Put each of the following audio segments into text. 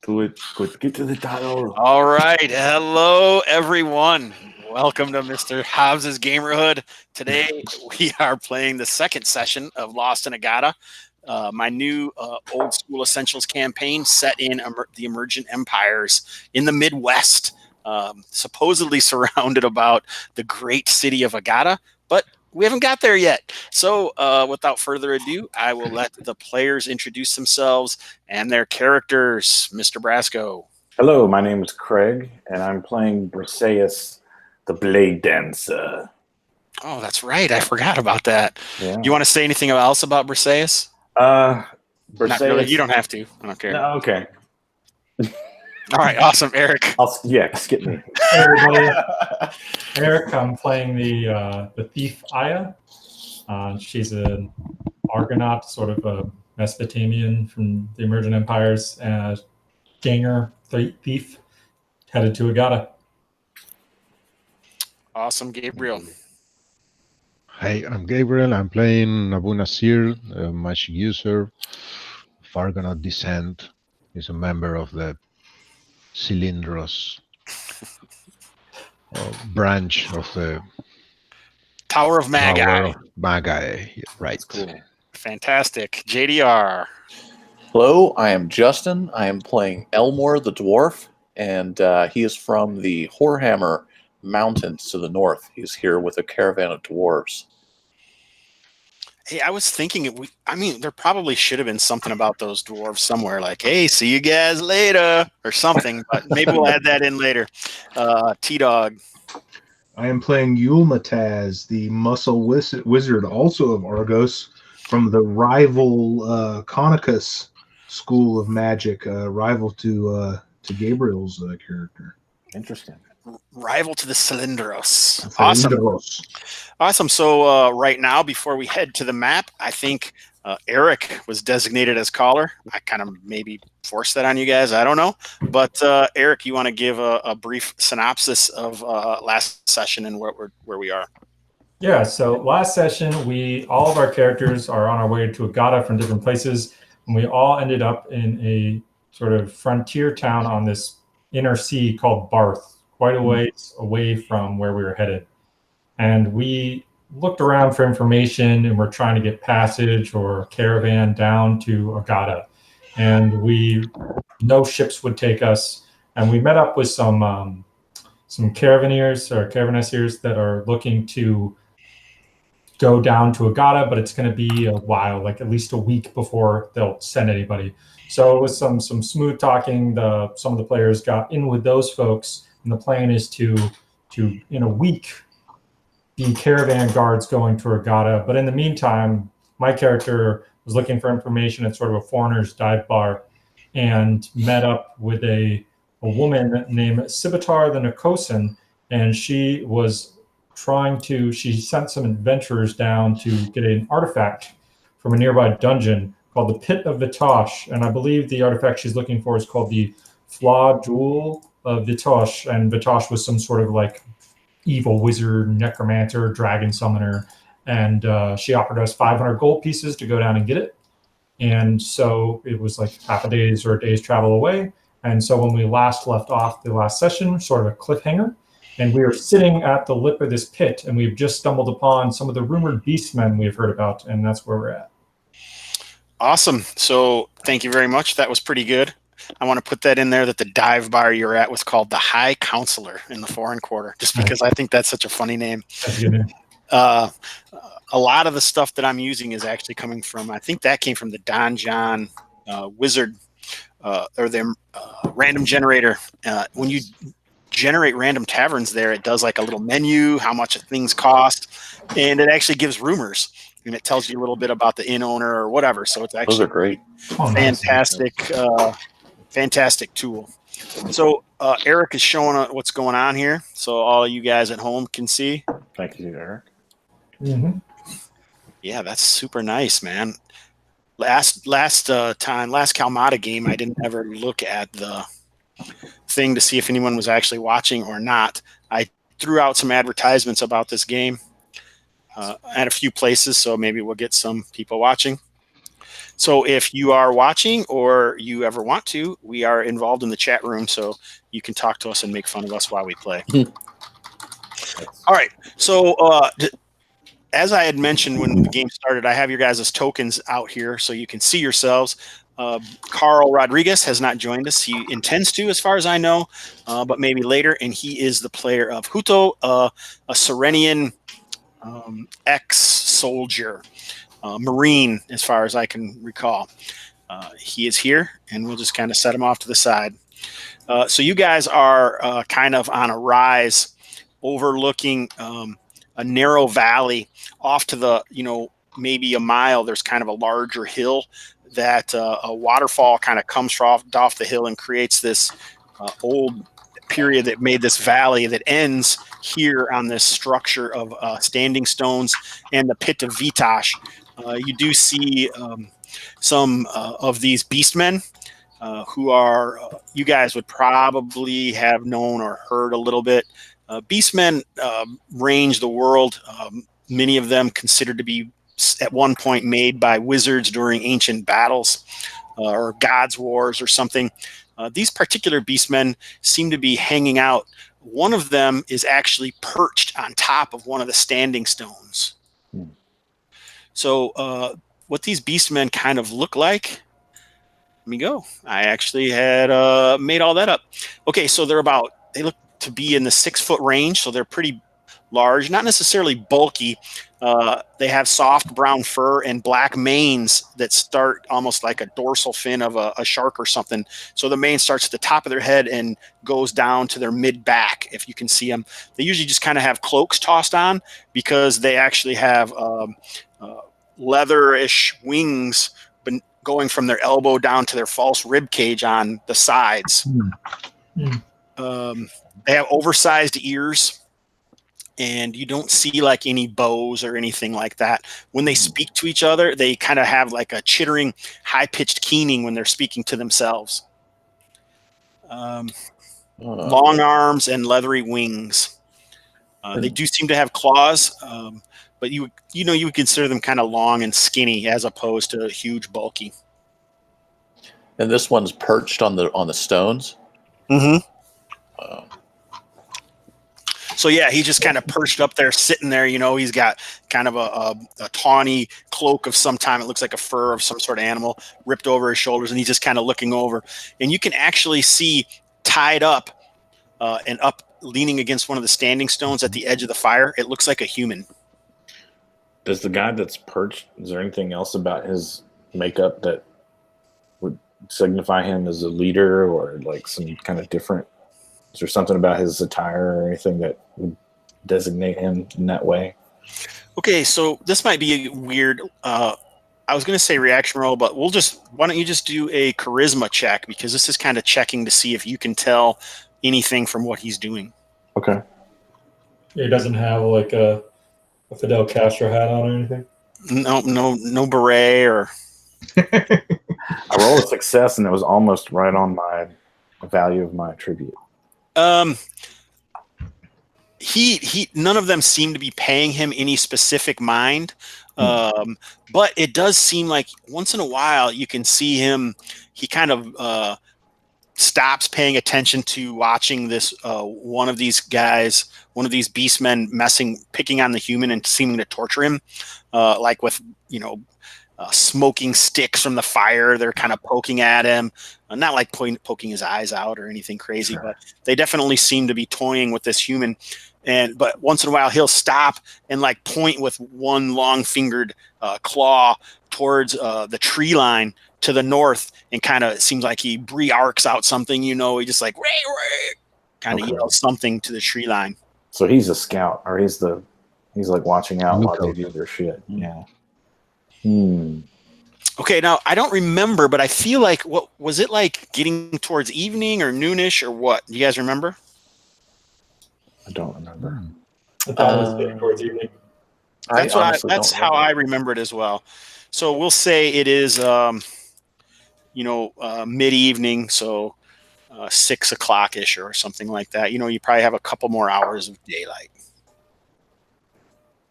Do it. Good. Get to the title. All right. Hello, everyone. Welcome to Mr. Hobbs' Gamerhood. Today, we are playing the second session of Lost in Agata, my new old school Essentials campaign set in the emergent empires in the Midwest, supposedly surrounded about the great city of Agata, but we haven't got there yet. So without further ado, I will let the players introduce themselves and their characters. Mr. Brasco. Hello, my name is Craig, and I'm playing Briseis, the Blade Dancer. Oh, that's right. I forgot about that. Yeah. You want to say anything else about Briseis? Briseis. Not really. You don't have to. I don't care. No, okay. All right. Awesome, Erik. Skip me. Hey everybody, Erik. I'm playing the thief Aya. She's an Argonaut, sort of a Mesopotamian from the emergent empires, and a ganger thief headed to Agata. Awesome, Gabriel. Hey, I'm Gabriel. I'm playing Abu Nasir, a magic user of Argonaut descent. He's a member of the Cylindros branch of the Tower of Magi. Tower of Magi, right. Cool. Fantastic. JDR. Hello, I am Justin. I am playing Elmore the Dwarf, and he is from the Whorehammer Mountains to the north. He's here with a caravan of dwarves. Hey, I was thinking, there probably should have been something about those dwarves somewhere, like, hey, see you guys later, or something, but maybe we'll add that in later. T-Dog. I am playing Yulmataz, the muscle wizard, also of Argos, from the rival Conicus school of magic, rival to Gabriel's character. Interesting. Rival to the Cylindros. Cylindros. Awesome. So right now, before we head to the map, I think Erik was designated as caller. I kind of maybe forced that on you guys. I don't know. But Erik, you want to give a brief synopsis of last session and where we are? Yeah, so last session, all of our characters are on our way to Agata from different places, and we all ended up in a sort of frontier town on this inner sea called Barth, quite a ways away from where we were headed. And we looked around for information, and we're trying to get passage or caravan down to Agata. And no ships would take us. And we met up with some caravaneers that are looking to go down to Agata, but it's going to be a while, like at least a week before they'll send anybody. So it was some smooth talking. Some of the players got in with those folks, and the plan is to in a week be caravan guards going to Agata. But in the meantime, my character was looking for information at sort of a foreigner's dive bar and met up with a woman named Sibatar the Nicosan, and she sent some adventurers down to get an artifact from a nearby dungeon called the Pit of Vitosh. And I believe the artifact she's looking for is called the Flaw Jewel of Vitosh. And Vitosh was some sort of like evil wizard, necromancer, dragon summoner. And she offered us 500 gold pieces to go down and get it. And so it was like half a day's or a day's travel away. And so when we last left off the last session, sort of a cliffhanger, and we are sitting at the lip of this pit, and we've just stumbled upon some of the rumored Beastmen we've heard about, and that's where we're at. Awesome. So thank you very much. That was pretty good. I want to put that in there that the dive bar you're at was called the High Counselor in the Foreign Quarter, just because I think that's such a funny name. That's a good name. A lot of the stuff that I'm using is actually coming from, I think that came from the Don John Wizard or their random generator. When you generate random taverns there, it does like a little menu, how much things cost, and it actually gives rumors. And it tells you a little bit about the inn owner or whatever. So it's actually Those are great. Fantastic tool. So Erik is showing what's going on here, so all you guys at home can see. Thank you, Erik. Mm-hmm. Yeah, that's super nice, man. Last Kalmata game, I didn't ever look at the thing to see if anyone was actually watching or not. I threw out some advertisements about this game at a few places, so maybe we'll get some people watching. So if you are watching or you ever want to, we are involved in the chat room, so you can talk to us and make fun of us while we play. All right. So as I had mentioned when the game started, I have your guys' tokens out here so you can see yourselves. Karl Rodriguez has not joined us. He intends to, as far as I know, but maybe later. And he is the player of Huto, a Serenian ex-soldier, Marine, as far as I can recall. He is here, and we'll just kind of set him off to the side. So you guys are kind of on a rise overlooking a narrow valley off to the, maybe a mile. There's kind of a larger hill that a waterfall kind of comes off the hill and creates this old period that made this valley that ends here on this structure of standing stones and the Pit of Vitosh. You do see some of these beastmen who are, you guys would probably have known or heard a little bit. Beastmen range the world. Many of them considered to be at one point made by wizards during ancient battles or gods' wars or something. These particular beastmen seem to be hanging out. One of them is actually perched on top of one of the standing stones. So what these beastmen kind of look like, let me go. I actually had made all that up. Okay, so they look to be in the 6-foot range, so they're pretty large, not necessarily bulky. They have soft brown fur and black manes that start almost like a dorsal fin of a shark or something. So the mane starts at the top of their head and goes down to their mid-back, if you can see them. They usually just kind of have cloaks tossed on because they actually have leatherish wings going from their elbow down to their false rib cage on the sides. They have oversized ears, and you don't see like any bows or anything like that. When they speak to each other, they kind of have like a chittering, high-pitched keening when they're speaking to themselves. Long arms and leathery wings. They do seem to have claws, but you would consider them kind of long and skinny as opposed to huge, bulky. And this one's perched on the stones. Mm-hmm. So yeah, he just kind of perched up there, sitting there. He's got kind of a tawny cloak of some time. It looks like a fur of some sort of animal ripped over his shoulders, and he's just kind of looking over. And you can actually see tied up and up, leaning against one of the standing stones at the edge of the fire. It looks like a human. Does the guy that's perched, is there anything else about his makeup that would signify him as a leader or like some kind of different? Is there something about his attire or anything that would designate him in that way? Okay, so this might be a weird. I was going to say reaction roll, but why don't you just do a charisma check, because this is kind of checking to see if you can tell anything from what he's doing. Okay. He doesn't have like a Fidel Castro hat on or anything? No beret or. I rolled a success, and it was almost right on my value of my attribute. He none of them seem to be paying him any specific mind. But it does seem like once in a while you can see him, he kind of stops paying attention to watching this one of these guys, one of these beastmen picking on the human and seeming to torture him, like with smoking sticks from the fire. They're kind of poking at him, not like poking his eyes out or anything crazy, Sure. But they definitely seem to be toying with this human. But once in a while he'll stop and like point with one long-fingered claw towards the tree line to the north, and kind of seems like he arcs out something. He just like kind of yells something to the tree line. So he's a scout, or he's like watching out while they do their shit. Yeah. Okay, now I don't remember, but I feel like, what was it like getting towards evening or noonish or what? Do you guys remember? I don't remember. I thought it was getting towards evening. That's how I remember it as well. So we'll say it is, mid-evening, so 6 o'clock-ish or something like that. You probably have a couple more hours of daylight.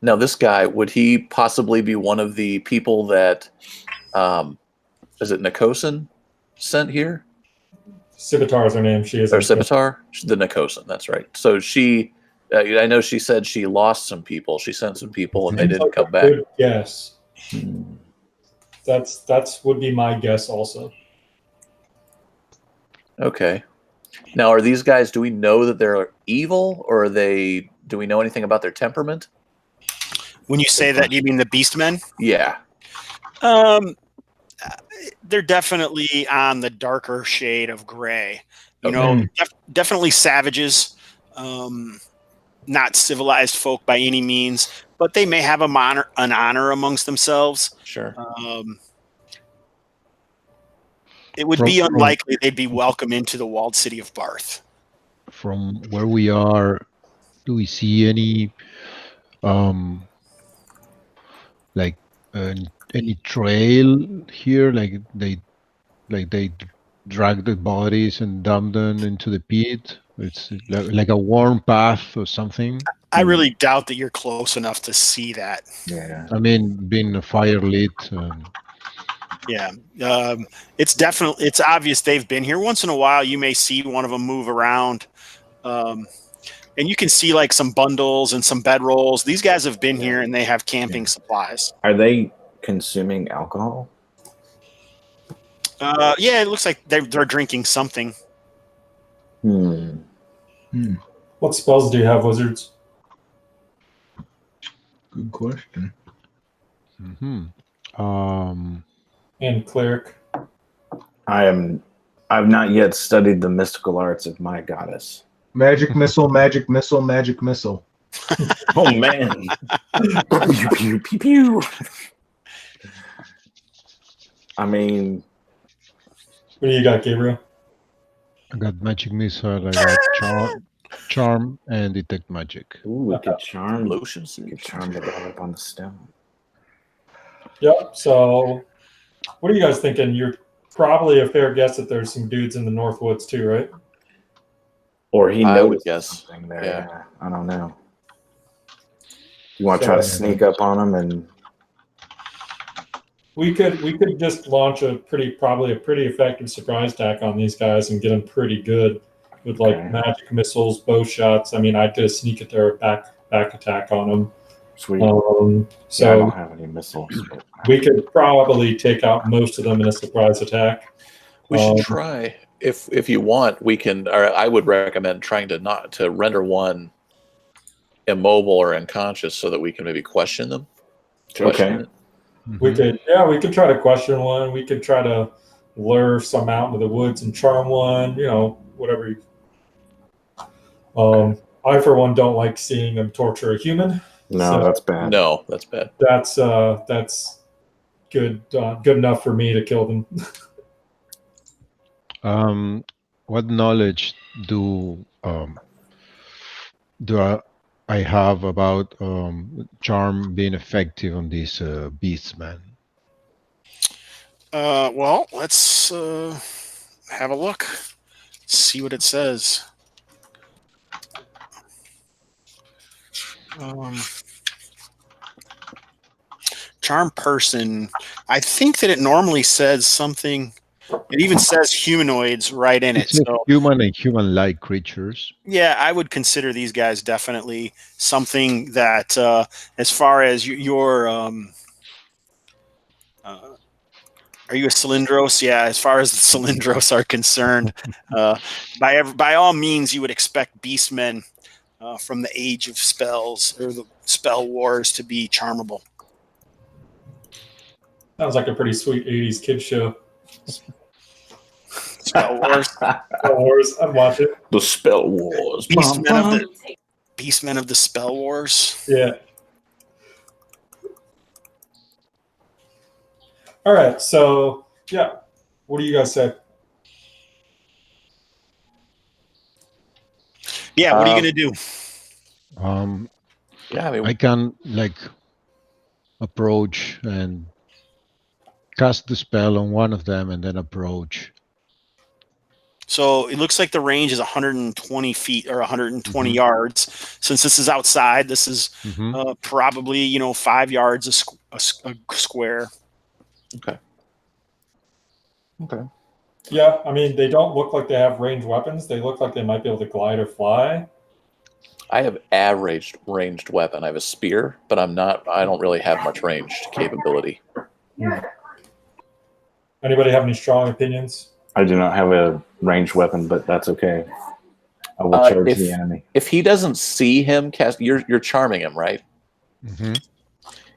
Now, this guy, would he possibly be one of the people that is it Nikosin sent here? Scimitar is her name. She is. Or Scimitar? The Nikosin, that's right. So she, I know she said she lost some people. She sent some people and they didn't come back. Good guess. That's would be my guess also. Okay. Now, are these guys, do we know that they're evil, or do we know anything about their temperament? When you say that, you mean the Beastmen? Yeah. They're definitely on the darker shade of gray. You Okay. know, definitely savages, not civilized folk by any means, but they may have an honor amongst themselves. Sure. It would be unlikely they'd be welcome into the walled city of Barth. From where we are, do we see any any trail here? Like they drag the bodies and dump them into the pit? It's like a worn path or something. I really doubt that you're close enough to see that. Yeah. I mean, being fire lit. Yeah, it's obvious they've been here. Once in a while, you may see one of them move around, and you can see like some bundles and some bedrolls. These guys have been here and they have camping supplies. Are they consuming alcohol? Yeah, it looks like they're drinking something. What spells do you have, wizards? Good question. And cleric. I've not yet studied the mystical arts of my goddess. Magic missile, magic missile, magic missile. Oh man. Pew, pew, pew, pew. I mean, What do you got, Gabriel? I got magic missile. I got charm and detect magic. ooh, we could charm. Lotions. We could charm the god up on the stone. Yep. So, what are you guys thinking? You're probably a fair guess that there's some dudes in the North Woods too, right? Or he I would noticed guess. something there. Yeah. Yeah, I don't know. You want to try to sneak up on him and We could just launch probably a pretty effective surprise attack on these guys and get them pretty good with like Okay. magic missiles, bow shots. I mean, I'd just sneak at their back attack on them. sweet? So Yeah, I don't have any missiles. But we could probably take out most of them in a surprise attack. We should try, if you want, we can, or I would recommend trying to render one immobile or unconscious so that we can maybe question them. Okay. It. We could try to question one. We could try to lure some out into the woods and charm one. You know, whatever. I for one don't like seeing them torture a human. No, So- that's bad. No, that's bad. That's good enough for me to kill them. What knowledge do I have about charm being effective on these beastmen? Well, let's have a look. See what it says. Charm person. I think that it normally says something. It even says humanoids right in it. It's So human and human-like creatures. yeah, I would consider these guys definitely something that, as far as your, are you a Cylindros? Yeah, as far as the Cylindros are concerned, by all means, you would expect Beastmen from the Age of Spells or the Spell Wars to be charmable. Sounds like a pretty sweet 80s kid show. Spell Wars. Star Wars, I'd watch it. The Spell Wars. Beastmen of the Spell Wars. Yeah. All right, so yeah, what do you guys say? Yeah, what are you gonna do? Yeah, I mean, I can approach and cast the spell on one of them and then approach. So it looks like the range is 120 feet or 120 yards. Since this is outside, this is probably 5 yards a square. okay. Okay. Yeah, I mean, they don't look like they have ranged weapons. They look like they might be able to glide or fly. I have average ranged weapon. I have a spear, but I don't really have much ranged capability. Anybody have any strong opinions? I do not have a ranged weapon, but that's okay. I will charge the enemy. If he doesn't see him cast, you're charming him, right? Mm-hmm.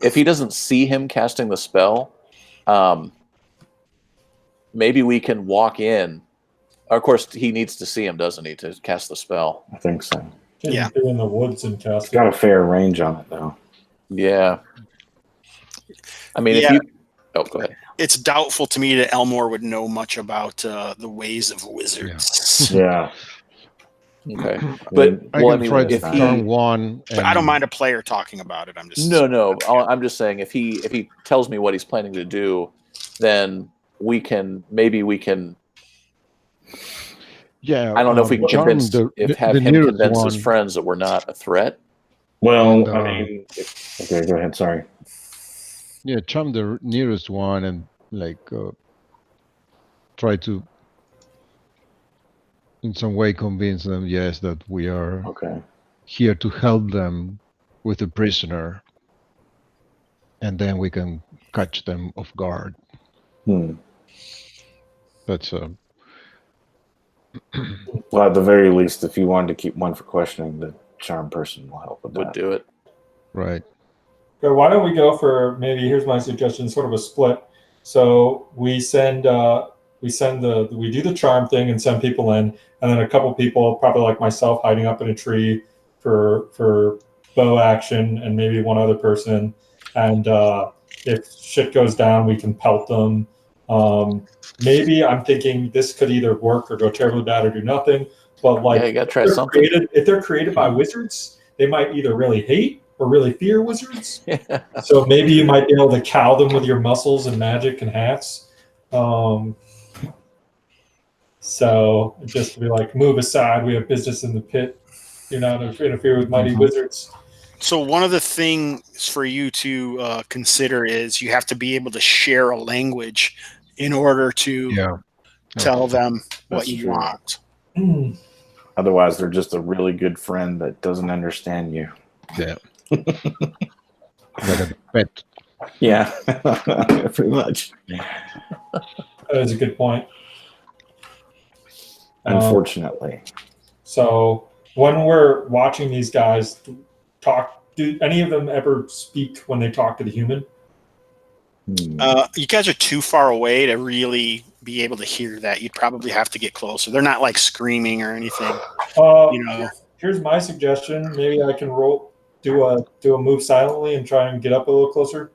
If he doesn't see him casting the spell, maybe we can walk in. Of course, he needs to see him, doesn't he, to cast the spell? I think so. Yeah. Be in the woods and cast It's got a fair range on it, though. Yeah. I mean, if you... Oh, go ahead. It's doubtful to me that Elmore would know much about the ways of wizards. Yeah. Okay. But, I can try to turn one. But I don't mind a player talking about it. I'm just... No. I'm just saying if he tells me what he's planning to do, then we can... Yeah, I don't know if we can convince him convince his friends that we're not a threat. Well, I mean, okay, go ahead. Sorry. Yeah, charm the nearest one and try to, in some way, convince them, yes, that we are here to help them with the prisoner, and then we can catch them off guard. That's well, at the very least, if you wanted to keep one for questioning, the charm person will help with that. Would do it. Right. Okay, why don't we go for maybe, here's my suggestion, sort of a split. So we do the charm thing and send people in, and then a couple people, probably like myself, hiding up in a tree for bow action, and maybe one other person. And if shit goes down, we can pelt them. Maybe I'm thinking this could either work or go terribly bad or do nothing. But you gotta try something. If they're created by wizards, they might either really hate or really fear wizards. So maybe you might be able to cow them with your muscles and magic and hats. So just to be like, move aside, we have business in the pit. You're not interfere with mighty wizards. So one of the things for you to consider is you have to be able to share a language in order to tell them what you want. Otherwise, they're just a really good friend that doesn't understand you. Yeah. Like a pet. Yeah, pretty much. That is a good point. Unfortunately. So when we're watching these guys talk, do any of them ever speak when they talk to the human? You guys are too far away to really be able to hear that. You'd probably have to get closer. They're not like screaming or anything. Here's my suggestion. Maybe I can do a move silently and try and get up a little closer.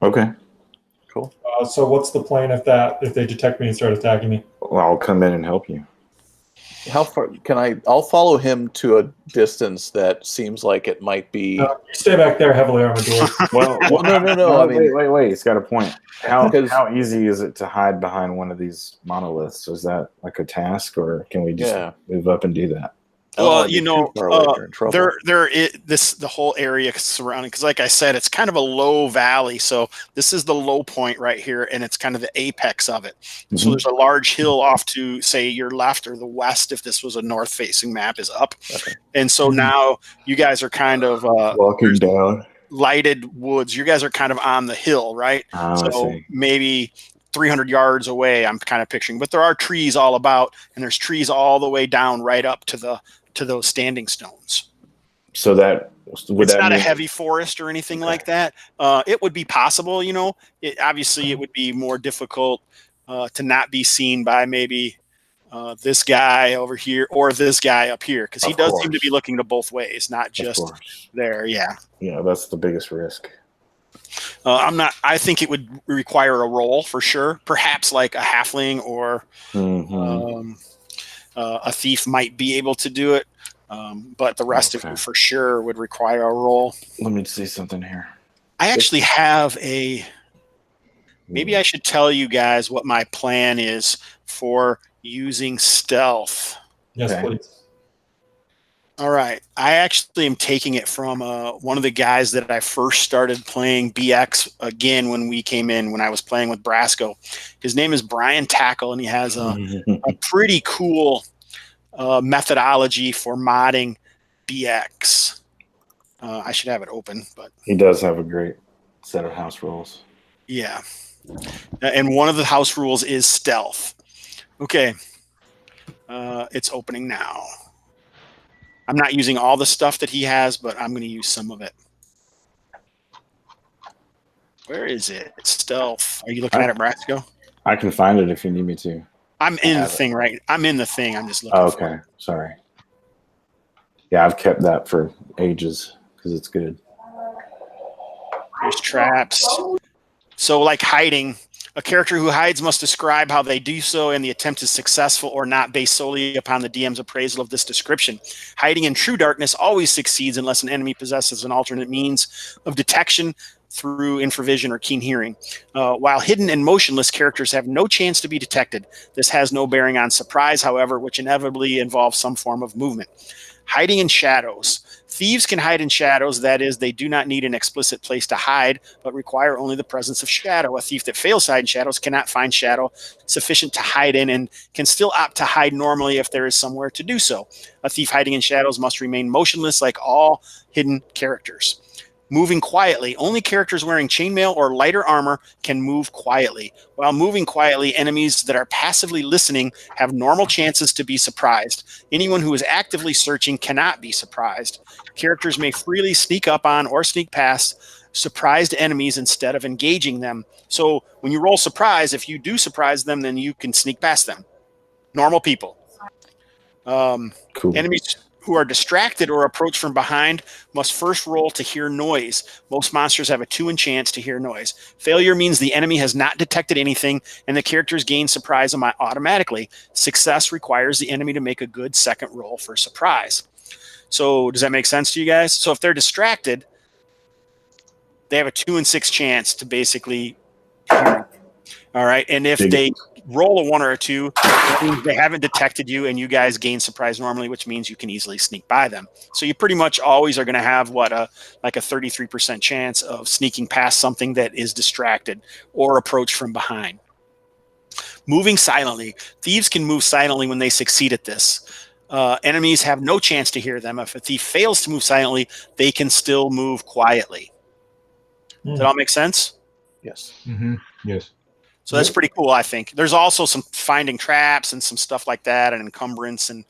Okay. Cool. So what's the plan if they detect me and start attacking me? Well, I'll come in and help you. How far can I? I'll follow him to a distance that seems like it might be. You stay back there, heavily armored dwarf. well, no. I mean, wait. He's got a point. How easy is it to hide behind one of these monoliths? Is that like a task, or can we just move up and do that? Well, the whole area surrounding, because like I said, it's kind of a low valley. So this is the low point right here, and it's kind of the apex of it. Mm-hmm. So there's a large hill off to, say, your left or the west, if this was a north-facing map, is up. Okay. And so now you guys are kind of walking down lighted woods. You guys are kind of on the hill, right? So maybe 300 yards away, I'm kind of picturing. But there are trees all about, and there's trees all the way down right up to those standing stones. So it's not a heavy forest or anything like that. It would be possible, obviously it would be more difficult to not be seen by maybe this guy over here or this guy up here, because he does seem to be looking to both ways, not just there. Yeah, that's the biggest risk. I think it would require a roll for sure, perhaps like a halfling or a thief might be able to do it, but the rest of you for sure would require a roll. Let me see something here. I actually have maybe I should tell you guys what my plan is for using stealth. Yes, please. All right. I actually am taking it from one of the guys that I first started playing BX again when we came in, when I was playing with Brasco. His name is Brian Tackle, and he has a pretty cool methodology for modding BX. I should have it open, but He does have a great set of house rules. yeah. And one of the house rules is stealth. Okay. It's opening now. I'm not using all the stuff that he has, but I'm going to use some of it. Where is it? Stealth. Are you looking at it, Brasco? I can find it if you need me to. I'm in the thing, right? I'm in the thing. I'm just looking. Oh, okay. Sorry. Yeah, I've kept that for ages because it's good. There's traps. So, like hiding, a character who hides must describe how they do so, and the attempt is successful or not based solely upon the DM's appraisal of this description. Hiding in true darkness always succeeds unless an enemy possesses an alternate means of detection through infravision or keen hearing. While hidden and motionless, characters have no chance to be detected. This has no bearing on surprise, however, which inevitably involves some form of movement. Hiding in shadows. Thieves can hide in shadows. That is, they do not need an explicit place to hide, but require only the presence of shadow. A thief that fails to hide in shadows cannot find shadow sufficient to hide in and can still opt to hide normally if there is somewhere to do so. A thief hiding in shadows must remain motionless like all hidden characters. Moving quietly. Only characters wearing chainmail or lighter armor can move quietly. While moving quietly, enemies that are passively listening have normal chances to be surprised. Anyone who is actively searching cannot be surprised. Characters may freely sneak up on or sneak past surprised enemies instead of engaging them. So when you roll surprise, if you do surprise them, then you can sneak past them. Normal people. Cool. Enemies who are distracted or approach from behind must first roll to hear noise. Most monsters have a 2 chance to hear noise. Failure means the enemy has not detected anything and the characters gain surprise automatically. Success requires the enemy to make a good second roll for surprise. So does that make sense to you guys? So if they're distracted, they have a 2 in 6 chance to basically hear. All right. And if they roll a 1 or a 2, that means they haven't detected you and you guys gain surprise normally, which means you can easily sneak by them. So you pretty much always are going to have like a 33% chance of sneaking past something that is distracted or approach from behind. Moving silently. Thieves can move silently when they succeed at this. Enemies have no chance to hear them. If a thief fails to move silently, they can still move quietly. Does that all make sense? Yes. Mm-hmm. Yes. So that's pretty cool, I think. There's also some finding traps and some stuff like that, and encumbrance, and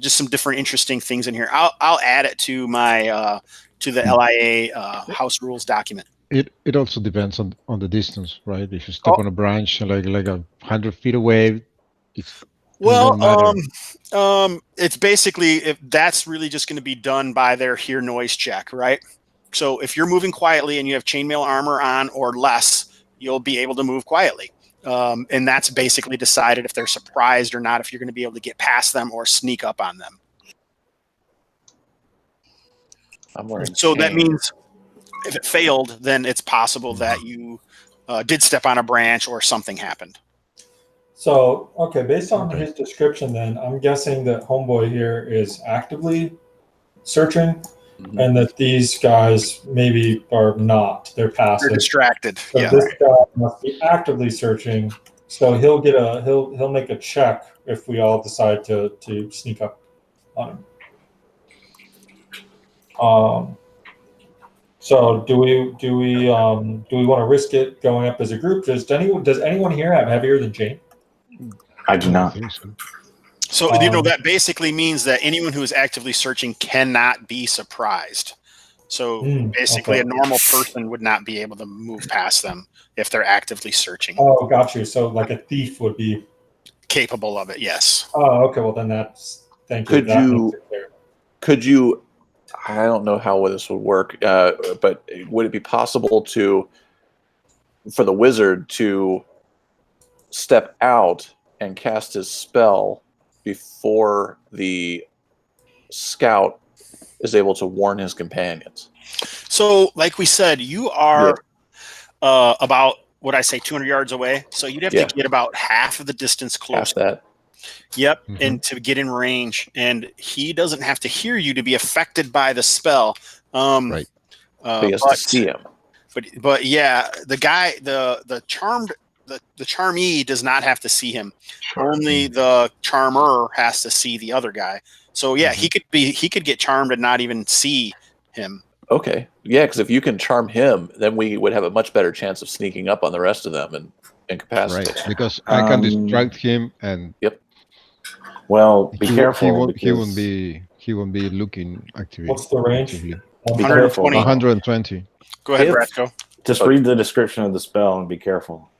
just some different interesting things in here. I'll add it to my to the LiA house rules document. It also depends on the distance, right? If you step on a branch like 100 feet away, it's it's basically that's really just going to be done by their hear noise check, right? So if you're moving quietly and you have chainmail armor on or less, you'll be able to move quietly. And that's basically decided if they're surprised or not, if you're going to be able to get past them or sneak up on them. So that means if it failed, then it's possible that you did step on a branch or something happened. So, okay, based on his description, then I'm guessing that Homeboy here is actively searching, and that these guys maybe are not. They're passive. They're distracted. So yeah. This guy must be actively searching. So he'll get he'll make a check if we all decide to sneak up on him. So do we want to risk it going up as a group? Does anyone here have heavier than Jane? I do not. So that basically means that anyone who is actively searching cannot be surprised. So basically, a normal person would not be able to move past them if they're actively searching. Oh, got you. So like a thief would be capable of it. Yes. Oh, okay. Well, then thank you. Could you? I don't know how this would work, but would it be possible for the wizard to step out and cast his spell before the scout is able to warn his companions? So, like we said, you are about, 200 yards away. So you'd have to get about half of the distance close. Half that. Yep, Mhm. and to get in range, and he doesn't have to hear you to be affected by the spell. Right. But he has to see him. But yeah, the guy, the charmed, the charmee does not have to see him. Only the charmer has to see the other guy. So yeah, he could get charmed and not even see him. Okay. Yeah, because if you can charm him, then we would have a much better chance of sneaking up on the rest of them and incapacitate. Right. Because I can distract him, and Well, be he careful won't because he won't be looking actively. What's the range? actively. be 120. careful. 120. Go ahead, If- Bratko. Just read the description of the spell and be careful.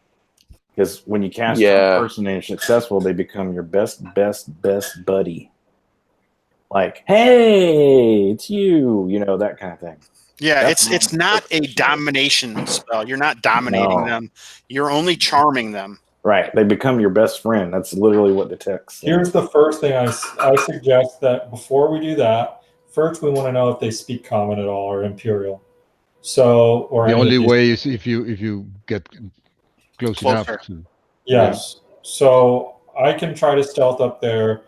Because when you cast a person and you're successful, they become your best buddy. Like, hey, it's you, that kind of thing. Yeah, That's it's not a domination spell. You're not dominating them. You're only charming them. Right. They become your best friend. That's literally what the text says. Here's the first thing I suggest that before we do that, first we want to know if they speak Common at all or Imperial. So, or The any only of these- way is if you get close enough Closer. to. Yes. So I can try to stealth up there,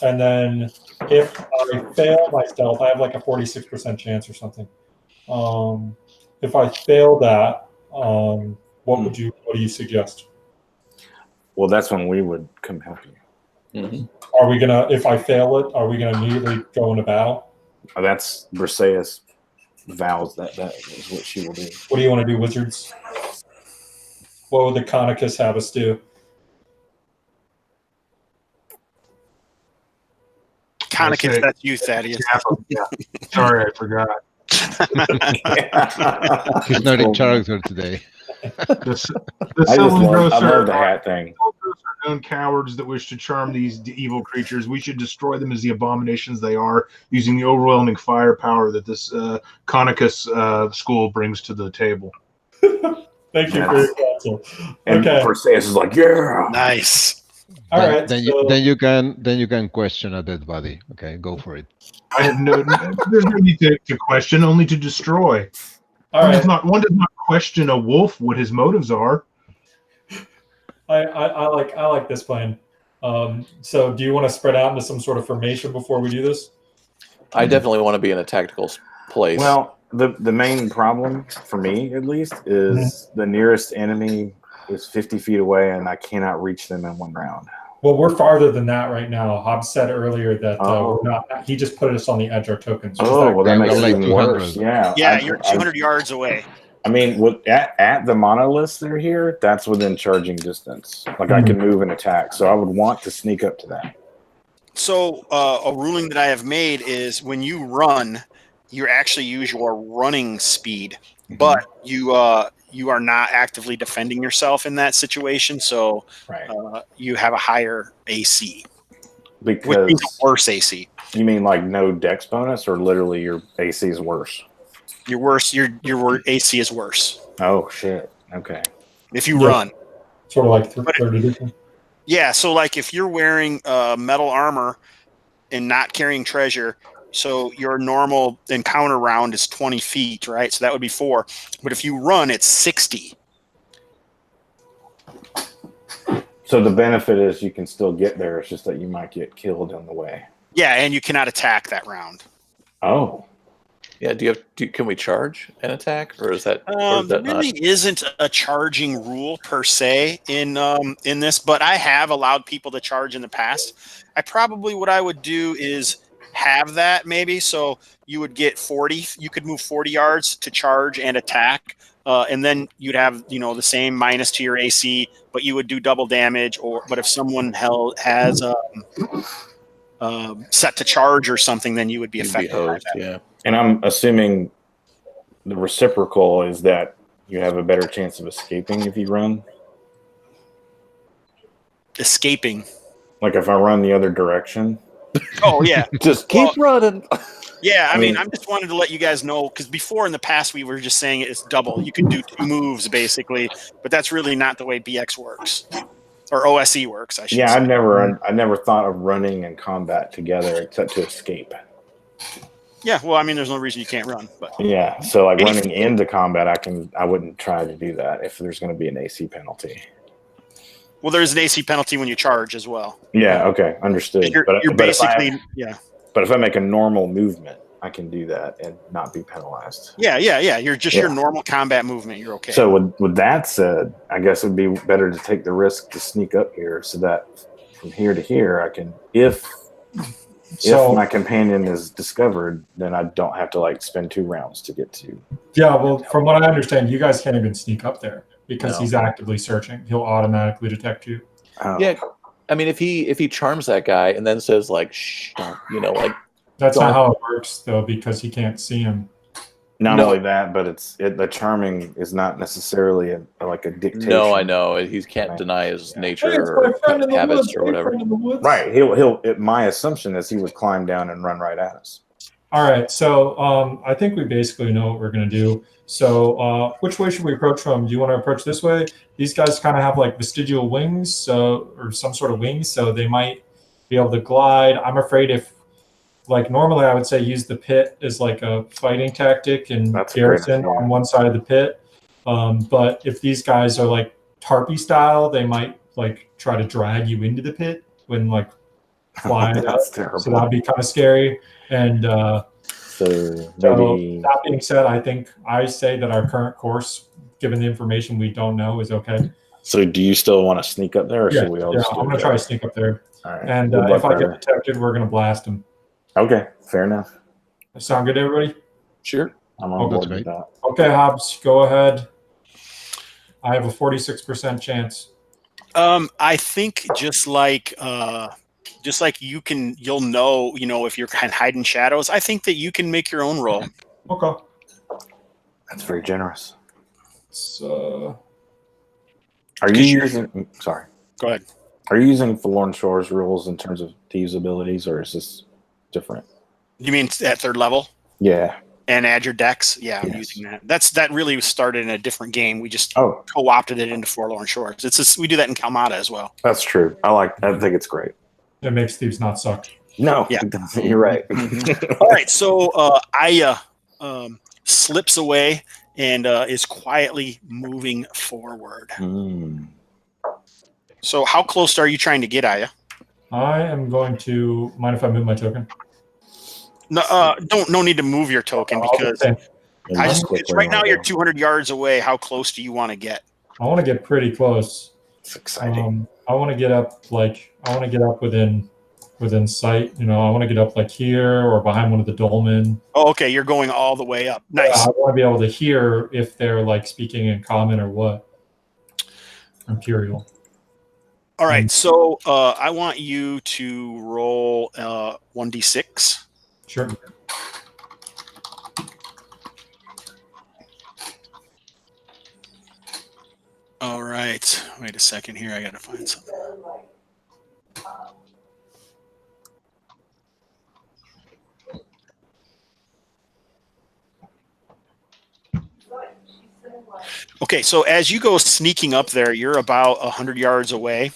and then if I fail my stealth, I have like a 46% chance or something. If I fail that, what do you suggest? Well, that's when we would come help you. Mm-hmm. Are we gonna, if I fail it, are we gonna immediately go into battle? That's Briseis vows that is what she will do. What do you want to do, wizards? What would the Conicus have us do? Conicus, say- that's you, Thaddeus. Yeah. Sorry, I forgot. He's not in character today. The I Cylindros love the are hat thing. known cowards that wish to charm these evil creatures. We should destroy them as the abominations they are, using the overwhelming firepower that this Conicus school brings to the table. Thank you for your counsel. And Okay. Briseis is like, yeah. Nice. All then, right. Then you can question a dead body. Okay, go for it. I have there's no need to question, only to destroy. All right. One does not question a wolf what his motives are. I like this plan. So do you want to spread out into some sort of formation before we do this? I definitely want to be in a tactical place. Well, the main problem for me, at least, is the nearest enemy is 50 feet away, and I cannot reach them in one round. Well, we're farther than that right now. Hobbs said earlier that Oh. we're not. He just put us on the edge of our tokens. Oh, well, that Yeah, makes we're it like even 200. worse. Yeah, Yeah, you're 200 yards away. I mean, at the monoliths that are here, that's within charging distance. Like I can move and attack, so I would want to sneak up to that. So a ruling that I have made is when you run, you actually use your running speed, but you are not actively defending yourself in that situation. So Right. you have a higher AC, which Because means a worse AC. you mean like no dex bonus, or literally your AC is worse? Your worse, your AC is worse Oh shit. Okay. if you Yeah. run. Sort of like third edition. Yeah, so like if you're wearing metal armor and not carrying treasure, so your normal encounter round is 20 feet, right? So that would be 4. But if you run, it's 60. So the benefit is you can still get there. It's just that you might get killed on the way. Yeah, and you cannot attack that round. Oh. yeah, can we charge an attack, or is that, There really isn't a charging rule per se in this, but I have allowed people to charge in the past. What I would do is have that maybe, so you would get 40. You could move 40 yards to charge and attack, and then you'd have the same minus to your AC, but you would do double damage. But if someone has set to charge or something, then you would be you'd be affected by hosed? that. Yeah. And I'm assuming the reciprocal is that you have a better chance of escaping if you run. Escaping. Like if I run the other direction. Oh yeah. Just keep running. Yeah, I I mean, mean- I just wanted to let you guys know, because before in the past we were just saying it's double. You can do 2 moves basically, but that's really not the way BX works, or OSE works. I should Yeah, say. I never thought of running and combat together except to escape. Yeah, well, I mean, there's no reason you can't run, but Yeah, so like And if- running into combat, I wouldn't try to do that if there's going to be an AC penalty. Well, there's an AC penalty when you charge as well. Yeah. Okay. Understood. You're But basically but if I make a normal movement, I can do that and not be penalized. Yeah. You're just your normal combat movement. You're okay. So with that said, I guess it would be better to take the risk to sneak up here so that from here to here, I can, if my companion is discovered, then I don't have to like spend 2 rounds to get to. Yeah, well, from what I understand, you guys can't even sneak up there because No. he's actively searching. He'll automatically detect you. Yeah, I mean, if he charms that guy and then says like, "Shh," you know, like That's not how it works, though, because he can't see him. Not only that, but the charming is not necessarily like a dictation. No, I know he can't deny his nature or habits or whatever. Right. My assumption is he would climb down and run right at us. All right. So I think we basically know what we're going to do. So which way should we approach from? Do you want to approach this way? These guys kind of have like vestigial wings, or some sort of wings, so they might be able to glide. I'm afraid if, like, normally I would say use the pit as like a fighting tactic and garrison on one side of the pit. But if these guys are like Tarpy style, they might like try to drag you into the pit when like flying up. Terrible. So that'd be kind of scary. And so that being said, I say that our current course, given the information we don't know, is okay. So do you still want to sneak up there, or should we all just do I'm going to try to sneak up there. All right. And if I get detected, we're going to blast him. Okay, fair enough. Sound good to everybody? Sure. I'm on board with that. Okay, Hobbs, go ahead. I have a 46% chance. I think just like you'll know, if you're kind of hiding shadows. I think that you can make your own roll. Okay. That's very generous. So, are you using? Sorry. Go ahead. Are you using Forlorn Shores rules in terms of thieves' abilities, or is this different? You mean at 3rd level? Yeah. And add your decks? Yeah, I'm using that. That really started in a different game. We just co-opted it into Forlorn Shores. We do that in Kalmata as well. That's true. I think it's great. It makes thieves not suck. No, you're right. All right, so Aya slips away and is quietly moving forward. So how close are you trying to get, Aya? I am going to mind if I move my token. No, no need to move your token because right now you're 200 yards away. How close do you want to get? I want to get pretty close. It's exciting. I want to get up within sight. I want to get up like here or behind one of the dolmen. Oh, okay. You're going all the way up. Nice. I want to be able to hear if they're like speaking in common or what. Imperial. All right. So I want you to roll 1d6. Sure. All right. Wait a second here. I got to find something. Okay, so as you go sneaking up there, you're about 100 yards away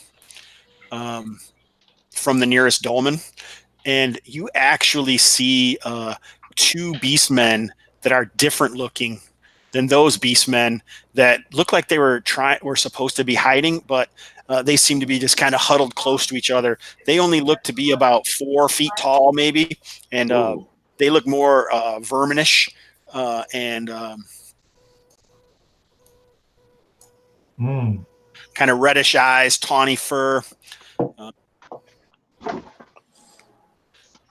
from the nearest dolmen, and you actually see 2 beastmen that are different looking than those beastmen that look like they were supposed to be hiding, but they seem to be just kind of huddled close to each other. They only look to be about 4 feet tall, maybe, and they look more verminish and kind of reddish eyes, tawny fur,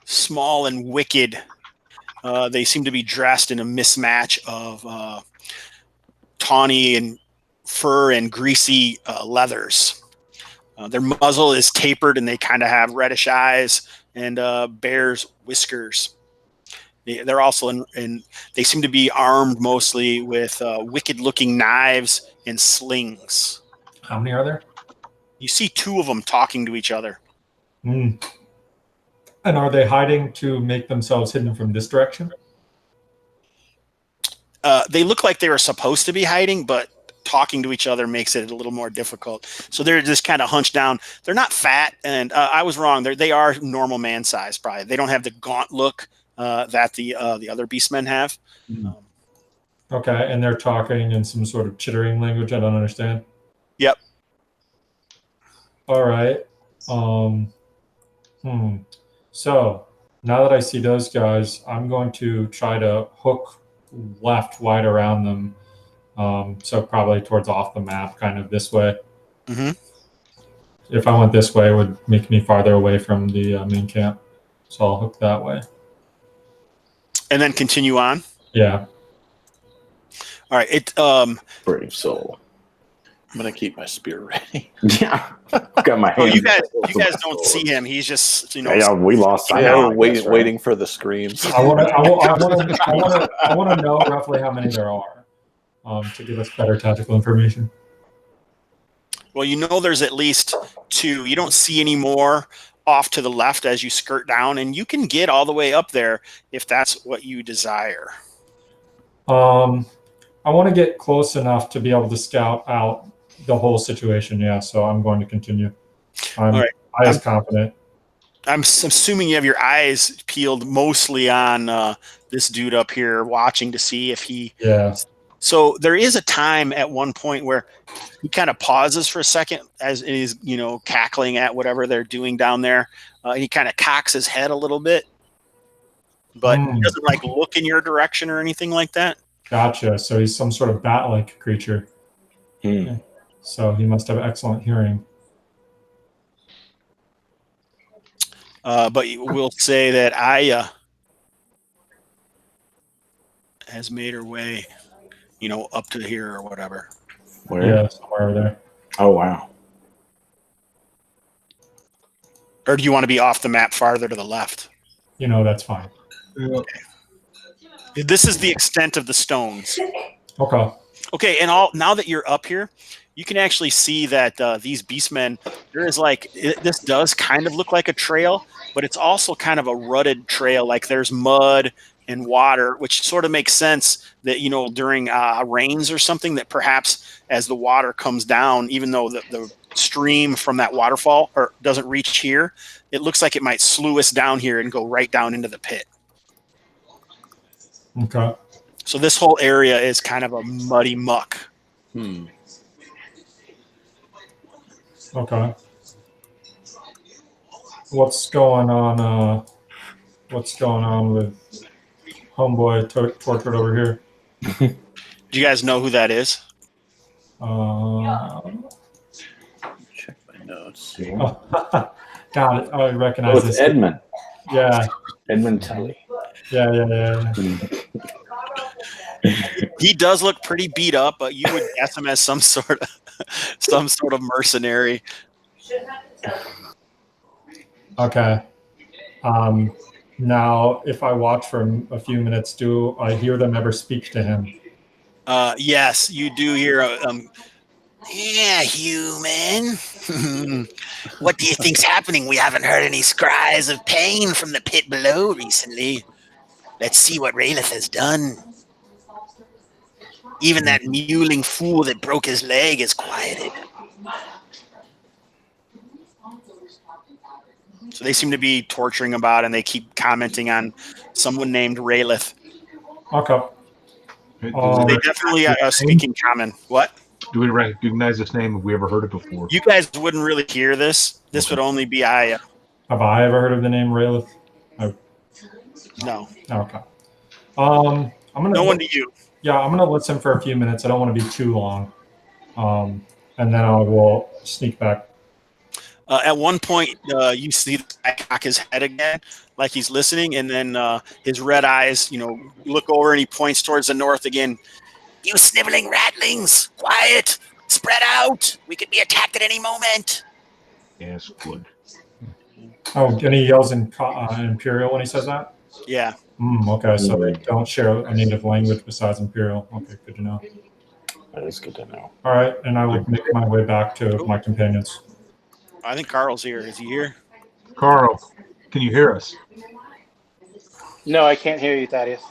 small and wicked. They seem to be dressed in a mismatch of tawny and fur and greasy leathers. Their muzzle is tapered and they kind of have reddish eyes and bear's whiskers. They're also they seem to be armed mostly with wicked looking knives and slings. How many are there? You see 2 of them talking to each other. And are they hiding to make themselves hidden from this direction? They look like they were supposed to be hiding, but talking to each other makes it a little more difficult. So they're just kind of hunched down. They're not fat, and I was wrong. They are normal man size, probably. They don't have the gaunt look that the other beastmen have. Okay, and they're talking in some sort of chittering language I don't understand. Yep. All right. So now that I see those guys, I'm going to try to hook left wide around them. So probably towards off the map, kind of this way. Mm-hmm. If I went this way, it would make me farther away from the main camp. So I'll hook that way. And then continue on. Yeah. All right. Brave soul. I'm gonna keep my spear ready. Yeah. Got my Oh, hands. you guys don't see him. He's just Yeah, we lost sight. Yeah, of we're him, I waiting, guess, right? waiting for the screams. I want to know roughly how many there are to give us better tactical information. Well, you know there's at least 2. You don't see any more off to the left as you skirt down, and you can get all the way up there if that's what you desire. I want to get close enough to be able to scout out the whole situation. Yeah, so I'm going to continue. I'm All right. as confident. I'm assuming you have your eyes peeled mostly on this dude up here, watching to see if he. Yeah. So there is a time at one point where he kind of pauses for a second as he's, cackling at whatever they're doing down there. He kind of cocks his head a little bit, but he doesn't like look in your direction or anything like that. Gotcha. So he's some sort of bat-like creature. Hmm. So he must have excellent hearing. But we'll say that Aya has made her way, up to here or whatever. Where? Yeah, somewhere over there. Oh, wow. Or do you want to be off the map farther to the left? That's fine. This is the extent of the stones. Okay. Okay, and now that you're up here, you can actually see that these Beastmen, this does kind of look like a trail, but it's also kind of a rutted trail. Like there's mud and water, which sort of makes sense that, during rains or something, that perhaps as the water comes down, even though the stream from that waterfall doesn't reach here, it looks like it might sluice down here and go right down into the pit. Okay. So this whole area is kind of a muddy muck. Okay. What's going on? What's going on with homeboy tortured over here? Do you guys know who that is? Check my notes. Got it. Oh, I recognize this. Edmund. Yeah. Edmund Tully. Yeah. He does look pretty beat up, but you would guess him as some sort of mercenary. Okay. Now, if I watch for a few minutes, do I hear them ever speak to him? Yes, you do hear. Yeah, human. What do you think's happening? We haven't heard any cries of pain from the pit below recently. Let's see what Raelith has done. Even that mewling fool that broke his leg is quieted. So they seem to be torturing about, and they keep commenting on someone named Raelith. Okay. They definitely speak in common. What? Do we recognize this name? Have we ever heard it before? You guys wouldn't really hear this. This would only be Aya. Have I ever heard of the name Raelith? No. Okay. I'm gonna. No one to you. Yeah, I'm gonna listen for a few minutes. I don't want to be too long, and then I will sneak back. At one point, you see the guy cock his head again, like he's listening, and then his red eyes, look over and he points towards the north again. You sniveling ratlings, quiet, spread out. We could be attacked at any moment. Yes, good. Oh, and he yells in Imperial when he says that? Yeah. Okay, so they don't share a native language besides Imperial. Okay, good to know. That is good to know. All right, and I will make my way back to my companions. I think Karl's here. Is he here? Karl, can you hear us? No, I can't hear you, Thaddeus.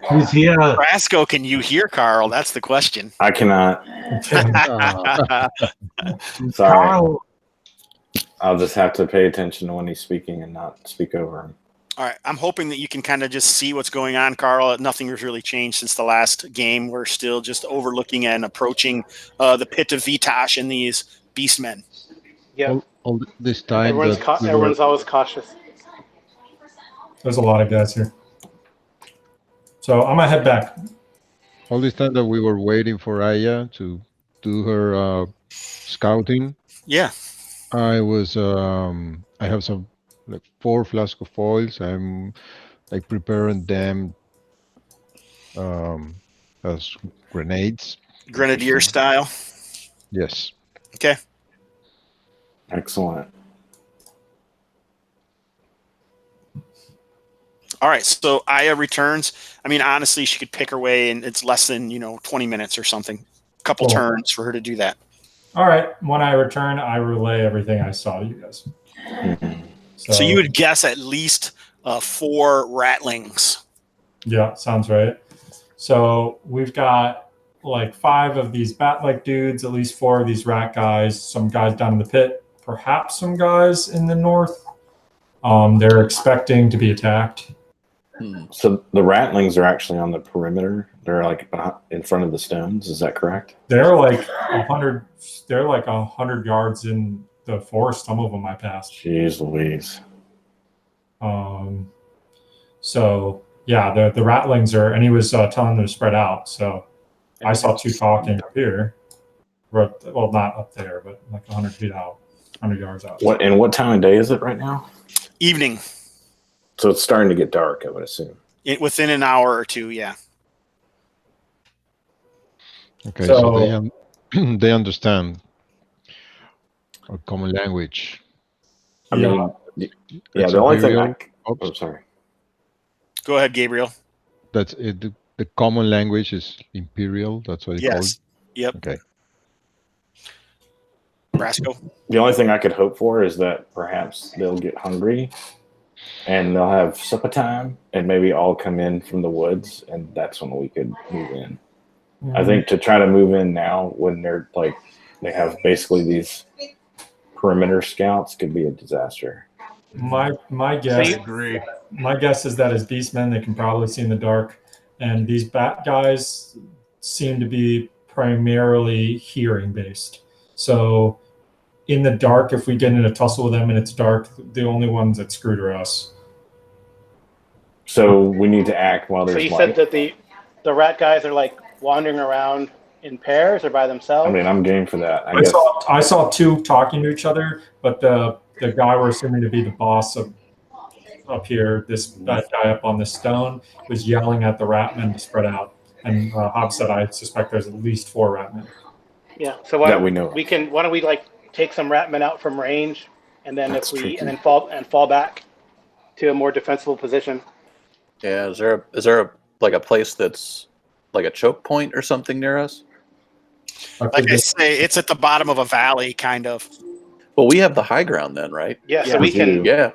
He's here. Brasco, can you hear Karl? That's the question. I cannot. Sorry. Karl. I'll just have to pay attention to when he's speaking and not speak over him. All right. I'm hoping that you can kind of just see what's going on, Karl. Nothing has really changed since the last game. We're still just overlooking and approaching the Pit of Vitosh and these Beastmen. Yeah. All this time Everyone's that we were, everyone's always cautious. There's a lot of guys here. So I'm gonna head back. all this time that we were waiting for Aya to do her scouting, Yeah. I was I have some like 4 flasks of oils. I'm like preparing them as grenades. Grenadier style. Yes. Okay. Excellent. All right. So Aya returns. I mean, honestly, she could pick her way, and it's less than 20 minutes or something. A couple Cool. turns for her to do that. All right. When I return, I relay everything I saw to you guys. So you would guess at least 4 ratlings. Yeah, sounds right. So we've got like 5 of these bat-like dudes, at least 4 of these rat guys, some guys down in the pit, perhaps some guys in the north. They're expecting to be attacked. So the ratlings are actually on the perimeter. They're like in front of the stones. Is that correct? They're like 100. They're like 100 yards in the forest. Some of them I passed. Jeez Louise. So yeah, the ratlings are, and he was telling them to spread out. So I saw 2 talking up here. Well, not up there, but like 100 feet out, 100 yards out. What time of day is it right now? Evening. So it's starting to get dark, I would assume. Within an hour or 2, yeah. Okay, So- so they understand our common language. I mean, yeah. That's The only thing Imperial. oh, sorry. Go ahead, Gabriel. That's it. The common language is Imperial. That's what they call it. Yes. Yep. Okay. Brasco. The only thing I could hope for is that perhaps they'll get hungry and they'll have supper time and maybe all come in from the woods, and that's when we could move in. I think to try to move in now when they're like they have basically these perimeter scouts could be a disaster. My guess. agree. My guess is that as beastmen, they can probably see in the dark, and these bat guys seem to be primarily hearing based. So in the dark, if we get in a tussle with them and it's dark, the only ones that screwed are us. So we need to act while So there's you light. said that the rat guys are like wandering around in pairs or by themselves? I mean, I'm game for that. I saw 2 talking to each other, but the guy we're assuming to be the boss of up here, that guy up on the stone, was yelling at the ratmen to spread out. And Hobbs said, I suspect there's at least 4 ratmen. Yeah. So why That we know of. why don't we like take some ratmen out from range, and then That's tricky. and then fall back to a more defensible position. Yeah, is there like a place that's like a choke point or something near us? Like I say, it's at the bottom of a valley, kind of. Well, we have the high ground then, right? Yeah. Yeah, So we we can. do. Yeah.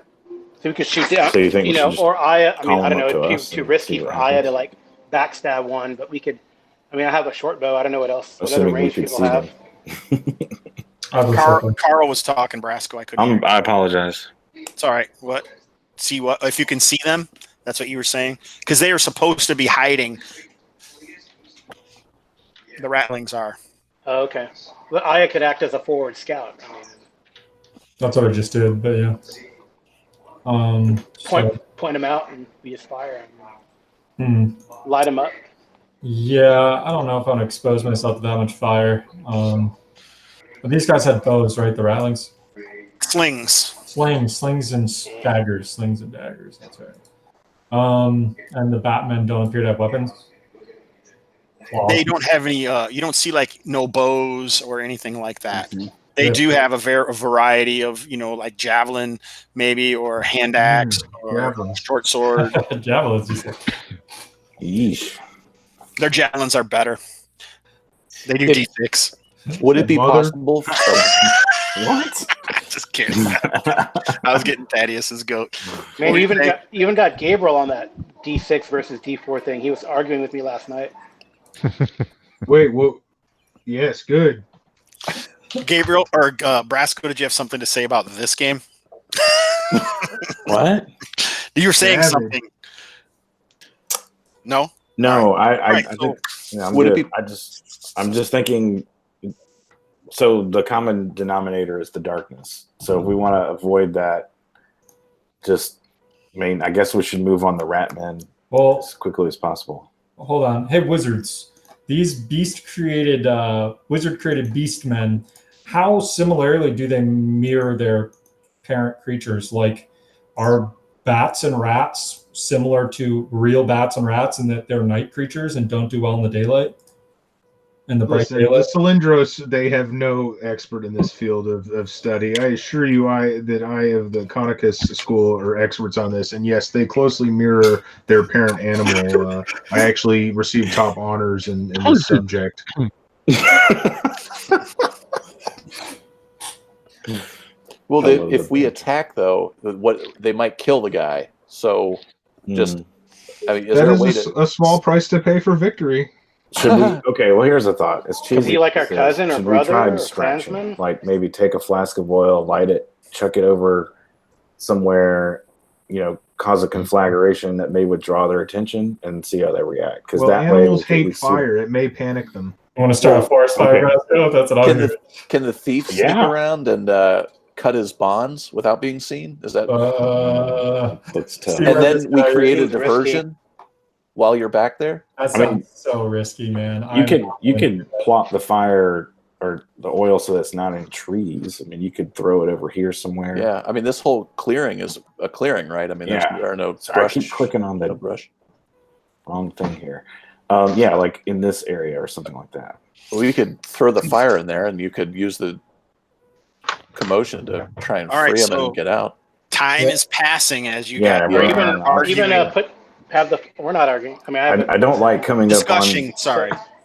So we could shoot down. So you think we should just or Aya. I mean, call I don't them know. up to It's us too and risky see for what Aya to happens? like backstab one, but we could. I mean, I have a short bow. I don't know what else. What other Assuming we range could people see have. them. Karl was talking, Brasco. I couldn't hear. I apologize. It's all right. What? See what? If you can see them, that's what you were saying. Because they are supposed to be hiding. The ratlings are. Oh, okay. But Aya could act as a forward scout. I mean, That's what I just did, but yeah. point them out and we just fire Hmm. light them up. Yeah, I don't know if I want to expose myself to that much fire. But these guys had bows, right? The ratlings? Slings. Slings and daggers. Slings and daggers, that's right. And the Batmen don't appear to have weapons. Claws. They don't have any. You don't see like no bows or anything like that. Mhm. They Yeah. do have a variety of like javelin, maybe, or hand axe, or javelin. short sword. Javelins, you said. Yeesh. Their javelins are better. They do If- D6. Would it be Mother? possible? What? Just kidding. I was getting Thaddeus's goat. Man, What you do you even got Gabriel on that D6 versus D4 thing. He was arguing with me last night. Wait, well, yes, good. Gabriel or Brasco, did you have something to say about this game? What? You were saying Savage. something. No? No, I Right, I so- think yeah, I'm Would it good. be- I'm just thinking So the common denominator is the darkness. So if we want to avoid that, I guess we should move on the Ratmen as quickly as possible. Hold on. Hey, wizards. These wizard-created Beastmen, how similarly do they mirror their parent creatures? Like, are bats and rats similar to real bats and rats in that they're night creatures and don't do well in the daylight? In the bright daylight? The Cylindros, they have no expert in this field of study. I assure you that I of the Conicus school are experts on this, and yes, they closely mirror their parent animal. I actually received top honors in this subject. Well, if we attack, though, they might kill the guy. So, is there a way a small price to pay for victory. Should we? Okay, well, here's a thought. It's cheesy. Is he like our cousin or brother or distraction? clansman? Like maybe take a flask of oil, light it, chuck it over somewhere, cause a conflagration that may withdraw their attention, and see how they react. Because that animals way hate fire; it may panic them. I want to start a forest fire, guys. Oh, that's what I'm doing. Can the thief sneak around and cut his bonds without being seen? Is that? That's tough. And then we create a diversion while you're back there. That sounds so risky, man. You could plot the fire or the oil so that's not in trees. I mean, you could throw it over here somewhere. Yeah, I mean, this whole clearing is a clearing, right? I mean, there are no brush. I keep clicking on the brush. Wrong thing here. Like in this area or something like that. Well, you could throw the fire in there, and you could use the commotion to try and free him and get out. Time is passing as you got. We're not arguing. I mean, I don't like coming discussion.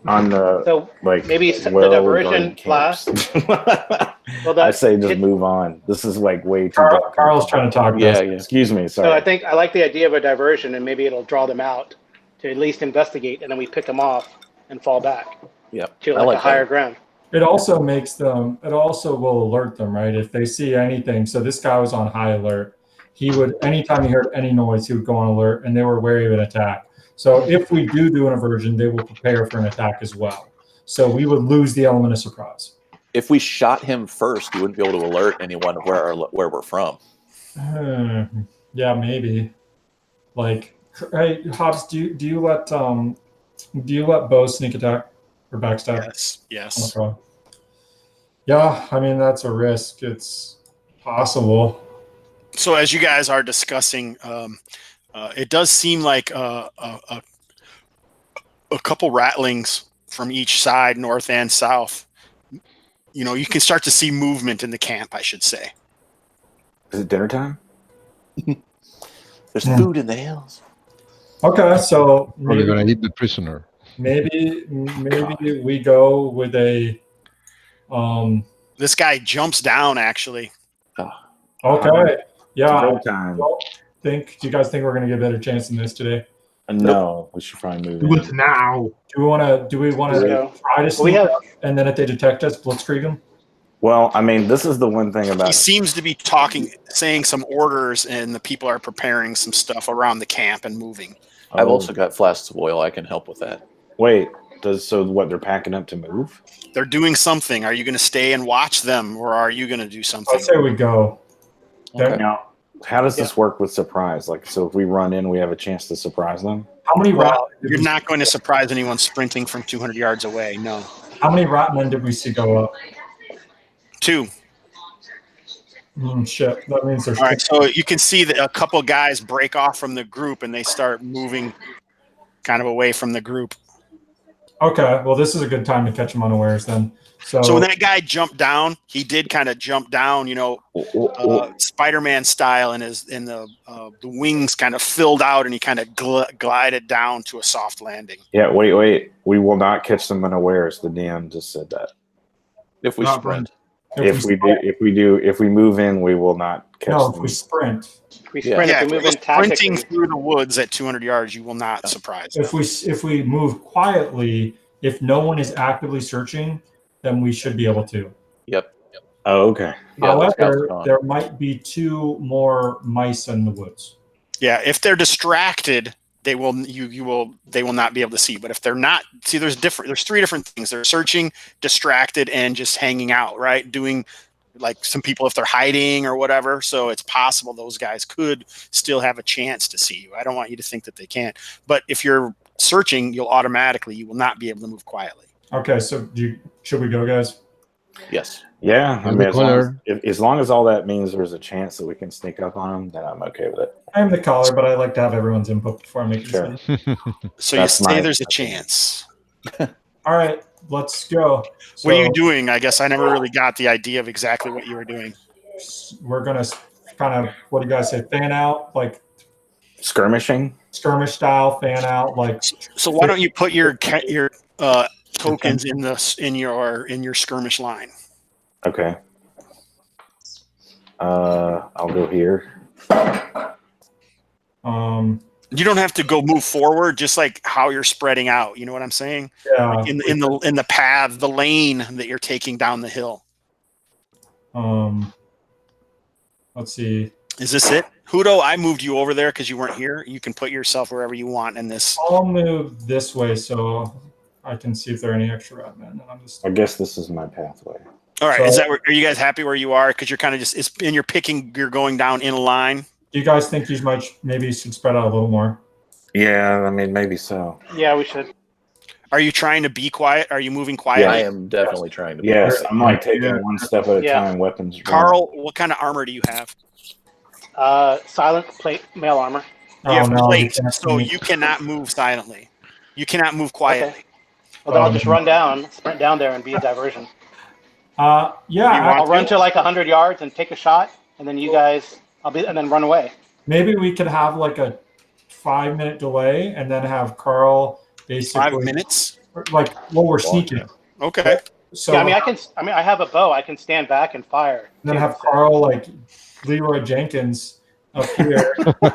On the so maybe the diversion last. I say just move on. This is like way too. Karl's trying to talk. Yeah. Excuse me. Sorry. So I think I like the idea of a diversion, and maybe it'll draw them out to at least investigate, and then we pick them off and fall back. Yeah. To like a higher ground. It also will alert them, right? If they see anything. So this guy was on high alert. He would, anytime he heard any noise, he would go on alert, and they were wary of an attack. So if we do an aversion, they will prepare for an attack as well. So we would lose the element of surprise. If we shot him first, you wouldn't be able to alert anyone of where we're from. Yeah, maybe. Like, hey, Hobbs, do you let Bo sneak attack or backstab? Yes. Okay. Yeah, I mean that's a risk. It's possible. So as you guys are discussing, it does seem like a couple rattlings from each side, north and south. You can start to see movement in the camp, I should say. Is it dinner time? There's food in the hills. Okay, so Probably gonna eat the prisoner. Maybe we go with a. This guy jumps down, actually. Okay. Yeah. Time. Do you guys think we're going to get a better chance than this today? No, we should probably move. Do it now. Do we want to try to sneak up, and then if they detect us, blitzkrieg them? Well, I mean, this is the one thing about. He seems to be saying some orders, and the people are preparing some stuff around the camp and moving. I've also got flasks of oil. I can help with that. Wait, they're packing up to move? They're doing something. Are you going to stay and watch them, or are you going to do something? I'd say we go. Okay. Now, how does this work with surprise? Like, so if we run in, we have a chance to surprise them? How many you're not going to surprise anyone sprinting from 200 yards away, no. How many Ratmen did we see go up? 2. Shit, that means there's... All right, so you can see that a couple guys break off from the group, and they start moving kind of away from the group. Okay, well, this is a good time to catch them unawares then. So when that guy jumped down, he did kind of jump down, Spider-Man style, and the wings kind of filled out, and he kind of glided down to a soft landing. Yeah, wait. We will not catch them unawares. The DM just said that. If we sprint. If we move in, we will not catch them. No, if we sprint. If we sprint, if we move in tactically. Sprinting through the woods at 200 yards, you will not surprise them. If we move quietly, if no one is actively searching, then we should be able to. Yep. Oh, okay. However, there might be 2 more mice in the woods. Yeah, if they're distracted, they will not be able to see. But if they're not, see, there's three different things. They're searching, distracted, and just hanging out, right? Doing like some people, if they're hiding or whatever. So it's possible those guys could still have a chance to see you. I don't want you to think that they can't. But if you're searching, you will not be able to move quietly. Okay, so should we go, guys? Yes. Yeah, I I'm mean, the caller. as long as all that means there's a chance that we can sneak up on them, then I'm okay with it. I am the caller, but I like to have everyone's input before I make a Sure. decision. So That's you say my there's a opinion. chance. All right, let's go. What are you So doing? I guess I never really got the idea of exactly what you were doing. we're gonna kind of, what do you guys say? Fan out, like Skirmishing? skirmish style, fan out, like. So why don't you put your tokens in your skirmish line? Okay. I'll go here. You don't have to go move forward, just like how you're spreading out. You know what I'm saying? Yeah. Like in the path, the lane that you're taking down the hill. Let's see. Is this it? Hudo, I moved you over there because you weren't here. You can put yourself wherever you want in this. I'll move this way so I can see if there are any extra rat men. I guess this is my pathway. All right. So- Are you guys happy where you are? Because you're kind of you're going down in a line. Do you guys think you maybe should spread out a little more? Yeah, I mean, maybe so. Yeah, we should. Are you trying to be quiet? Are you moving I quietly? am definitely trying to. Yes, I'm like taking Yeah. one step at a Yeah. time, weapons drawn. Carl, what kind of armor do you have? Silent plate mail armor. You have you plates, can't so see. you cannot move silently. You cannot move quietly. Okay. Well, then I'll just run down, sprint down there, and be a diversion. Yeah. You want- I'll run to like 100 yards and take a shot, and then you guys, and then run away. Maybe we could have like a 5-minute delay and then have Karl basically 5 minutes. like while we're sneaking. Okay. So Yeah, I have a bow. I can stand back and fire. then have Karl like Leroy Jenkins up here, which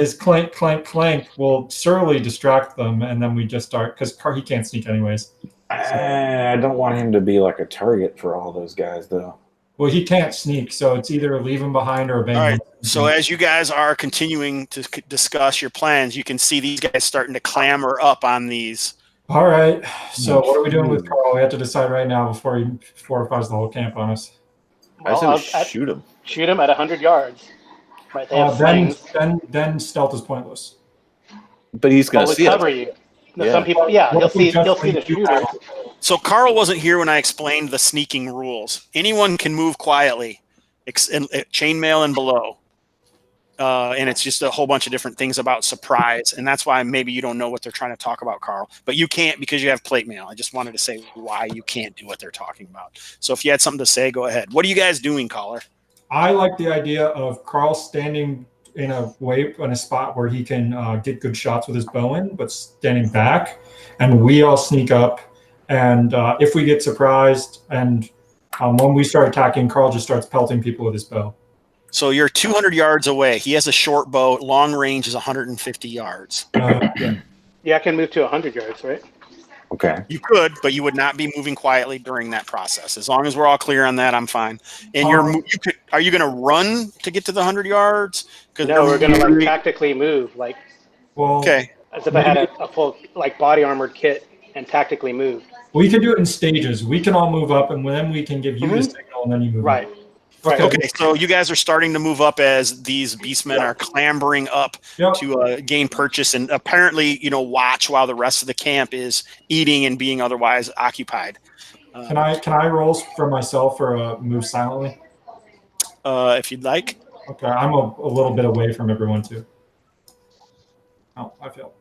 is clank, clank, clank will surely distract them, and then we just start because he can't sneak anyways. I don't want him to be like a target for all those guys, though. Well, he can't sneak, so it's either leave him behind or abandon. All right. him. So as you guys are continuing to discuss your plans, you can see these guys starting to clamor up on these. All right. So what are we doing with Karl? We have to decide right now before he fortifies the whole camp on us. I Well, said shoot him. shoot him at 100 yards. Right, they have slings. Then stealth is pointless. But he's going to Always see cover it. you. No, Yeah. some people, he'll see the shooter. So Karl wasn't here when I explained the sneaking rules. Anyone can move quietly, chainmail and below. And it's just a whole bunch of different things about surprise. And that's why maybe you don't know what they're trying to talk about, Karl. But you can't because you have plate mail. I just wanted to say why you can't do what they're talking about. So if you had something to say, go ahead. What are you guys doing, caller? I like the idea of Karl standing in a spot where he can get good shots with his bow in, but standing back, and we all sneak up. And if we get surprised, and when we start attacking, Karl just starts pelting people with his bow. So you're 200 yards away. He has a short bow. Long range is 150 yards. Yeah, I can move to 100 yards, right? Okay. You could, but you would not be moving quietly during that process. As long as we're all clear on that, I'm fine. And are you going to run to get to the 100 yards? No, we're going to like tactically move, like Okay. as if I had a full like body armored kit and tactically move. We can do it in stages. We can all move up, and then we can give you the signal, and then you move Right. up. Right. Okay, so you guys are starting to move up as these beastmen are clambering up Yep. to gain purchase and apparently, watch while the rest of the camp is eating and being otherwise occupied. Can I roll for myself for a move silently? If you'd like. Okay, I'm a little bit away from everyone too. Oh, I failed.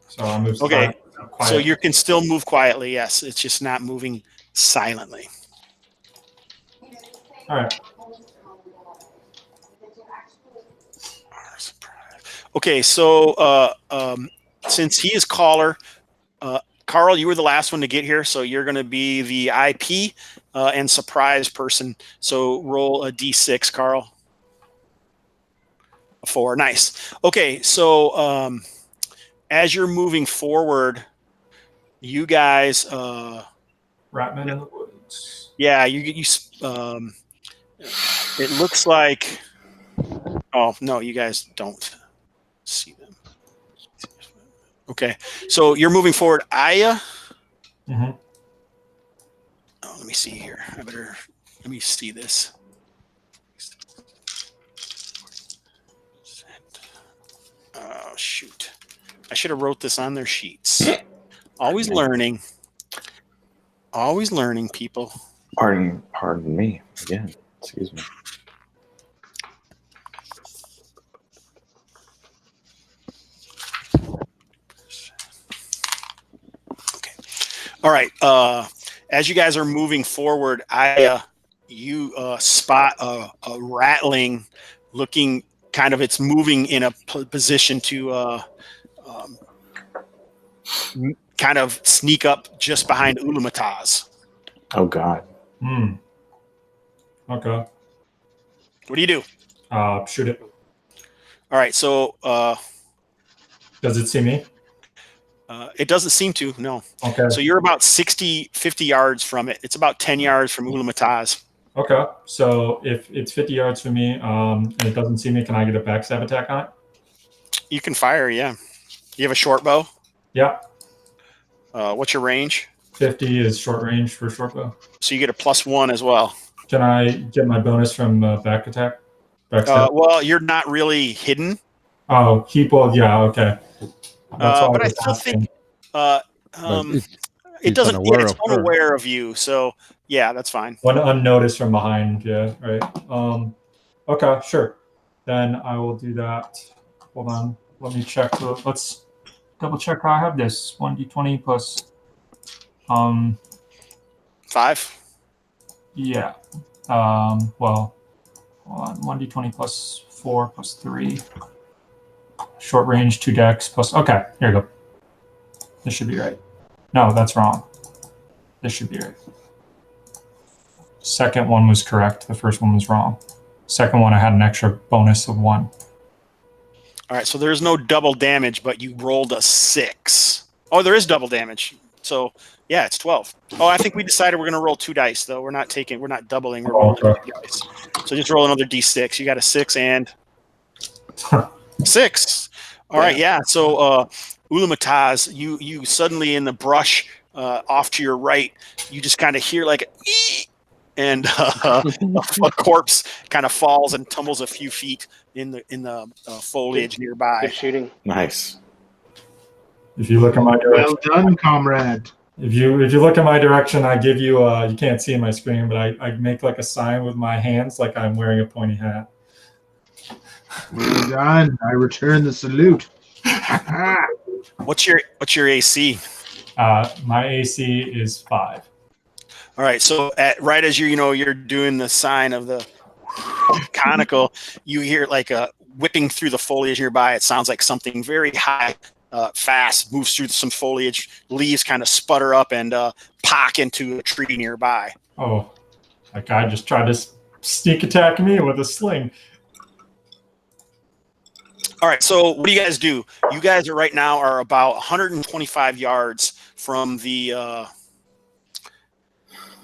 So I moved. Okay, quiet. so you can still move quietly, yes. It's just not moving silently. All right. Okay, so since he is caller, Karl, you were the last one to get here, so you're going to be the IP and surprise person. So roll a d6, Karl. A 4, nice. Okay, so as you're moving forward, you guys, Ratman in the woods. yeah, it looks like. Oh no, you guys don't see them. Okay. So you're moving forward. Aya. Mm-hmm. Oh, let me see here. Let me see this. Oh, shoot. I should have wrote this on their sheets. Always learning. Always learning, people. Pardon me again. Excuse me. Okay. All right. As you guys are moving forward, you spot a rattling, looking kind of. It's moving in a position to kind of sneak up just behind Ulumataz. Oh God. Hmm. Okay. What do you do? Shoot it. All right. So Does it see me? it doesn't seem to. No. Okay. So you're about 50 yards from it. It's about 10 yards from Ulumataz. Okay. So if it's 50 yards from me and it doesn't see me, can I get a backstab attack on it? You can fire. Yeah. You have a short bow. Yeah. What's your range? 50 is short range for short bow. So you get a +1 as well. Can I get my bonus from back attack? Backstab? Well, you're not really hidden. Oh, yeah, okay. That's all But I was still asking. think But it doesn't. unaware Yeah, it's of her. unaware of you. So yeah, that's fine. When unnoticed from behind, yeah, right. Okay, sure. Then I will do that. Hold on. Let me check. Let's double check how I have this. 1d20 plus 5. yeah. Well, hold on. 1d20 plus 4 plus 3. Short range, 2 decks plus. Okay, here we go. This should be right. No, that's wrong. This should be right. Second one was correct. The first one was wrong. Second one, I had an extra bonus of 1. All right. So there's no double damage, but you rolled a 6. Oh, there is double damage. So yeah, it's 12. Oh, I think we decided we're going to roll 2 dice though. We're not doubling. We're rolling 2 dice. So just roll another d6. You got a 6 and 6. All right. Yeah. So Ulumataz, you suddenly in the brush off to your right, you just kind of hear like and a corpse kind of falls and tumbles a few feet in the foliage nearby. Good shooting. Nice. If you look in my direction, Well done, comrade. if you look in my direction, I give you you can't see my screen, but I make like a sign with my hands, like I'm wearing a pointy hat. Well done. I return the salute. What's your AC? My AC is 5. All right, so right as you're doing the sign of the conical, you hear like a whipping through the foliage nearby. It sounds like something very high, fast, moves through some foliage. Leaves kind of sputter up and pock into a tree nearby. Oh, that guy just tried to sneak attack me with a sling. All right, so what do you guys do? You guys right now are about 125 yards from the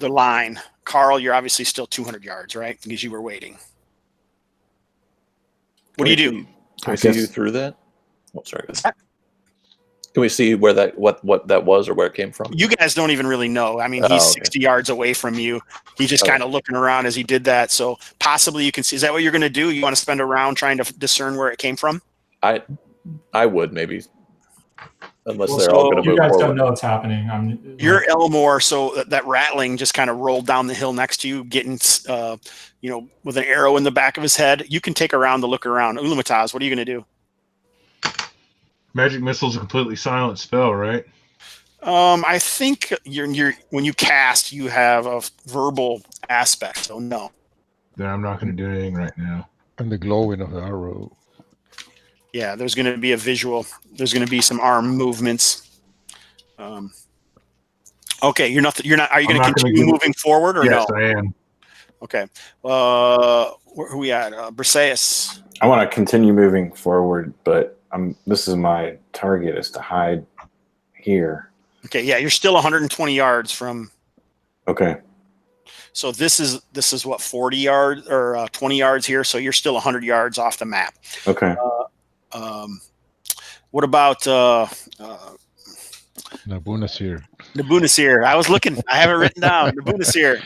line. Karl, you're obviously still 200 yards, right? Because you were waiting. What do you do? Can we see you through that? Oh, sorry. Can we see where what that was or where it came from? You guys don't even really know. I mean, he's 60 yards away from you. He's just kind of looking around as he did that. So possibly you can see. Is that what you're going to do? You want to spend a round trying to discern where it came from? I would maybe, unless Well, they're all going to you move guys forward. don't know what's happening. You're Elmore, so that rattling just kind of rolled down the hill next to you, getting with an arrow in the back of his head. You can take a round to look around. Ulumataz, what are you going to do? Magic missile's a completely silent spell, right? I think when you cast, you have a verbal aspect, so no. Then I'm not going to do anything right now. And the glowing of the arrow. Yeah, there's going to be a visual. There's going to be some arm movements. Okay, you're not. Are you going to continue moving forward or no? Yes, I am. Okay. Where are we at? Briseis. I want to continue moving forward, but this is my target is to hide here. Okay, yeah, you're still 120 yards from. Okay. So this is what 40 yards or 20 yards here. So you're still 100 yards off the map. Okay. What about Nabunasir. Nabunasir? I was looking. I have it written down. Nabunasir.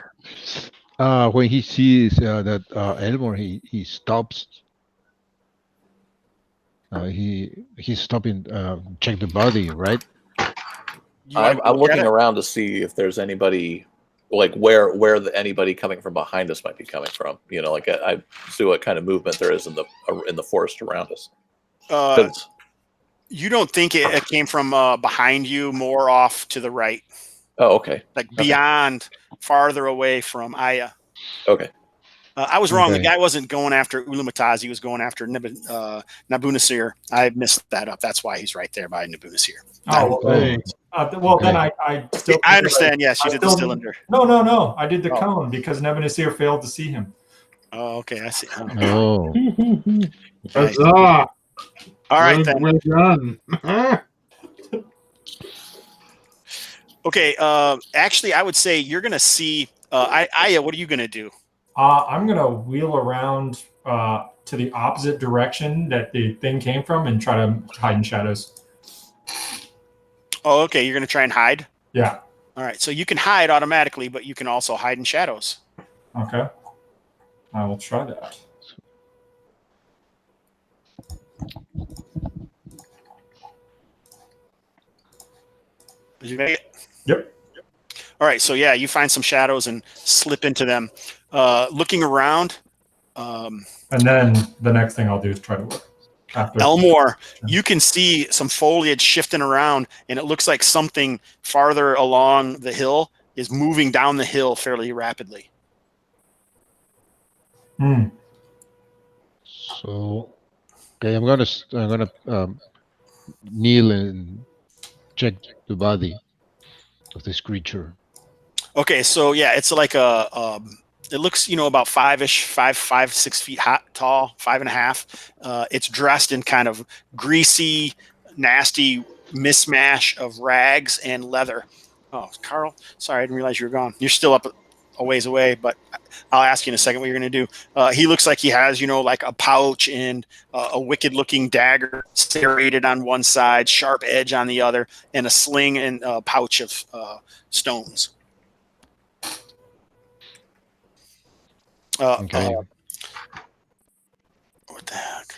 When he sees that Elmore, he stops. He's stopping. Check the body, right? You wanna I'm go looking get it? around to see if there's anybody, like where anybody coming from behind us might be coming from. You know, like I see what kind of movement there is in the forest around us. 'Cause- You don't think it came from behind you, more off to the right, oh, okay. like Okay. beyond, farther away from Aya. Okay. I was wrong. The Okay. guy wasn't going after Ulumataz. He was going after Nabunasir. I missed that up. That's why he's right there by Nabunasir. Oh, Okay. well, then Okay. I still. I understand. Yes, you I did the still- cylinder. No. I did the Oh. cone because Nebuchadnezzar failed to see him. Oh, okay. I see. Oh. Oh, Nice. Huzzah! All right then. Well done. Okay. Actually, I would say you're gonna see. Aya, what are you gonna do? I'm gonna wheel around to the opposite direction that the thing came from and try to hide in shadows. Oh, okay. You're gonna try and hide. Yeah. All right. So you can hide automatically, but you can also hide in shadows. Okay. I will try that. Did you make it? Yep. All right. So yeah, you find some shadows and slip into them. Looking around. And then the next thing I'll do is try to work. After. Elmore, you can see some foliage shifting around, and it looks like something farther along the hill is moving down the hill fairly rapidly. Hmm. so okay. I'm gonna kneel and check the body of this creature. Okay, so yeah, it's like it looks, about 6 feet tall, 5.5. It's dressed in kind of greasy, nasty mismatch of rags and leather. Oh, Karl, sorry, I didn't realize you were gone. You're still up a ways away, but I'll ask you in a second what you're going to do. He looks like he has, like a pouch and a wicked-looking dagger serrated on one side, sharp edge on the other, and a sling and a pouch of stones. Okay. What the heck?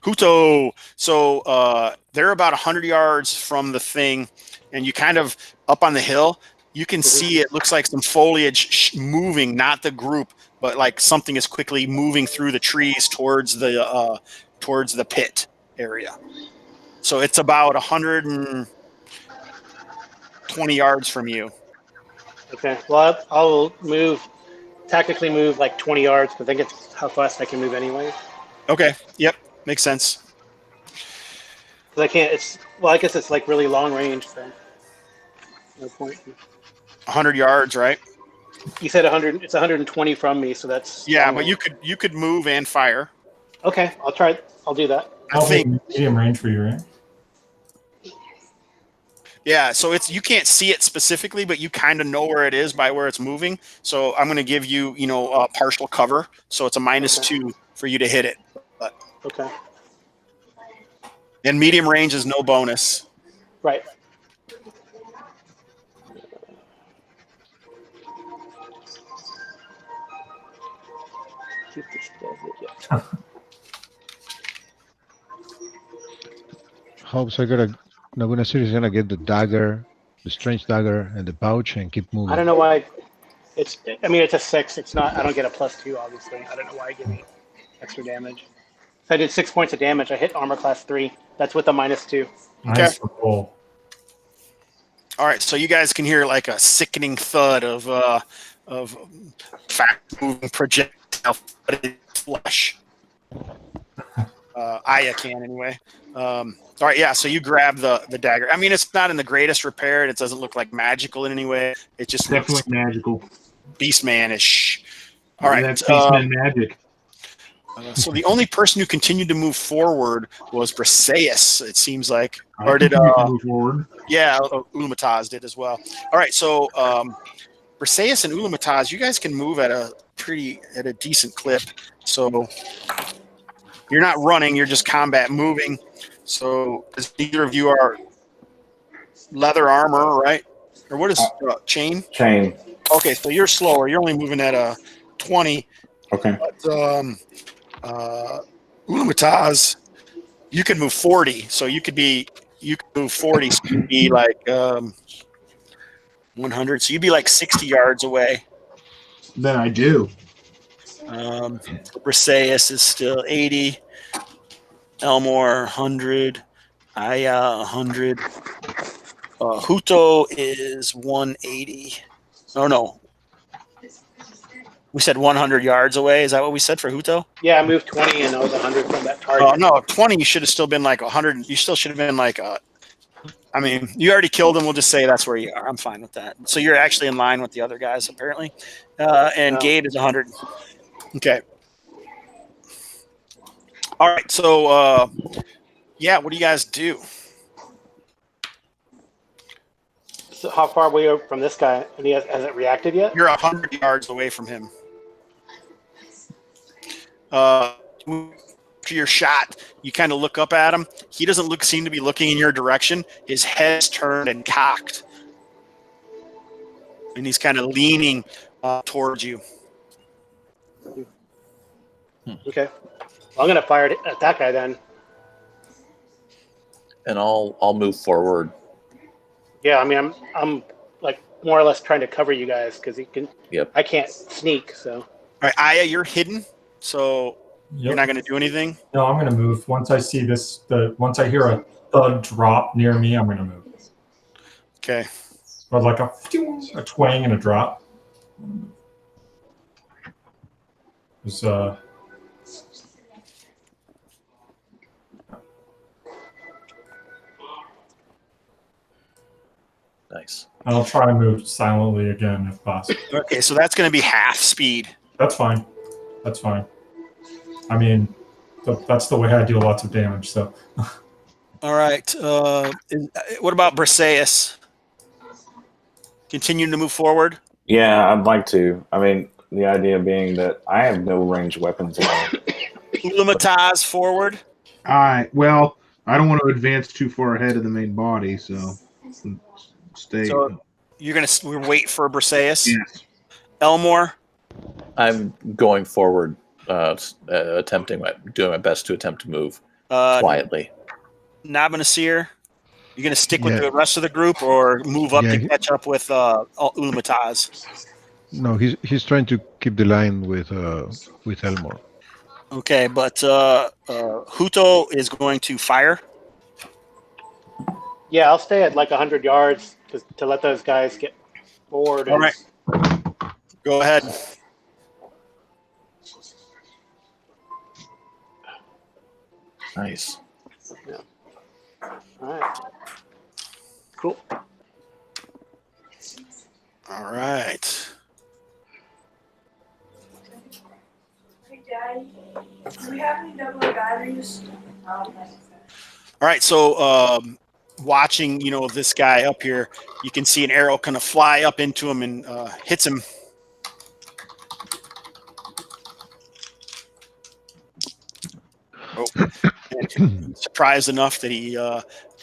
Huto. So they're about 100 yards from the thing, and you kind of up on the hill. You can see it looks like some foliage moving, not the group, but like something is quickly moving through the trees towards the pit area. So it's about 120 yards from you. Okay. Well, I'll tactically move like 20 yards, because I think it's how fast I can move anyway. Okay. Yep. Makes sense. Because I can't. I guess it's like really long range, so no point. 100 yards, right? You said 100. It's 120 from me, so that's. Yeah, but you could move and fire. Okay, I'll try. I'll do that. I think. Medium range for you, right? Yeah, so you can't see it specifically, but you kind of know where it is by where it's moving. So I'm going to give you, partial cover. So it's a -2 for you to hit it. But Okay. and medium range is no bonus. Right. Hobbs, Nabunasir is gonna get the dagger, the strange dagger, and the pouch, and keep moving. I don't know why. It's a 6. It's not. I don't get a +2, obviously. I don't know why I give me extra damage. So I did 6 points of damage. I hit armor class 3. That's with a -2. Nice roll. All right, so you guys can hear like a sickening thud of fast-moving projectile flesh. Aya can anyway. All right, yeah. So you grab the dagger. I mean, it's not in the greatest repair. It doesn't look like magical in any way. It just looks Definitely magical. Beastman-ish. All right. That's Beastman magic. So the only person who continued to move forward was Briseis, it seems like. I Or did continue to move forward. yeah, Ulumataz did as well. All right, so Briseis and Ulumataz, you guys can move at a decent clip. So you're not running, you're just combat moving. So, because neither of you are leather armor, right? Or what is chain? Chain. Okay, so you're slower. You're only moving at a 20. Okay. But Ulumataz, you can move 40. So you could move 40. So you'd be like 100. So you'd be like 60 yards away. Then I do. Briseis is still 80. Elmore 100. Aya 100. Huto is 180. Oh no, we said 100 yards away. Is that what we said for Huto? Yeah, I moved 20 and I was 100 from that target. Oh no, 20. You should have still been like 100. You still should have been like. I mean, you already killed him. We'll just say that's where you are. I'm fine with that. So you're actually in line with the other guys apparently. And No. Gabe is 100. Okay. All right. So yeah, what do you guys do? So how far away are we from this guy? And has it reacted yet? You're 100 yards away from him. To your shot, you kind of look up at him. He doesn't seem to be looking in your direction. His head's turned and cocked, and he's kind of leaning towards you. Okay. Well, I'm gonna fire it at that guy then. And I'll move forward. Yeah, I mean, I'm like more or less trying to cover you guys because he can. Yep. I can't sneak, so. All right, Aya, you're hidden, so Yep. you're not going to do anything. No, I'm going to move. Once I see this, once I hear a thud drop near me, I'm going to move. Okay. Or like a twang and a drop. It's, Nice. I'll try and move silently again if possible. Okay, so that's going to be half speed. That's fine. That's fine. I mean, that's the way I deal lots of damage. So. All right. What about Briseis? Continuing to move forward? Yeah, I'd like to. I mean, the idea being that I have no ranged weapons at all. Ulumataz forward. All right. Well, I don't want to advance too far ahead of the main body, so stay. So you're going to wait for Briseis? Yes. Elmore? I'm going forward, doing my best to attempt to move quietly. Nabanasir? You going to stick with the rest of the group or move up to catch up with Ulumataz? No, he's trying to keep the line with Elmore. Okay, but Huto is going to fire. Yeah, I'll stay at like 100 yards to let those guys get forward. All right. Go ahead. Nice. Yeah. All right. Cool. All right. Hey, Daddy, do we have any double batteries? All right, so watching, this guy up here, you can see an arrow kind of fly up into him and hits him. Oh, and surprised enough that he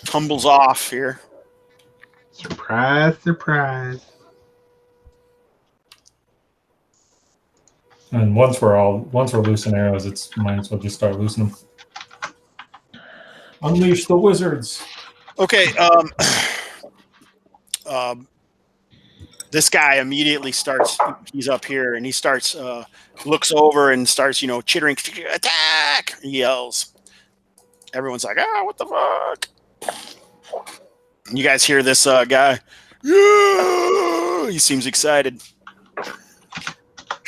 tumbles off here. Surprise, surprise. And once we're loosing arrows, it's might as well just start loosing them. Unleash the wizards. Okay. This guy immediately starts. He's up here, and he starts. Looks over and starts, chittering. Attack! He yells. Everyone's like, what the fuck? You guys hear this guy? Yeah! He seems excited.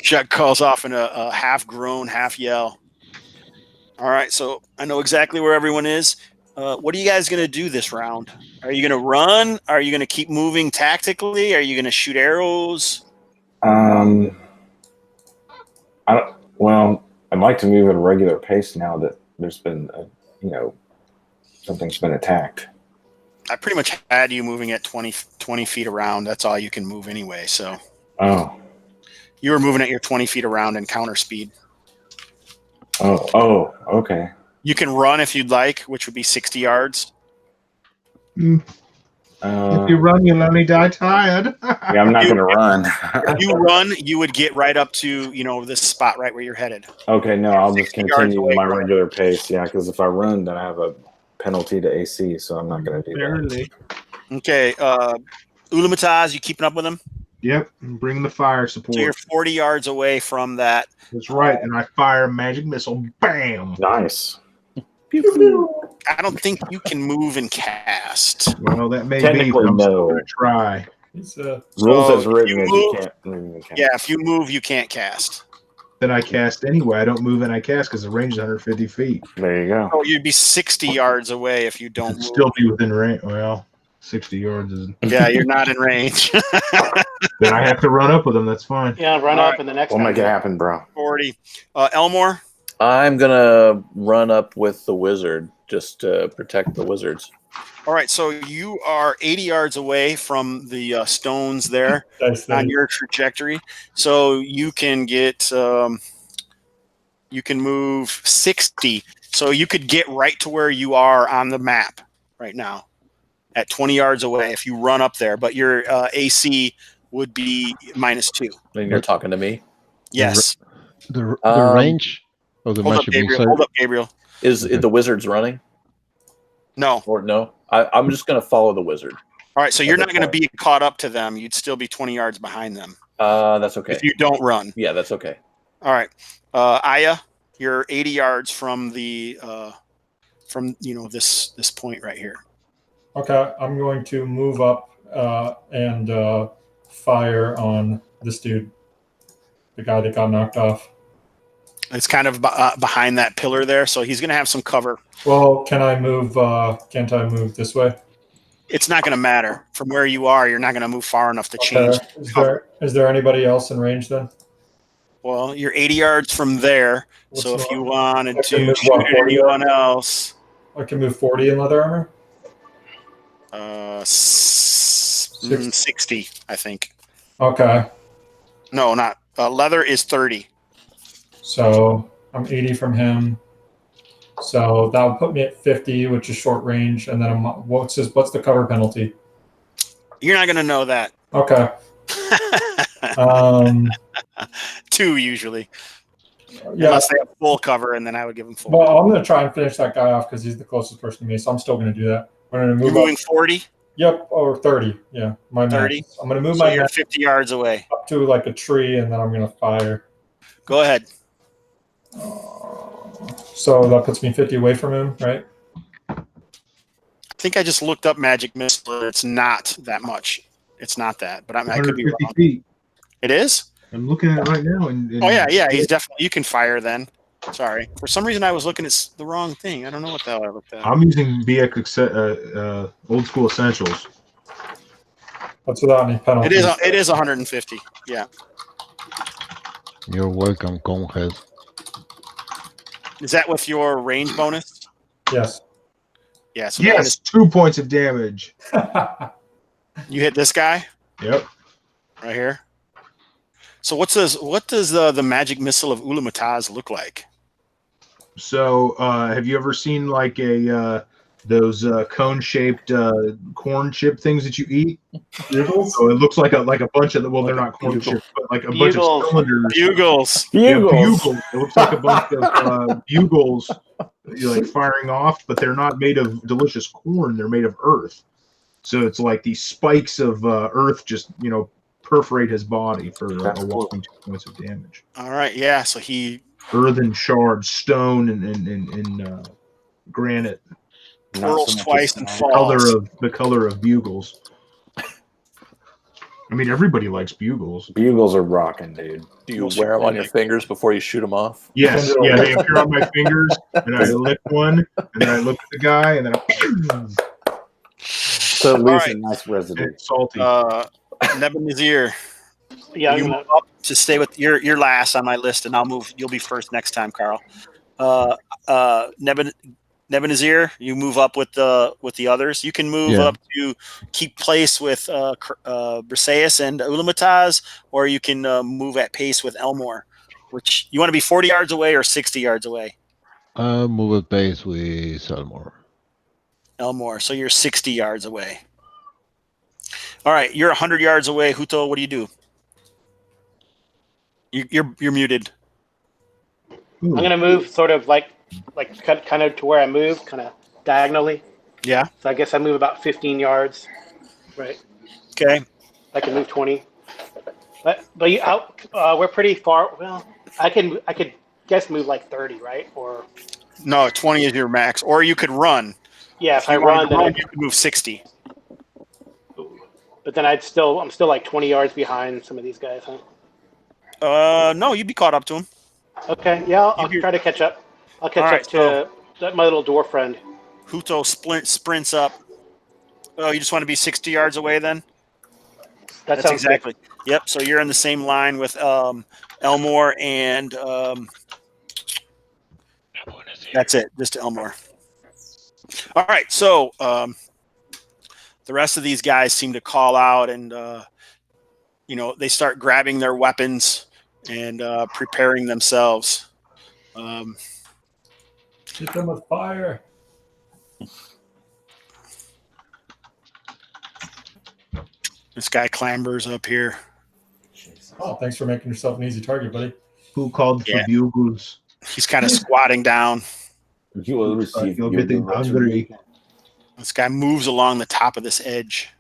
Chuck calls off in a half groan, half yell. All right, so I know exactly where everyone is. What are you guys going to do this round? Are you going to run? Are you going to keep moving tactically? Are you going to shoot arrows? I'd like to move at a regular pace now that there's been, something's been attacked. I pretty much had you moving at 20 feet around. That's all you can move anyway. So. Oh. You were moving at your 20 feet around and counter speed. Oh, okay. You can run if you'd like, which would be 60 yards. If you run, you'll only die tired. Yeah, I'm not going to run. If you run, you would get right up to, this spot right where you're headed. Okay, no, I'll just 60 yards continue away my from it. regular pace. Yeah, because if I run, then I have a penalty to AC, so I'm not going to do that. Barely. Okay. Ulamataz, you keeping up with him? Yep. Bring the fire support. So you're 40 yards away from that. That's right. And I fire a magic missile. Bam. Nice. I don't think you can move and cast. Well, that may be. Technically, But I'm still no. going to try. It's, Rules So as written if is you you move- can't move. You can't. Yeah, if you move, you can't cast. Then I cast anyway. I don't move and I cast because the range is 150 feet. There you go. Oh, you'd be 60 yards away if you don't It'd move. still be within range. Well, 60 yards is. Yeah, you're not in range. Then I have to run up with them. That's fine. Yeah, run All up right. and the next We'll guy. make it happen, bro. 40. Elmore? I'm gonna run up with the wizard just to protect the wizards. All right, so you are 80 yards away from the stones there Dice on thing. your trajectory. So you can get, you can move 60. So you could get right to where you are on the map right now at 20 yards away if you run up there. But your AC would be -2. And you're talking to me. Yes. The Um, range of the Hold up, magic Gabriel. missile. Hold up, Gabriel. Is Okay. the wizard's running No. or no? I'm just gonna follow the wizard. All right, so you're Okay, not going to fine. be caught up to them. You'd still be 20 yards behind them That's okay. if you don't run. Yeah, that's okay. All right, Aya, you're 80 yards from the this point right here. Okay, I'm going to move up and fire on this dude, the guy that got knocked off. It's kind of behind that pillar there, so he's going to have some cover. Well, can I move? Can't I move this way? It's not going to matter from where you are. You're not going to move far enough to change. Is there anybody else in range then? Well, you're 80 yards from there, so What's if the- you wanted I can to move shoot what, at 40 anyone else, I can move 40 in leather armor. 60, I think. Okay, No, not leather is 30. so I'm 80 from him. So that would put me at 50, which is short range. And then what's the cover penalty? You're not going to know that. Okay. 2 usually, Yeah. unless they have full cover, and then I would give them full. Well, I'm going to try and finish that guy off because he's the closest person to me. So I'm still going to do that. I'm going to You're move moving up. 40, Yep, or 30. Yeah, my 30. max. I'm going to move so my you're max 50 yards away. up to like a tree, and then I'm going to fire. Go ahead. So that puts me 50 away from him, right? I think I just looked up magic missile. It's not that much. It's not that, but I could be 150 wrong. feet. It is? I'm looking at it right now. And Oh yeah. He's definitely. You can fire then. Sorry, for some reason I was looking at the wrong thing. I don't know what the hell I looked at. I'm using BX old school essentials. That's without any penalty. It is 150. Yeah. You're welcome, Conehead. Is that with your range bonus? Yes. Yeah. So Yes, 2 points of damage. you hit this guy Yep. right here. So what does the magic missile of Ulamataz look like? So, have you ever seen like those cone-shaped corn chip things that you eat? So it looks like a bunch of the, well, they're not corn chips, but like a bunch Bugles. of cylinders. Bugles. Yeah, bugles. It looks like a bunch of bugles, like firing off, but they're not made of delicious corn. They're made of earth. So it's like these spikes of earth just perforate his body for a whopping 2 points of damage. All right. Yeah. So he. Earthen shards, stone, and granite. Twirls twice and falls. The color of bugles. I mean, everybody likes bugles. Bugles are rocking, dude. Do you wear them on your fingers before you shoot them off? Yes, yeah, they appear on my fingers, and I lick one, and then I look at the guy, and then So it leaves a right. nice residue. it's salty. Nebuchadnezzar. Yeah, You I'm move gonna, up to stay with you're last on my list, and I'll move. You'll be first next time, Karl. Nebuchadnezzar, you move up with the others. You can move Yeah. up to keep place with Briseis and Ulamataz, or you can move at pace with Elmore. Which you want to be 40 yards away or 60 yards away? Move at pace with Elmore. Elmore. So you're 60 yards away. All right, you're 100 yards away. Huto, what do you do? You're muted. Ooh. I'm gonna move sort of like kind of to where I move, kind of diagonally. Yeah. So I guess I move about 15 yards, right? Okay. I can move 20. But we're pretty far. Well, I could guess move like 30, right? Or No, 20 is your max. Or you could run. yeah, If if I you wanted run, to then run, you could move 60. but then I'm still like 20 yards behind some of these guys, huh? No, you'd be caught up to him. Okay, yeah, I'll You'd be- try to catch up. I'll catch All right, up to my little dwarf friend. Huto sprints up. Oh, you just want to be 60 yards away then? That That's sounds exactly. Yep. So you're in the same line with Elmore and that's it. Just Elmore. All right. So the rest of these guys seem to call out and they start grabbing their weapons and preparing themselves. Hit them with fire. This guy clambers up here. Oh, thanks for making yourself an easy target, buddy. Who called for Yeah. bugles? He's kind of squatting down. You will receive You're your getting hungry. This guy moves along the top of this edge.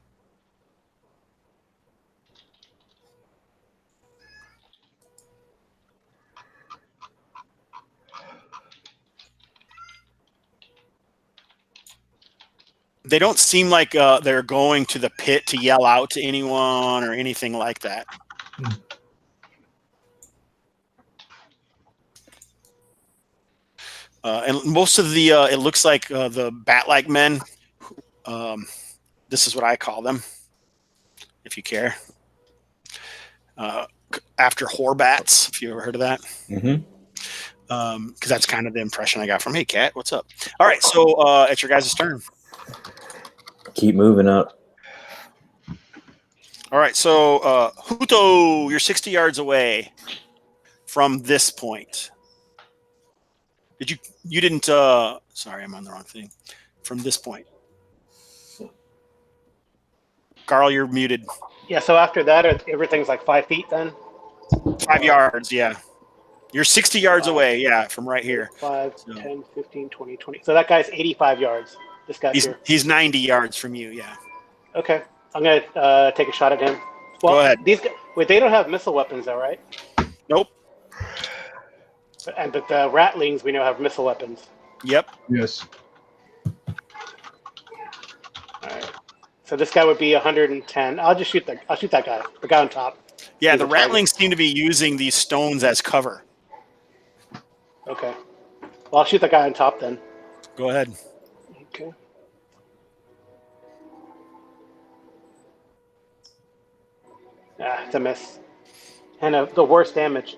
They don't seem like they're going to the pit to yell out to anyone or anything like that. And most of the, it looks like the bat-like men, this is what I call them, if you care. After Horbats, if you ever heard of that. Mm-hmm. Because that's kind of the impression I got from, hey, Cat, what's up? All right, so it's your guys' turn. Keep moving up. All right, so Huto, you're 60 yards away from this point. You didn't, sorry, I'm on the wrong thing. From this point. Karl, you're muted. Yeah, so after that, everything's like 5 feet then? 5 yards, yeah. You're 60 yards away, yeah, from right here. 5, So- 10, 15, 20, 20. So that guy's 85 yards. This guy here. He's 90 yards from you, yeah. Okay. I'm going to take a shot at him. Well, Go ahead. These guys, wait, they don't have missile weapons, though, right? Nope. But the ratlings we know have missile weapons. Yep. Yes. All right. So this guy would be 110. I'll shoot that guy, the guy on top. Yeah, He's the a target. ratlings seem to be using these stones as cover. Okay. Well, I'll shoot the guy on top then. Go ahead. Okay. It's a miss. And the worst damage.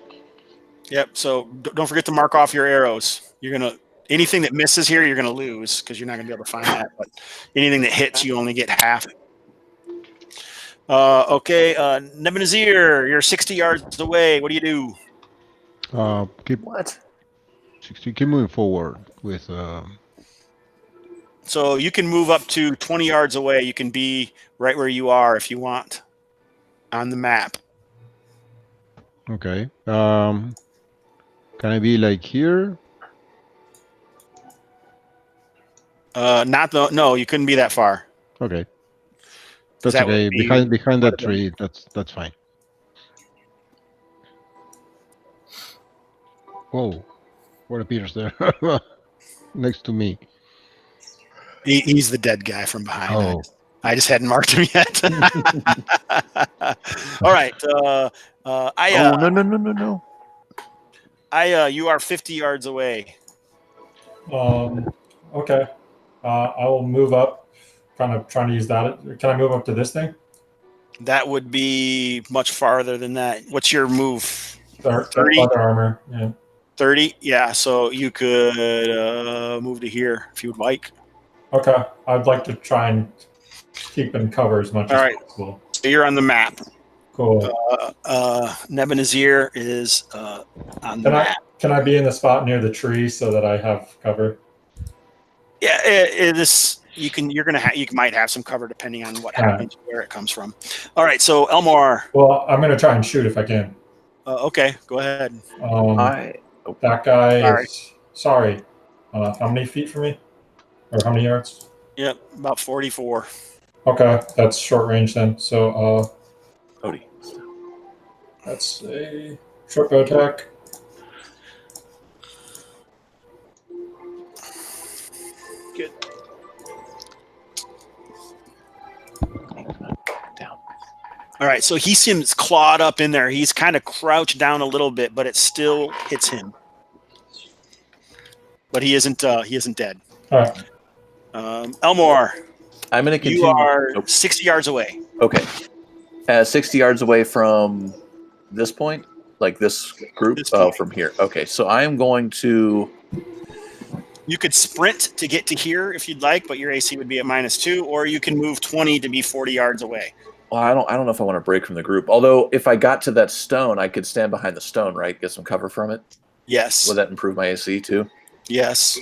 Yep. So don't forget to mark off your arrows. You're gonna anything that misses here, you're gonna lose because you're not gonna be able to find that. But anything that hits, you only get half. Okay, Nebuchadnezzar, you're 60 yards away. What do you do? Keep What? 60. Keep moving forward with. So you can move up to 20 yards away. You can be right where you are if you want on the map. Okay. Can I be like here? No, you couldn't be that far. Okay. That's That would okay. be- Behind that tree, that's fine. Whoa! What appears there next to me? He's the dead guy from behind. Oh, I just hadn't marked him yet. All right. No. You are 50 yards away. Okay. I will move up, kind of trying to use that. Can I move up to this thing? That would be much farther than that. What's your move? 30 leather armor. Yeah. 30? Yeah, so you could move to here if you would like. Okay. I'd like to try and keep in cover as much All as right. possible. So you're on the map. Cool. Nebuchadnezzar is on the Can I- map. Can I be in the spot near the tree so that I have cover? Yeah, you might have some cover depending on what happens, where it comes from. All right, so Elmore. Well, I'm going to try and shoot if I can. Okay, go ahead. That guy is sorry. How many feet from me? Or how many yards? Yep, about 44. Okay, that's short range then. So Odie. That's a short bow attack. Good. Down. All right, so he seems clawed up in there. He's kind of crouched down a little bit, but it still hits him. But he isn't dead. All right. Elmore, I'm going to continue. you are 60 yards away. Okay. 60 yards away from this point? Like this group? From here. Okay, so I am going to... You could sprint to get to here if you'd like, but your AC would be at -2, or you can move 20 to be 40 yards away. Well, I don't know if I want to break from the group. Although, if I got to that stone, I could stand behind the stone, right? Get some cover from it? Yes. Would that improve my AC, too? Yes.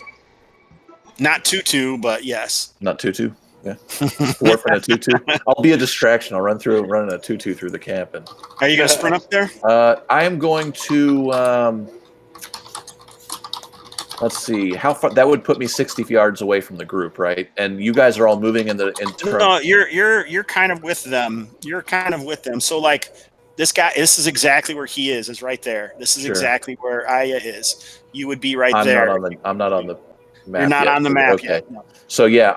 Not 2-2, but yes. Not 2-2? Yeah. 4 for a 2-2. I'll be a distraction. I'll run in a 2-2 through the camp. And are you going to sprint up there? I am going to... let's see how far that would put me 60 yards away from the group, right? And you guys are all moving in. No, you're kind of with them. You're kind of with them. So like this guy, this is exactly where he is right there. This is exactly where Aya is. You would be right there. I'm not on the map. You're not yet. on the map okay. yet. No. So yeah,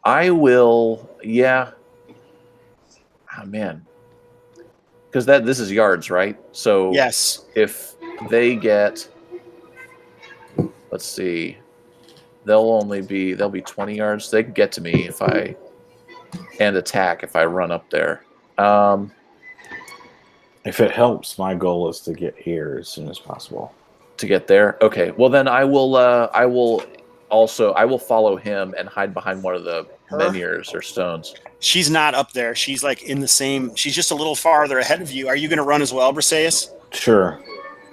I will. Yeah. Oh man, because this is yards, right? So yes, if they get. Let's see. They'll be 20 yards. They can get to me and attack if I run up there. If it helps, my goal is to get here as soon as possible. To get there? Okay. Well, then I will follow him and hide behind one of the menhirs or stones. She's not up there. She's like in the same. She's just a little farther ahead of you. Are you going to run as well, Briseis? Sure.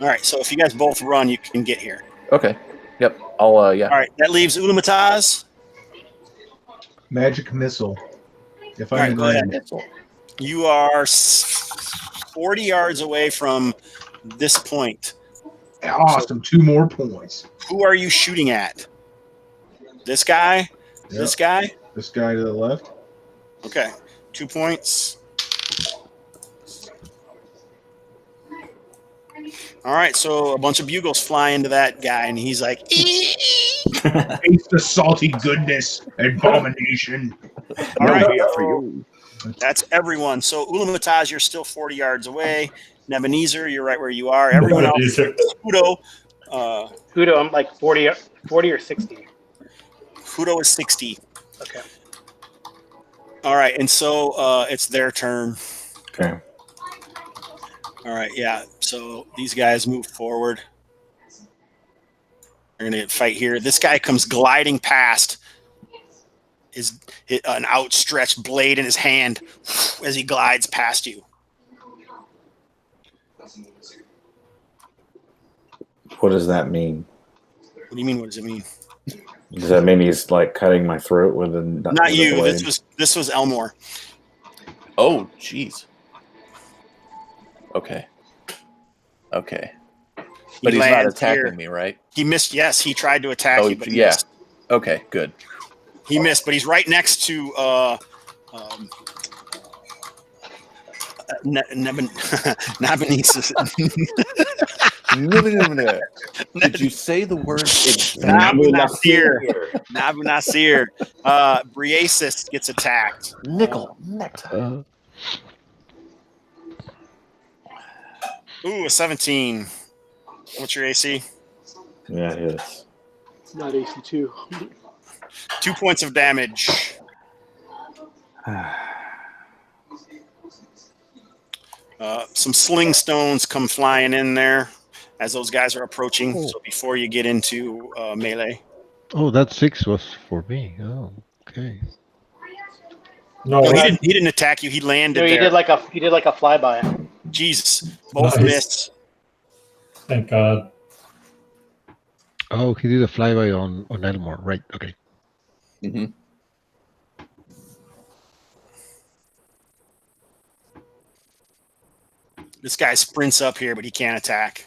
All right. So if you guys both run, you can get here. Okay. Yep. I'll. Yeah. All right. That leaves Ulamataz. Magic missile. If I'm go ahead. You are 40 yards away from this point. Awesome. So, 2 more points. Who are you shooting at? This guy? Yep. This guy? This guy to the left. Okay. 2 points. All right, so a bunch of bugles fly into that guy, and he's like, "Taste the salty goodness, abomination." All right, that's everyone. So Ulamataz, you're still 40 yards away. Nebuchadnezzar, you're right where you are. Everyone else, Hudo. Hudo, I'm like 40 or 60. Hudo is 60. Okay. All right, and so it's their turn. Okay. All right, yeah. So these guys move forward. They're going to fight here. This guy comes gliding past, an outstretched blade in his hand as he glides past you. What does that mean? What do you mean? What does it mean? Does that mean he's like cutting my throat with a? Not you. Blade? This was Elmore. Oh, jeez. Okay. Okay. But he's not attacking me, right? He missed. Yes, he tried to attack you, but he missed. Okay, good. He missed, but he's right next to Nabonesis. Did you say the word? Nabu Nasir. Briasis gets attacked. Nickel. Ooh, a 17. What's your AC? Yeah, it is. Not AC 2. 2 points of damage. Some sling stones come flying in there as those guys are approaching. Oh. So before you get into melee. Oh, that 6 was for me. Oh, okay. No, he didn't attack you. He landed. No, he there. did like a flyby. Jesus, both missed. Thank God. Oh, he did a flyby on Elmore. Right. Okay. Mm-hmm. This guy sprints up here, but he can't attack.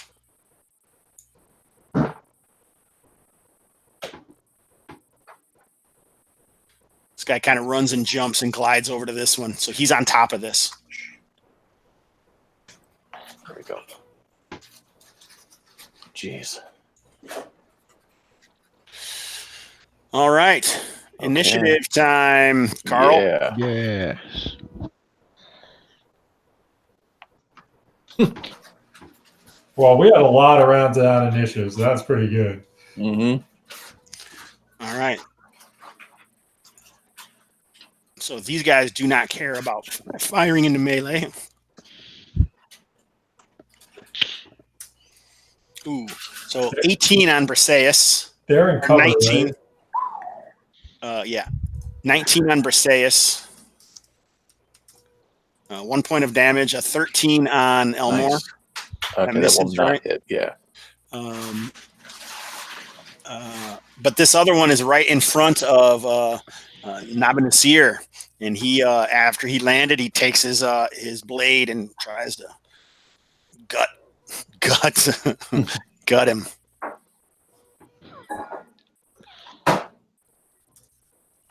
This guy kind of runs and jumps and glides over to this one. So he's on top of this. There we go. Jeez. All right. Okay. Initiative time. Karl? Yeah. Yes. Well, we had a lot of rounds on initiative, so that's pretty good. Mm-hmm. All right. So these guys do not care about firing into melee. Ooh. So 18 on Briseis. They're in cover, 19. right? Yeah. 19 on Briseis. 1 point of damage. A 13 on Elmore. Nice. Okay, that misses, will not right? hit. Yeah. But this other one is right in front of Nabanasir, and he after he landed, he takes his blade and tries to gut gut him.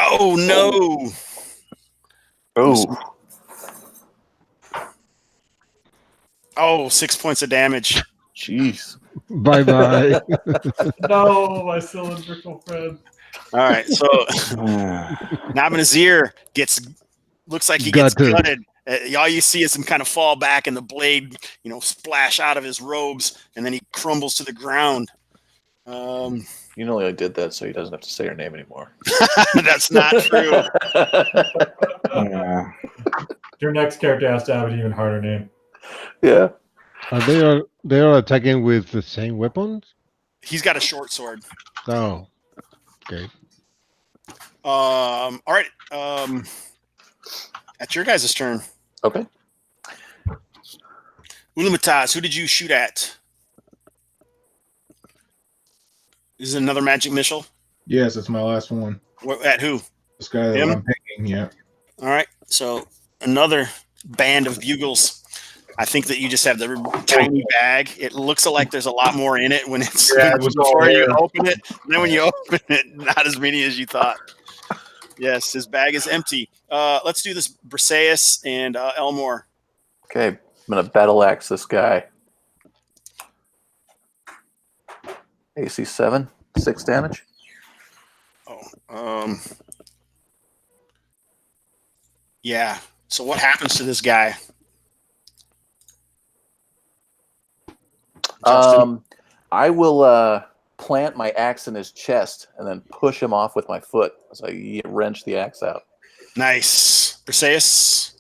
Oh no! Oh. Oh, 6 points of damage. Jeez. Bye-bye. No, my cylindrical friend. All right, so Nabanasir looks like he gets Gutted. gutted. All you see is him kind of fall back and the blade, splash out of his robes, and then he crumbles to the ground. You know, I did that so he doesn't have to say her name anymore. That's not true. Yeah. Your next character has to have an even harder name. Yeah. They are attacking with the same weapons? He's got a short sword. Oh. Okay. All right. That's your guys' turn. Okay. Ulumataz, who did you shoot at? This is another magic missile. Yes, that's my last one. At who? This guy that Him? I'm picking, yeah. All right. So another band of bugles. I think that you just have the tiny bag. It looks like there's a lot more in it when it's Yeah, it was all before you there. open it. And then when you open it, not as many as you thought. Yes, his bag is empty. Let's do this Briseis and Elmore. Okay. I'm going to battle axe this guy. AC 7, 6 damage. Oh, yeah. So what happens to this guy? I will plant my axe in his chest and then push him off with my foot as I wrench the axe out. Nice. Briseis.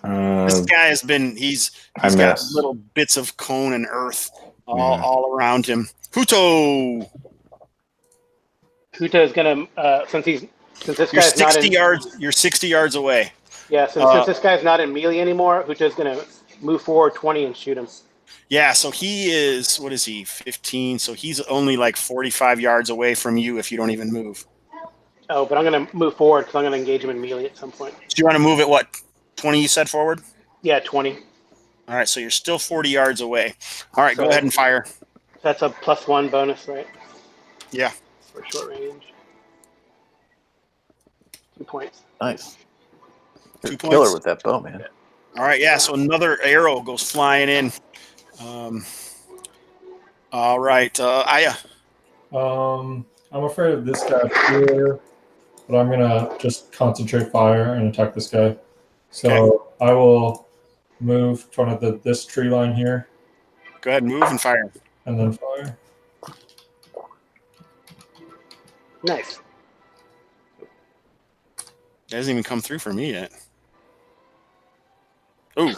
This guy has been, he's I got miss. little bits of cone and earth all around him. Huto! Huta is gonna since this You're guy's not 60 in yards. You're 60 yards away. yeah since this guy's not in melee anymore, Huta's gonna move forward 20 and shoot him. Yeah, so he is, what is he, 15? So he's only like 45 yards away from you if you don't even move. Oh, but I'm gonna move forward because I'm gonna engage him in melee at some point. So you want to move at what, 20 you said forward? Yeah, 20. All right, so you're still 40 yards away. All right, go So- ahead and fire. That's a +1 bonus, right? Yeah. For short range. 2 points. Nice. You're 2 a killer points. with that bow, man. All right, yeah, so another arrow goes flying in. All right, Aya. I'm afraid of this guy here, but I'm gonna just concentrate fire and attack this guy. So I will move toward this tree line here, Go ahead and move and fire. and then fire. Nice. It hasn't even come through for me yet. Ooh.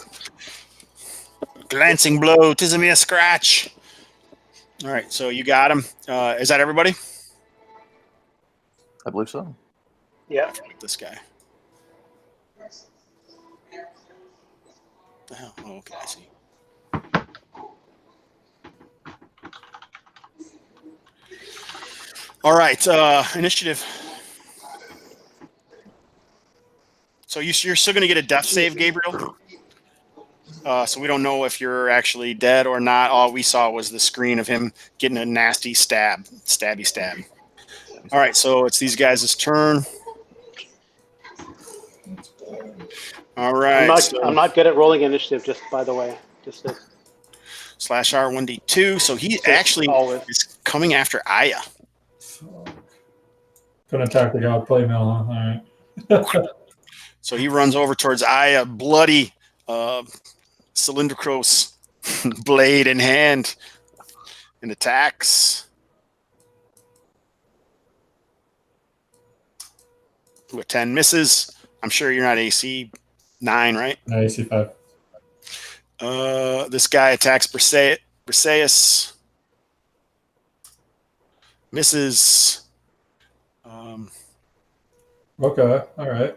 Glancing blow, 'tis a mere scratch. All right, so you got him. Is that everybody? I believe so. Yeah. This guy. The hell? Oh, okay, I see. All right, initiative. So you're still going to get a death save, Gabriel. So we don't know if you're actually dead or not. All we saw was the screen of him getting a nasty stabby stab. All right, so it's these guys' turn. All right. I'm not good at rolling initiative. Just by the way, just to, slash R1D2. So he actually always. is coming after Aya. Gonna attack the guy with play mill, huh? All right. So he runs over towards Aya, bloody, cylindricose blade in hand, and attacks. With 10 misses. I'm sure you're not AC 9, right? No, AC 5. This guy attacks Briseis. Misses. Okay, all right.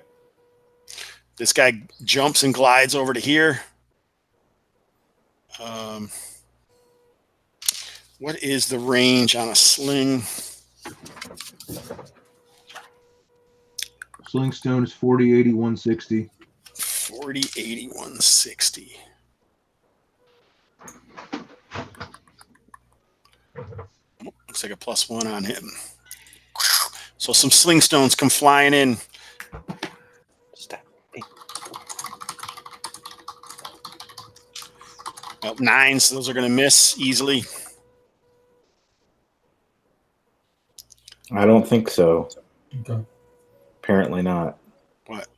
This guy jumps and glides over to here. What is the range on a sling? Sling stone is 40, 80, 160. 40, 80, 160. Looks like a +1 on him. So some sling stones come flying in. Well, 9s, those are going to miss easily. I don't think so. Okay. Apparently not. What?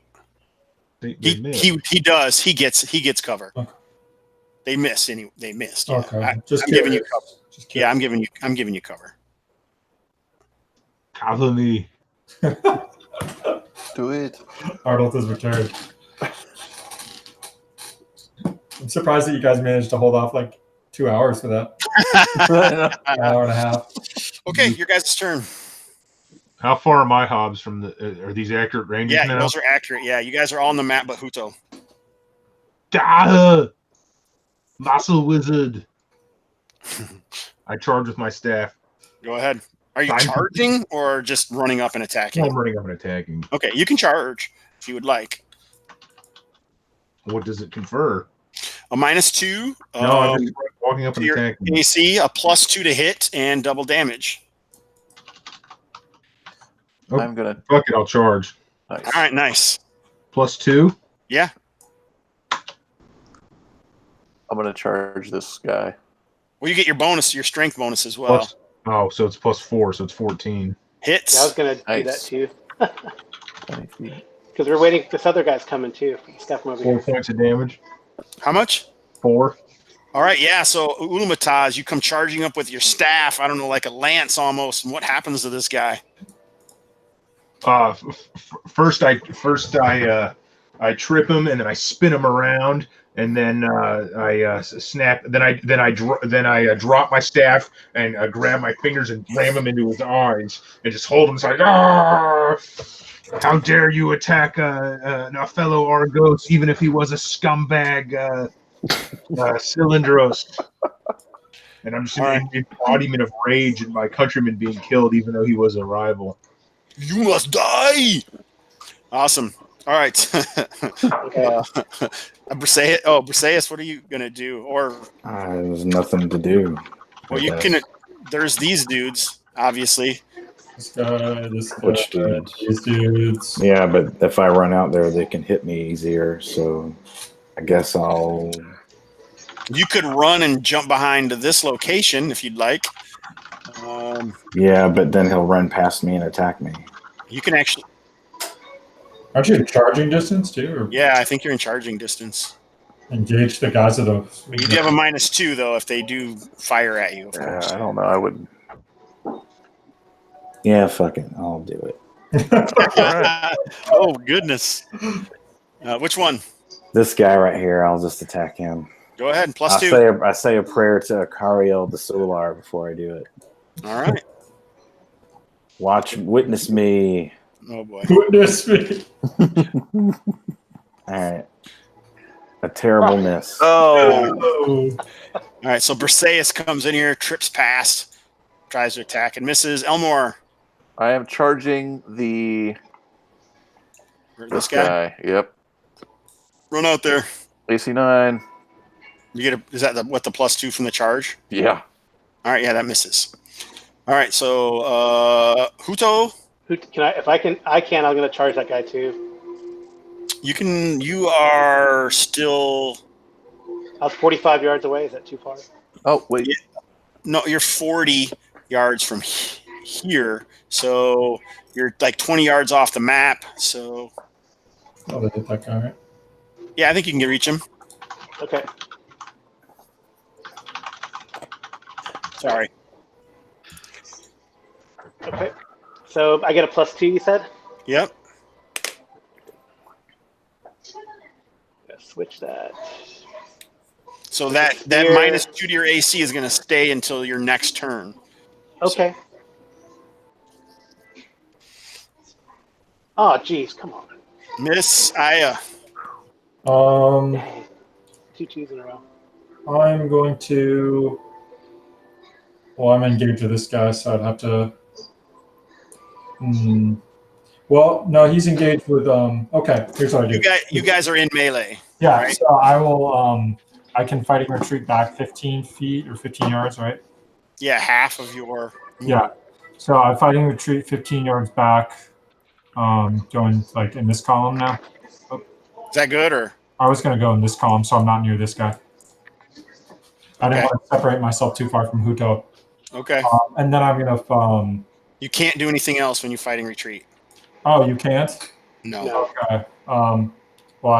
They missed. He does. He gets cover. Okay. They missed anyway. They missed. Yeah. Okay. I'm Just giving you curious. cover. Just Yeah, curious. I'm giving you cover. Cover me. Do it. Arnold has returned. I'm surprised that you guys managed to hold off like 2 hours for that. An hour and a half. Okay, your guys' turn. How far are my Hobbs from the? Are these accurate ranges Yeah, now? those are accurate. Yeah, you guys are all on the map, but Huto. Duh! Muscle wizard. I charge with my staff. Go ahead. Are you Fine. charging or just running up and attacking? I'm running up and attacking. Okay, you can charge if you would like. What does it confer? A -2. No, I'm just walking up and your attacking. AC, a +2 to hit, and double damage. Oh. I'm gonna. Fuck it, I'll charge. Nice. All right, nice. +2. Yeah. I'm gonna charge this guy. Well, you get your bonus, your strength bonus as well. Oh, so it's +4, so it's 14. Hits. Yeah, I was gonna do that Nice. too 20 feet. because we're waiting. This other guy's coming too. Stuff from over 4 here. points of damage. How much? 4. All right, yeah. So Ulumataz, you come charging up with your staff. I don't know, like a lance almost. And what happens to this guy? First I trip him and then I spin him around and then I snap. Then I drop my staff and grab my fingers and ram him into his eyes and just hold him. It's like, ah! How dare you attack a fellow Argos, even if he was a scumbag Cylindros? And I'm just an embodiment of rage at my countryman being killed, even though he was a rival. You must die. Awesome. All right. Briseis, what are you gonna do? Or There's nothing to do. well, you can. There's these dudes, obviously. This guy, this guy, Which dudes? these dudes. Yeah, but if I run out there, they can hit me easier. So I guess I'll. You could run and jump behind this location if you'd like. Yeah, but then he'll run past me and attack me. You can actually. Aren't you in charging distance too? Or Yeah, I think you're in charging distance. engage the guys of the. But you do have a -2 though if they do fire at you. Of course. I don't know. I wouldn't. Yeah, fuck it. I'll do it. Oh goodness. Which one? This guy right here, I'll just attack him. Go ahead. +2. I say a prayer to Karl the Solar before I do it. All right. Witness me. Oh boy. Witness me. All right. A terrible miss. Oh, Oh. All right. So Briseis comes in here, trips past, tries to attack and misses. Elmore. I am charging This guy. Yep. Run out there. AC 9. You get is that the +2 from the charge? Yeah. All right, yeah, that misses. All right, so Huto, Who can I? If I can, I'm going to charge that guy too. you are still I was 45 yards away. Is that too far? Oh, wait. no, you're 40 yards from here, so you're like 20 yards off the map. So Oh, they hit that guy, right? yeah, I think you can reach him. Okay. Sorry. Okay. So I get a +2. You said. Yep. Switch that. So that Here. -2 to your AC is going to stay until your next turn. Okay. Oh, geez, come on. Miss Aya. Dang. 2 2s in a row. I'm going to. Well, I'm engaged with this guy, so I'd have to. Well, no, he's engaged with. Okay, here's what I do. You guys are in melee. Yeah, right? so I will. I can fighting retreat back 15 feet or 15 yards, right? Yeah, half of your. Yeah. So I'm fighting retreat 15 yards back. Going like in this column now. Is that good or? I was going to go in this column, so I'm not near this guy. I didn't Okay. want to separate myself too far from Huto. Okay. And then I'm going to. You can't do anything else when you're fighting retreat. Oh, you can't? No. No. Okay. Well,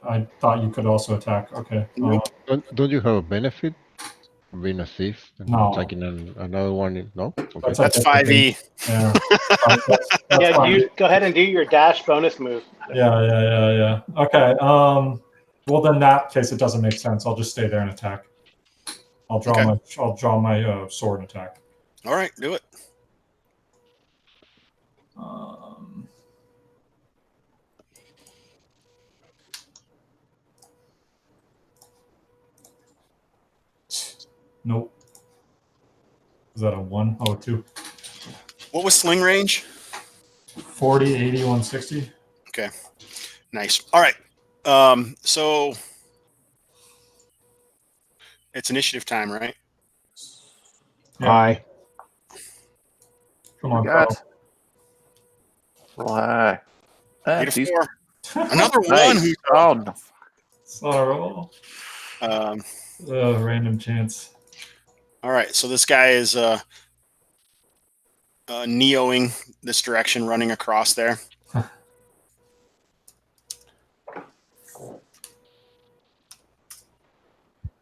I thought you could also attack. Okay. Nope. Don't you have a benefit for being a thief and No. attacking another one? No? Okay. That's 5e. Yeah. That's Yeah, fine. go ahead and do your dash bonus move. Yeah. Okay. Well, then in that case, it doesn't make sense. I'll just stay there and attack. I'll draw my sword and attack. All right, do it. Nope. Is that a 1? Oh, a 2. What was sling range? 40, 80, 160. Okay. Nice. All right. So it's initiative time, right? Yeah. Hi. Come on, Got. Karl. Roll high. Eight Geez. of 4. Another one. Nice. Oh, no. Sorrow. Random chance. All right. So this guy is neoing this direction, running across there.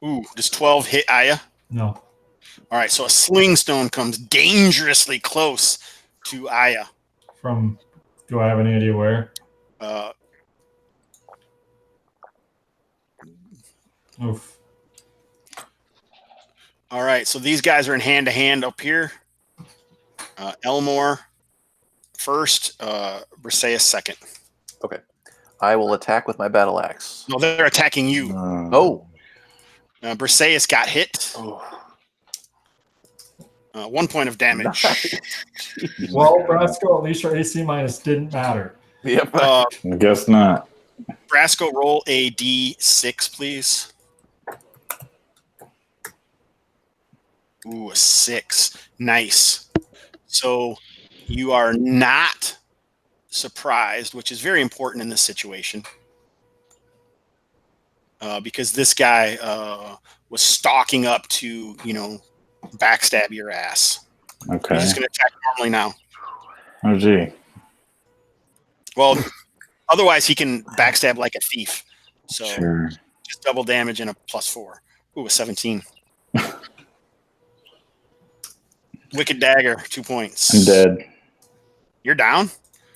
Ooh, does 12 hit Aya? No. All right. So a sling stone comes dangerously close to Aya. From, do I have any idea where? Oof. All right. So these guys are in hand-to-hand up here. Elmore first, Briseis second. Okay. I will attack with my battle axe. No, they're attacking you. Oh. Briseis got hit. Oh. 1 point of damage. Well, Brasco, at least your AC minus didn't matter. Yep. I guess not. Brasco, roll a d6, please. Ooh, a 6. Nice. So you are not surprised, which is very important in this situation. Because this guy was stalking up to, backstab your ass. Okay. He's just going to attack normally now. Oh, gee. Well, otherwise he can backstab like a thief. So Sure. just double damage and a +4. Ooh, a 17. Wicked Dagger, 2 points. I'm dead. You're down?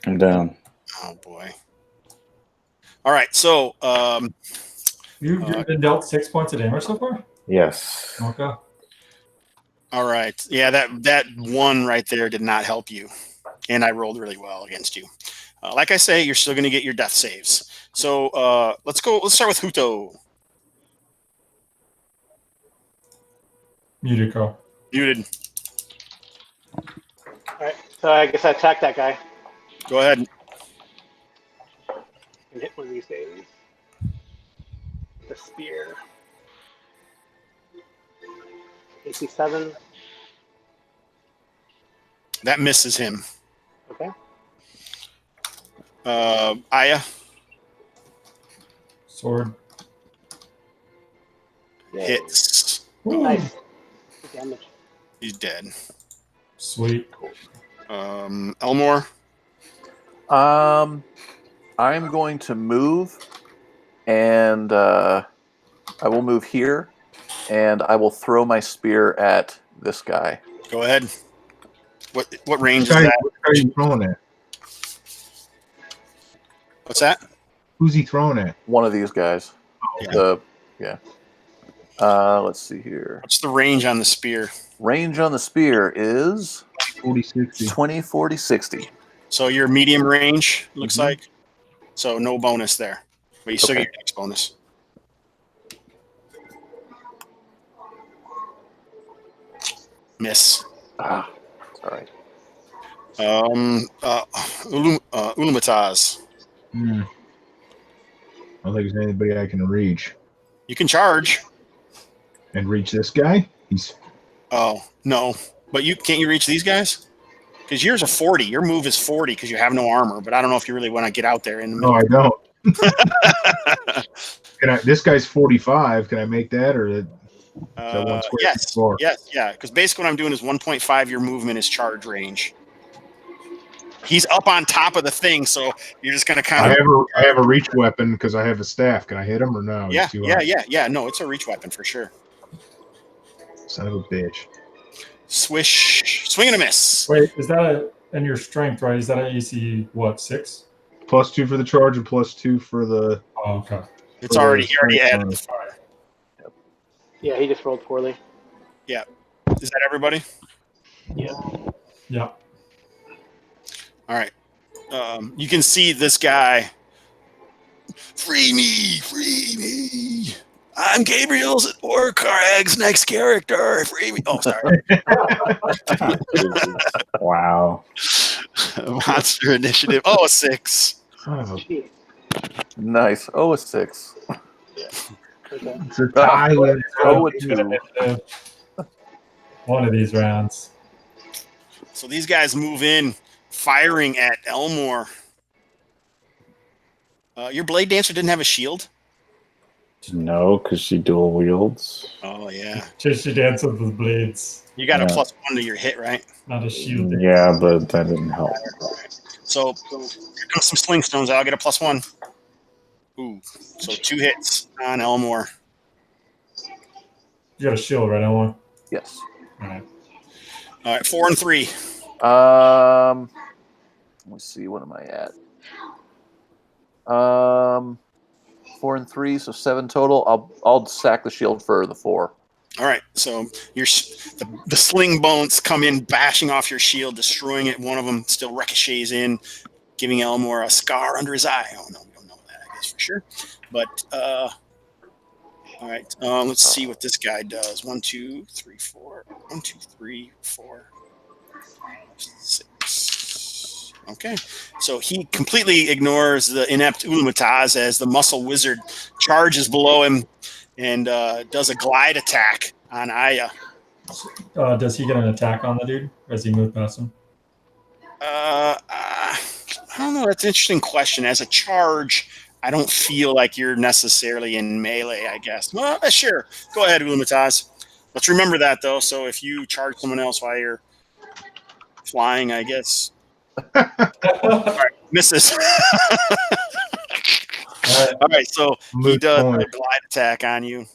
I'm down. Oh, boy. All right, so... You've been dealt 6 points of damage so far? Yes. Okay. all right. Yeah, that one right there did not help you. And I rolled really well against you. Like I say, you're still going to get your death saves. So let's go. Let's start with Huto. Muted, Karl. Muted. Alright, so I guess I attack that guy Go ahead. and hit one of these days. The spear. AC 7. That misses him. Okay. Aya. Sword. Yay. Hits. Nice. Good damage. He's dead. Sweet. Elmore. I'm going to move, and I will move here, and I will throw my spear at this guy. Go ahead. What range Which is guy, that? which guy are you throwing at? What's that? Who's he throwing at? One of these guys. Yeah. Let's see here. What's the range on the spear? Range on the spear is 40, 60. 20, 40, 60. So your medium range looks Mhm. like. So no bonus there, but you still Okay. get your next bonus. Miss. Ah, sorry. Ulumataz. Hmm. I don't think there's anybody I can reach. You can charge. And reach this guy? He's Oh no, but can't you reach these guys? Because yours are 40. Your move is 40 because you have no armor. But I don't know if you really want to get out there in the no, middle. I don't. Can I? This guy's 45. Can I make that, or is that one square Yes, floor? yes, yeah. Because basically what I'm doing is 1.5 your movement is charge range. He's up on top of the thing, so you're just gonna kind I of. have a reach weapon because I have a staff. Can I hit him or no? He's Yeah, too yeah, high. yeah. No, it's a reach weapon for sure. Son of a bitch. Swish, swing and a miss. Wait, is that and your strength, right? Is that an AC, what, 6? +2 for the charge and +2 for the. Oh, okay. It's for already the he already strength added the bonus. fire. Yeah, he just rolled poorly. Is that everybody? Yeah. Yeah. All right. You can see this guy. Free me! Free me! I'm Gabriel's or Karag's next character. Free me! Oh, sorry. Wow. Monster Initiative. Oh, a 6. Son of a, Jeez. Nice. Oh, a 6. Okay. it's a tie with. Oh, a 2. One of these rounds. So these guys move in, firing at Elmore. Your Blade Dancer didn't have a shield? No, because she dual wields. Oh, yeah. She dances with blades, You got a Yeah. +1 to your hit, right? not a shield. Yeah, but that didn't help. So here comes some sling stones. I'll get a +1. Ooh. So 2 hits on Elmore. You got a shield, right, Elmore? Yes. All right. All right, 4 and 3. Let's see. What am I at? 4 and 3, so 7 total. I'll sack the shield for the 4. All right, so the sling bones come in, bashing off your shield, destroying it. One of them still ricochets in, giving Elmore a scar under his eye. Oh no, we don't know that, I guess for sure. But all right, let's see what this guy does. 1, 2, 3, 4. 1, 2, 3, 4, 5, 6. Okay, so he completely ignores the inept Ulumataz as the muscle wizard charges below him and does a glide attack on Aya. Does he get an attack on the dude as he moves past him? I don't know. That's an interesting question. As a charge, I don't feel like you're necessarily in melee, I guess. Well, sure. Go ahead, Ulumataz. Let's remember that, though. So if you charge someone else while you're flying, I guess. All right, misses. All right, so he Moot does a point. glide attack on you.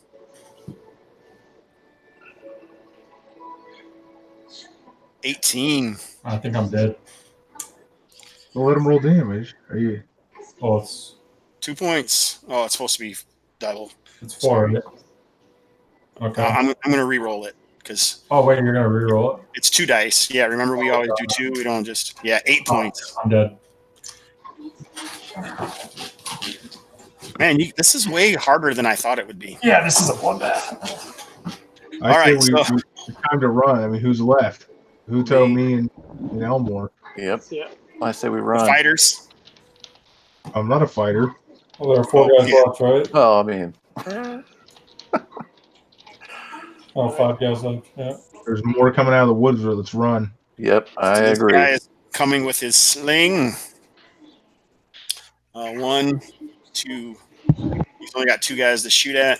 18. I think I'm dead. Well, let him roll damage. Are you? Oh, it's 2 points. Oh, it's supposed to be double. 4. Isn't it? Okay. I'm going to re-roll it because Oh, wait, you're going to reroll it? it's 2 dice. Yeah, remember we always do 2. We don't just... Yeah, 8 points. I'm dead. Man, this is way harder than I thought it would be. Yeah, this is a bloodbath. I All right, say it's time to run. I mean, who's left? Huto, me, and Elmore. Yep. Yeah. I say we The run. fighters. I'm not a fighter. Well, there are 4 guys yeah. left, right? Oh, I mean, Oh, 5 guys left. Yeah. There's more coming out of the woods. Let's run. yep, I This agree. guy is coming with his sling. 1, 2. He's only got 2 guys to shoot at.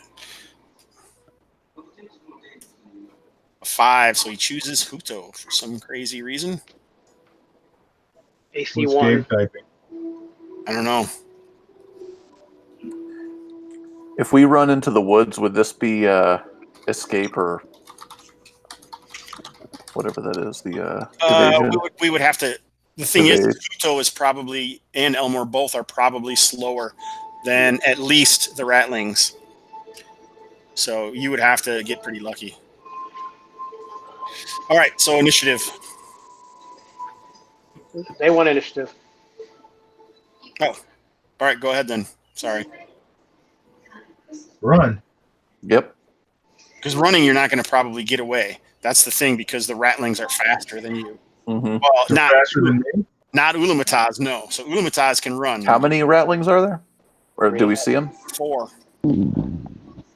A 5, so he chooses Huto for some crazy reason. AC What's 1. Gabe typing? I don't know. If we run into the woods, would this be escape or whatever that is? The evasion? We would have to. The thing is, Evade. Huto is probably and Elmore both are probably slower than at least the Ratlings. So you would have to get pretty lucky. All right, so initiative. They won initiative. Oh, all right, go ahead then. Sorry. Run. Yep. Because running, you're not going to probably get away. That's the thing, because the Ratlings are faster than you. Mm-hmm. Well, They're not faster than me. not Ulamataz, no. So Ulamataz can run. How many ratlings are there? Or do we see them? 4.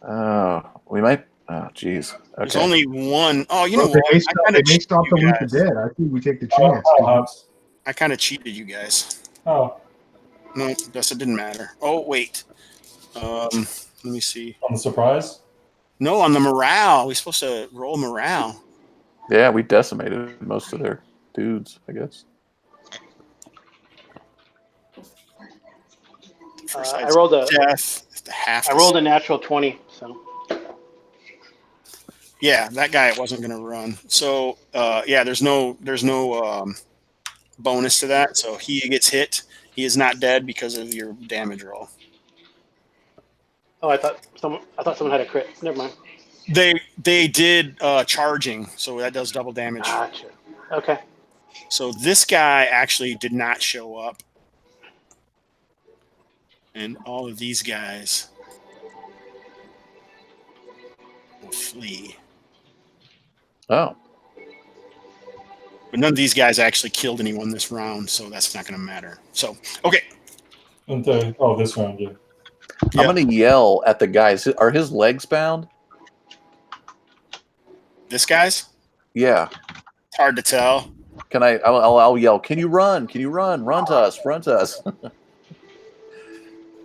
Oh, we might. Oh, geez. There's Okay. only 1. Oh, you know Well, what? they may stop the loop of dead. I think we take the chance. Hobbs. I kind of cheated you guys. Oh, No, guess it didn't matter. Oh, wait. Let me see. on the surprise? No, on the morale. We're supposed to roll morale. Yeah, we decimated most of their dudes, I guess. I rolled a death. Half. I rolled a natural 20. So Yeah, that guy wasn't going to run. So yeah, there's no bonus to that. So he gets hit. He is not dead because of your damage roll. I thought someone had a crit. Never mind. They did charging, so that does double damage. Gotcha. Okay. So this guy actually did not show up. And all of these guys will flee. Oh. But none of these guys actually killed anyone this round, so that's not going to matter. So, okay. And this round, yeah. I'm going to yell at the guys. Are his legs bound? This guy's? Yeah. It's hard to tell. Can I? I'll yell. Can you run? Can you run? Run to us! Run to us!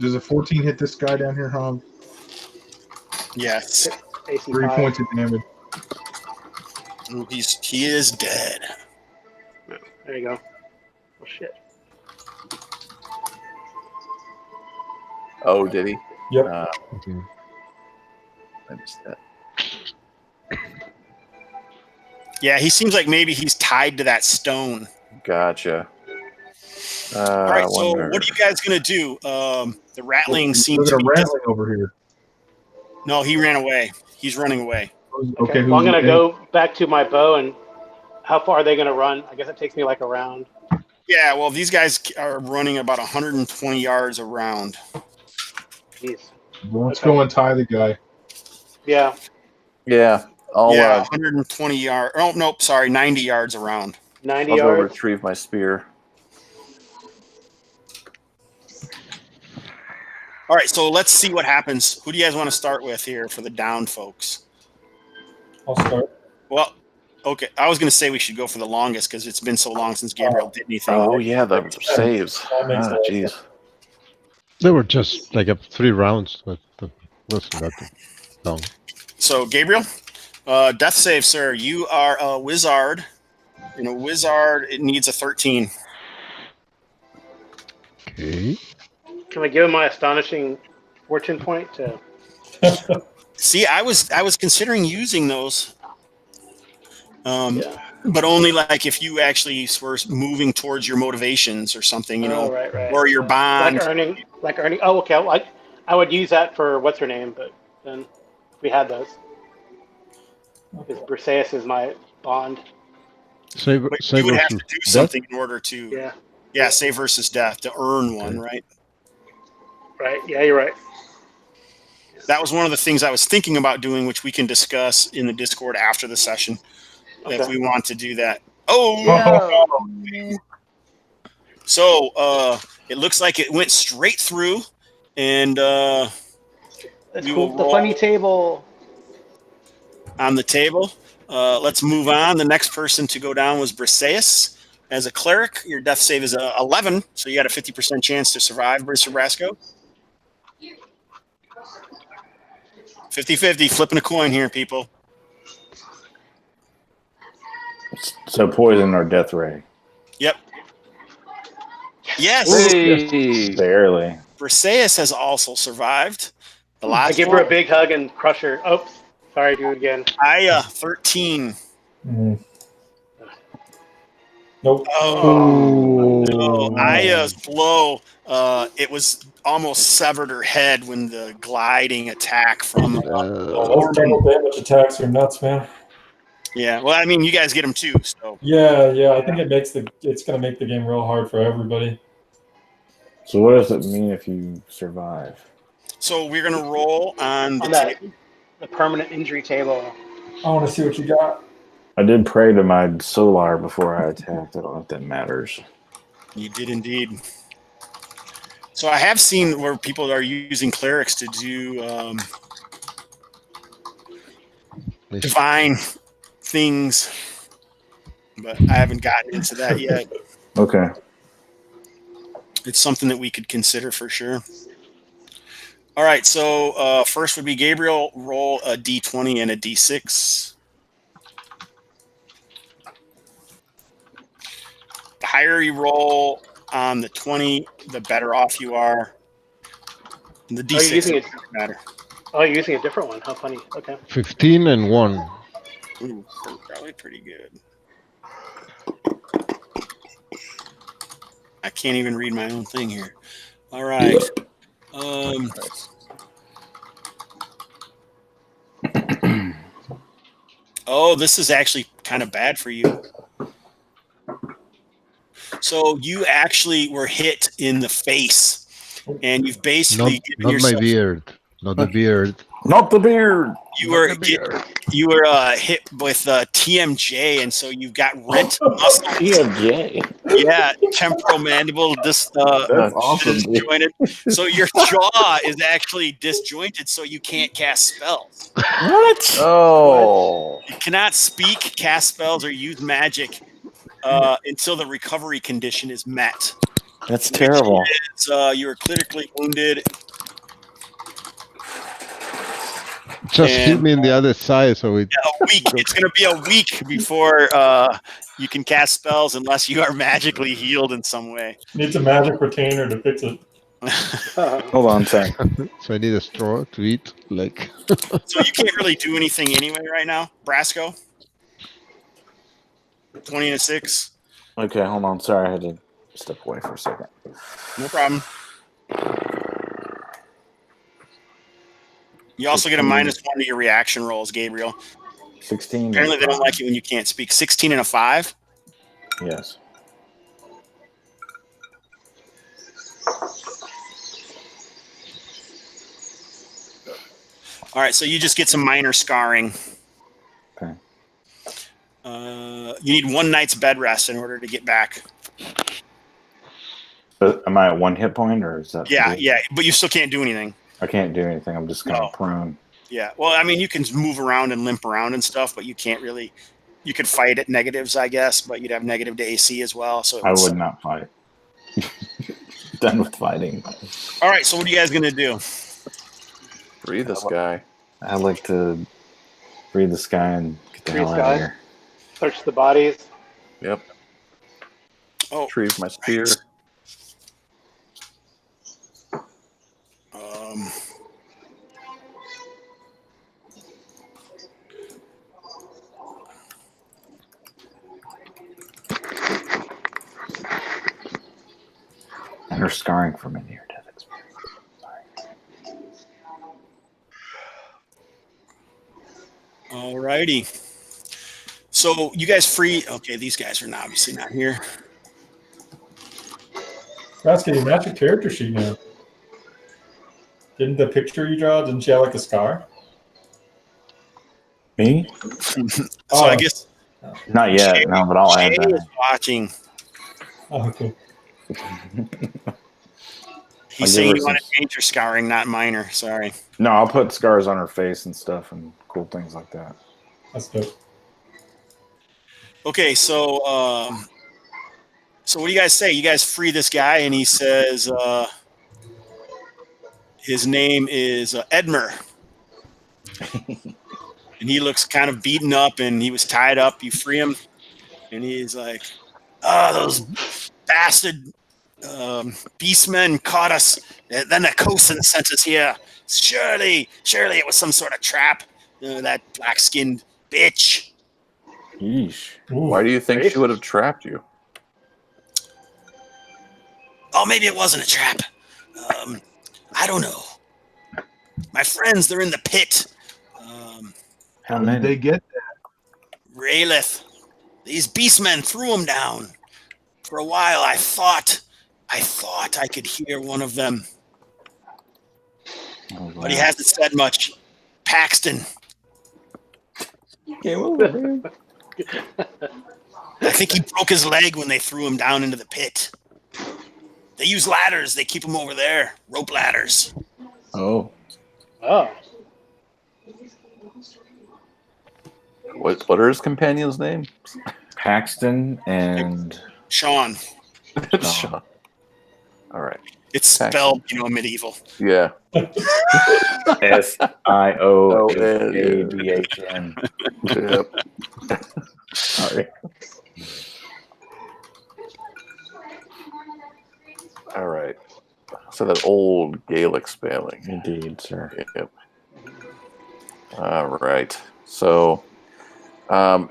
Does a 14 hit this guy down here, Hobbs? Yes. AC 3 5. points of damage. Ooh, he is dead. There you go. Oh shit. Oh, did he? Yep. Okay. I missed that. Yeah, he seems like maybe he's tied to that stone. Gotcha. All right, I so wonder. what are you guys going to do? The Ratling seems Look to at be... a rattling over here. No, he ran away. He's running away. Okay, Well, I'm gonna who's- go back to my bow, and how far are they gonna run? I guess it takes me like a round. Yeah, well, these guys are running about 120 yards around. Jeez. Let's Okay. go and tie the guy. Yeah. Yeah. I'll, Yeah, 120 yards. Oh, nope, sorry, 90 yards around. 90 I'll go yards. retrieve my spear. All right, so let's see what happens. Who do you guys want to start with here for the down folks? I'll start. Well, okay, I was going to say we should go for the longest because it's been so long since Gabriel did anything. Oh yeah, the saves. That makes Ah, sense. jeez. They were just like 3 rounds, but wasn't that long. So, Gabriel, death save, sir. You are a wizard. In a wizard, it needs a 13. Okay. Can I give him my astonishing fortune point to? See, I was considering using those, Yeah. but only like if you actually were moving towards your motivations or something, you know, Oh, right. or your bond. Like earning. Oh, okay. I would use that for what's her name, but then we had those. Because Briseis is my bond. Save, But save you would have to versus do death? something in order to, Yeah. yeah, save versus death to earn one, right? Right. Yeah, you're right. That was one of the things I was thinking about doing, which we can discuss in the Discord after the session if Okay. we want to do that. Oh, so it looks like it went straight through, and That's we cool. will The roll funny table. on the table. Let's move on. The next person to go down was Briseus. As a cleric, your death save is 11, so you got a 50% chance to survive, Mr. Brasco. 50-50, flipping a coin here, people. So poison or death ray. Yep. Yes. Hey. Barely. Briseus has also survived. The I last give her a one, big hug and crush her. Oh, sorry, do it again. I 13. Mm. Nope. Oh, no. Aya's blow. It was almost severed her head when the gliding attack from. Those double damage attacks are nuts, man. Yeah. Well, I mean, you guys get them too. So Yeah. I think it's gonna make the game real hard for everybody. So what does it mean if you survive? So we're gonna roll on the On that, table. the permanent injury table. I want to see what you got. I did pray to my solar before I attacked. I don't know if that matters. You did indeed. So I have seen where people are using clerics to do divine things, but I haven't gotten into that yet. Okay. It's something that we could consider for sure. All right, so first would be Gabriel. Roll a d20 and a d6. The higher you roll on the 20, the better off you are. And the Oh, you're d6 using it. doesn't matter. Oh, you're using a different one. How funny. Okay. 15 and 1. Ooh, probably pretty good. I can't even read my own thing here. All right. Oh, this is actually kind of bad for you. So you actually were hit in the face, and you've basically given Not my yourself. beard. Not the beard. Not the beard. You were hit with TMJ, and so you've got rent muscle. TMJ. Yeah, temporal mandible That's awesome, dude. disjointed. So your jaw is actually disjointed, so you can't cast spells. What? Oh. You cannot speak, cast spells, or use magic until the recovery condition is met. That's terrible. You are critically wounded. Just hit me in the other side, so it. A week. It's going to be a week before you can cast spells unless you are magically healed in some way. Needs a magic retainer to fix it. Hold on a sec. So I need a straw to eat. Like. So you can't really do anything anyway right now, Brasco. 20 and a 6. Okay, hold on. Sorry, I had to step away for a second. No problem. You also get a -1 to your reaction rolls, Gabriel. 16. Apparently they don't like it when you can't speak. 16 and a 5. Yes. All right, so you just get some minor scarring. Okay. You need 1 night's bed rest in order to get back. Am I at 1 hit point, or is that? Yeah, but you still can't do anything. I can't do anything. I'm just kind No. of prone. Yeah, well, I mean, you can move around and limp around and stuff, but you can't really. You could fight at negatives, I guess, but you'd have negative to AC as well. So I would not fight. Done with fighting. All right, so what are you guys gonna do? Breathe this guy. I'd like to breathe the sky and get the Breathe hell out sky? of here. Search the bodies. Yep. Oh, Retrieve my spear. And her scarring from a near-death experience. Sorry. All righty. So you guys free? Okay, these guys are obviously not here. That's getting match your character sheet now. Didn't the picture you draw, didn't you have like a scar? Me? So I guess Not yet, no, but I'll add Shay is that. watching. Oh, cool. He's give saying her you want some- to change your scouring, not minor. Sorry. No, I'll put scars on her face and stuff and cool things like that. That's dope. Okay, so what do you guys say? You guys free this guy, and he says his name is Edmer, and he looks kind of beaten up, and he was tied up. You free him, and he's like, those bastard beastmen caught us. Then the Cosin sent us here. Surely it was some sort of trap. That black-skinned bitch. Yeesh. Ooh, Why do you think Great. she would have trapped you? Oh, maybe it wasn't a trap. I don't know. My friends, they're in the pit. How did they get Raelith, these beastmen threw him down. For a while, I thought I could hear one of them, Oh, but he hasn't said much. Paxton. I think he broke his leg when they threw him down into the pit. They use ladders. They keep him over there. Rope ladders. Oh, Oh, What are his companions' names? Paxton and Sean. Sean. All right. It's spelled, medieval. Yeah. SIOABHN. Yep. Sorry. All right. So that old Gaelic spelling. Indeed, sir. Yep. All right. So,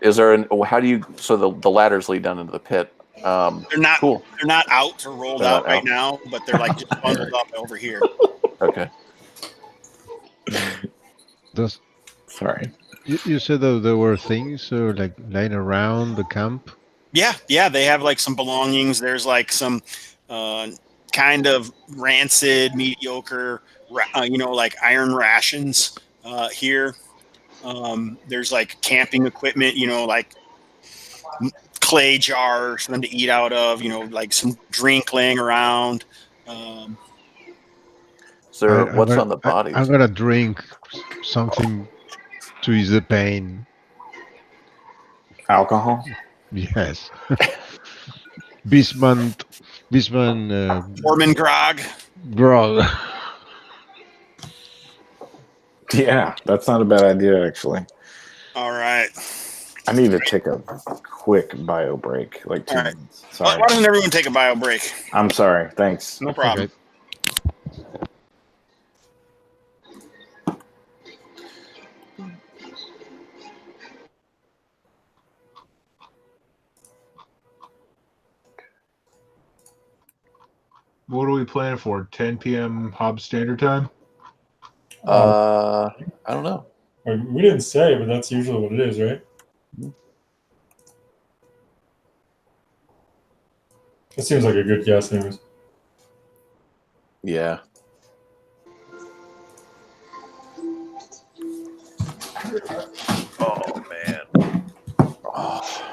is there how do you? So the ladders lead down into the pit. They're not Cool. They're not out or rolled They're out not right out. now, but they're like just bundled up over here. Okay. Does Sorry. you said that there were things like lying around the camp? Yeah, they have like some belongings. There's like some kind of rancid, mediocre, like iron rations here. There's like camping equipment, like clay jars for them to eat out of, like some drink laying around. So I'm what's gonna- on the bodies? I'm gonna drink something to ease the pain. Alcohol? Yes. Beastman Mormon grog. grog. Yeah, that's not a bad idea, actually. All right. I need to take a quick bio break, like 2 All right. minutes. Why Sorry. doesn't everyone take a bio break? I'm sorry. Thanks. No problem. Okay. What are we planning for? 10 p.m. Hobbs Standard Time? I don't know. We didn't say, but that's usually what it is, right? It seems like a good guess, anyways. Yeah. Oh man. Oh.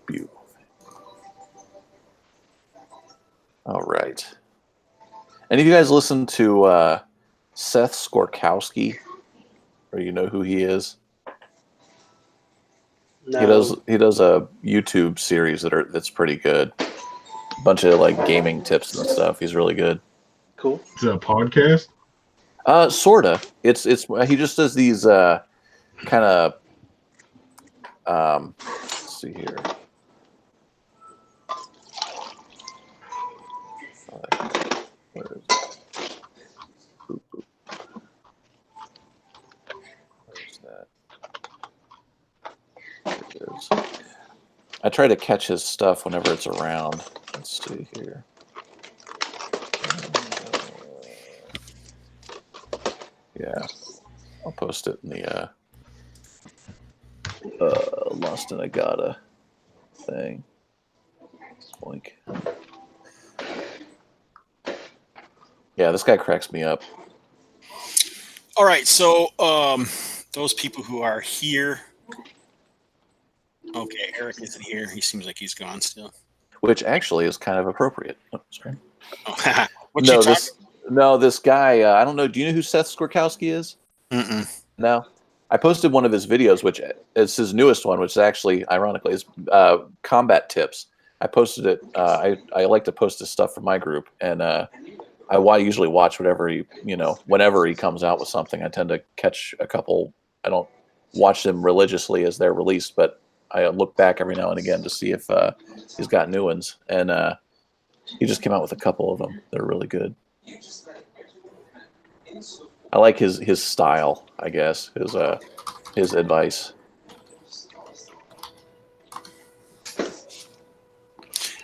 Beautiful. All right. Any of you guys listen to Seth Skorkowski? Or you know who he is? no. He does a YouTube series that's pretty good. A bunch of like gaming tips and stuff. He's really good. Cool. Is that a podcast? Sorta. It's he just does these kind of let's see here. Where is it? Boop, boop. Where's that? There it is. I try to catch his stuff whenever it's around. Let's see here. Yeah, I'll post it in the Lost in Agata thing. Boink. Yeah, this guy cracks me up. All right, so those people who are here, Okay, Erik isn't here. He seems like he's gone still. which actually is kind of appropriate. Oh, sorry. Oh, what No, you talking? this guy. I don't know. Do you know who Seth Skorkowski is? Mm-mm. No. I posted one of his videos, which is his newest one, which is actually, ironically, is combat tips. I posted it. I like to post his stuff for my group, and I usually watch whatever whenever he comes out with something. I tend to catch a couple. I don't watch them religiously as they're released, but I look back every now and again to see if he's got new ones. And he just came out with a couple of them. They're really good. I like his style, I guess, his advice.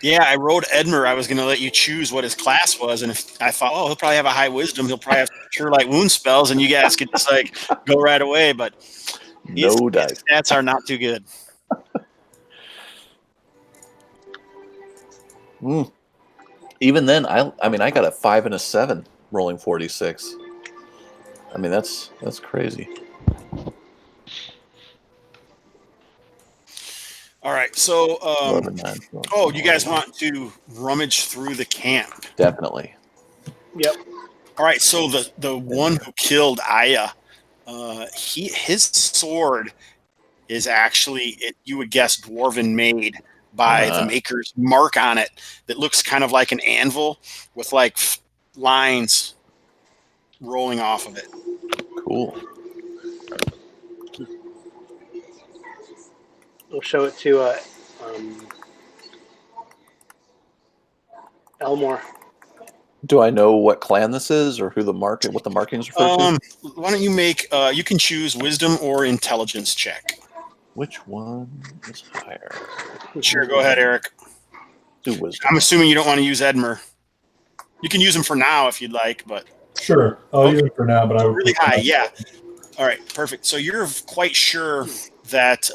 Yeah, I wrote Edmer. I was going to let you choose what his class was, and if I thought, oh, he'll probably have a high wisdom. He'll probably have Cure Light Wound spells, and you guys could just like go right away. But his dice. stats are not too good. Even then, I mean, I got a 5 and a 7 rolling 46. I mean, that's crazy. All right, so 11, 9, 12, oh, you guys want to rummage through the camp? Definitely. Yep. All right, so the one who killed Aya, his sword is actually, you would guess, dwarven made by the maker's mark on it that looks kind of like an anvil with like lines rolling off of it. Cool. We'll show it to Elmore. Do I know what clan this is, or what the markings refer to? Why don't you make? You can choose wisdom or intelligence check. Which one is higher? Sure, go ahead, Erik. Do wisdom. I'm assuming you don't want to use Edmer. You can use him for now if you'd like, but Sure, I'll use it for now. But I would really high, yeah. All right, perfect. So you're quite sure that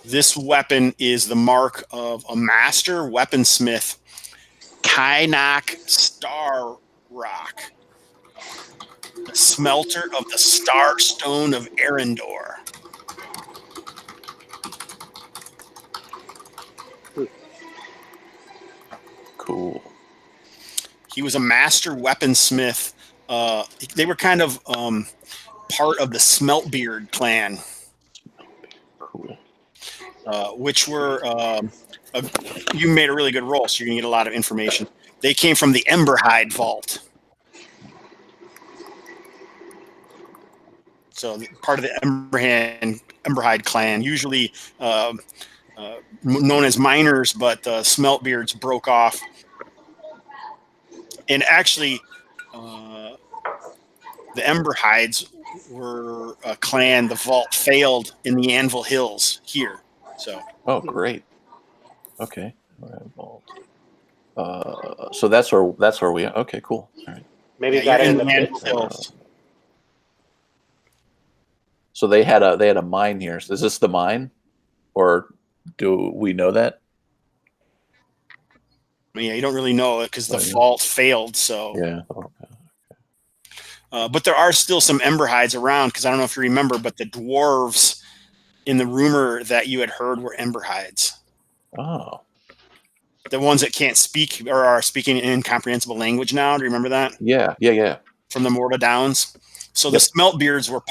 this weapon is the mark of a master weaponsmith, Kynak Star Rock, the smelter of the Star Stone of Arendor. Cool. He was a master weaponsmith. They were kind of part of the Smeltbeard clan. Cool. Which were you made a really good roll, so you're gonna get a lot of information. They came from the Emberhide Vault, so part of the Emberhide clan, usually known as miners, but the Smeltbeards broke off, and actually, the Emberhides were a clan. The Vault failed in the Anvil Hills here. So. Oh, great. Okay. So that's where we are. Okay, cool. All right. Maybe got it in the Anvil pits. Hills. So they had a mine here. Is this the mine, or do we know that? Yeah, you don't really know it because the vault failed. So yeah. But there are still some Emberhides around because I don't know if you remember, but the dwarves in the rumor that you had heard were Emberhides. Oh. The ones that can't speak or are speaking an incomprehensible language now. Do you remember that? Yeah. From the Morta Downs. So the Smeltbeards were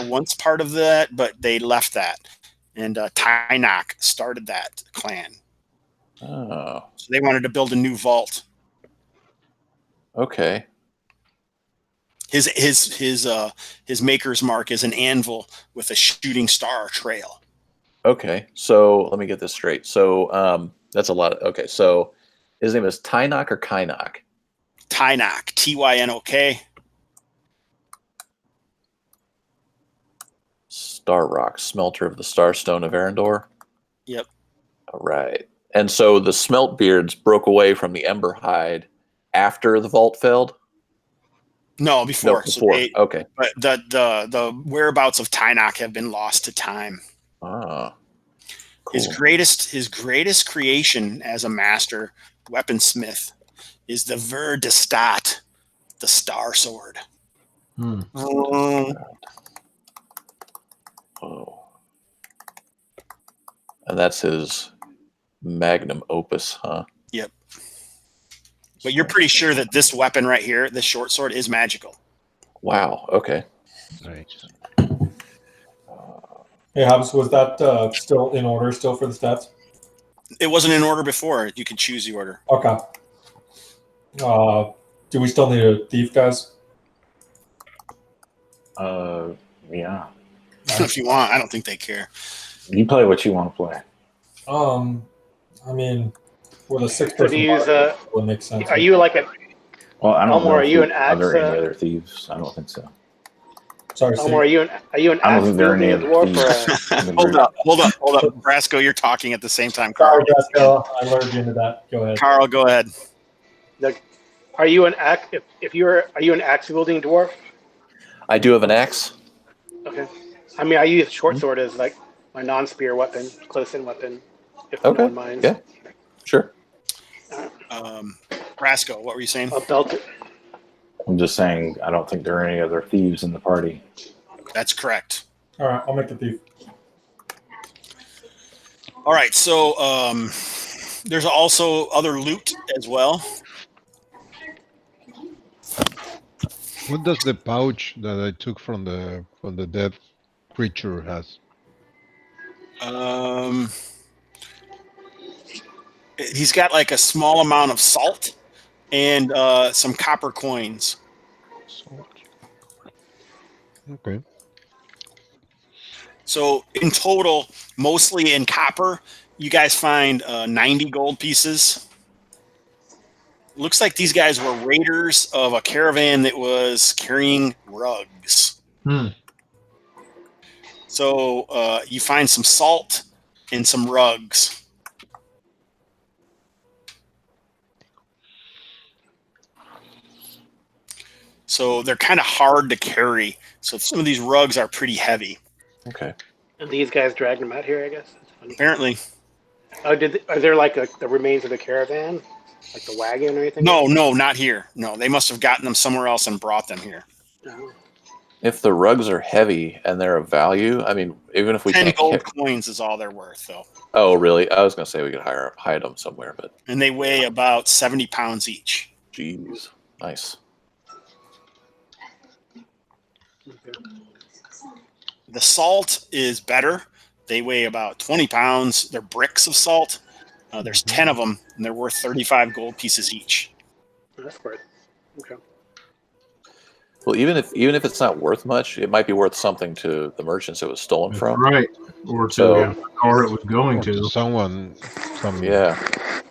once part of that, but they left that. And Tynock started that clan. Oh. So they wanted to build a new vault. Okay. His maker's mark is an anvil with a shooting star trail. Okay, so let me get this straight. So that's a lot. Okay, so his name is Tynok or Kynok? Tynok, Tynok. Star Rock, smelter of the Starstone of Arendor. Yep. All right. And so the Smeltbeards broke away from the Emberhide after the vault failed? No, before. No, before. So okay. But the whereabouts of Tynok have been lost to time. Ah. Cool. His greatest creation as a master weaponsmith is the Ver de Stat, the Star Sword. Oh Oh. And that's his magnum opus, huh? Yep. But you're pretty sure that this weapon right here, this short sword, is magical. Wow. Okay. Nice. Hey, Hobbs, was that still in order still for the stats? It wasn't in order before. You can choose the order. Okay. Do we still need a thief, guys? Yeah. If you want, I don't think they care. You play what you want to play. I mean, with a So six-person do you use party, it would make sense. Are you like a Well, I don't Elmore, know. are you an axe, Are there any other thieves? I don't think so. Sorry, Elmore? Are Steve. you an I don't axe think there are any wielding other dwarf or thieves. a, in the Hold group. up. Brasco, you're talking at the same time. Karl. Sorry, Jessica. I lured you into that. Go ahead. Karl, go ahead. like? Are you an axe? Are you an axe wielding dwarf? I do have an axe. Okay. I mean, I use short sword as like my non-spear weapon, close-in weapon. If no Okay. one minds. Yeah. Sure. Brasco, what were you saying? I'll belt it. I'm just saying, I don't think there are any other thieves in the party. That's correct. All right, I'll make the thief. All right, so there's also other loot as well. What does the pouch that I took from the dead creature has? He's got like a small amount of salt and some copper coins. Salt. Okay. So in total, mostly in copper, you guys find 90 gold pieces. Looks like these guys were raiders of a caravan that was carrying rugs. So you find some salt and some rugs. So they're kind of hard to carry. So some of these rugs are pretty heavy. Okay. And these guys dragged them out here, I guess. That's funny. Apparently. Oh, are there like the remains of the caravan, like the wagon or anything? No, not here. No, they must have gotten them somewhere else and brought them here. No. If the rugs are heavy and they're of value, I mean, even if we 10 can't. gold coins is all they're worth, though. Oh, really? I was gonna say we could hide them somewhere, but And they weigh about 70 pounds each. geez, nice. The salt is better. They weigh about 20 pounds. They're bricks of salt. There's 10 of them, and they're worth 35 gold pieces each. That's worth. Okay. Well, even if it's not worth much, it might be worth something to the merchants it was stolen That's from. right. Or to So- the car it was going Or to to. someone, some Yeah.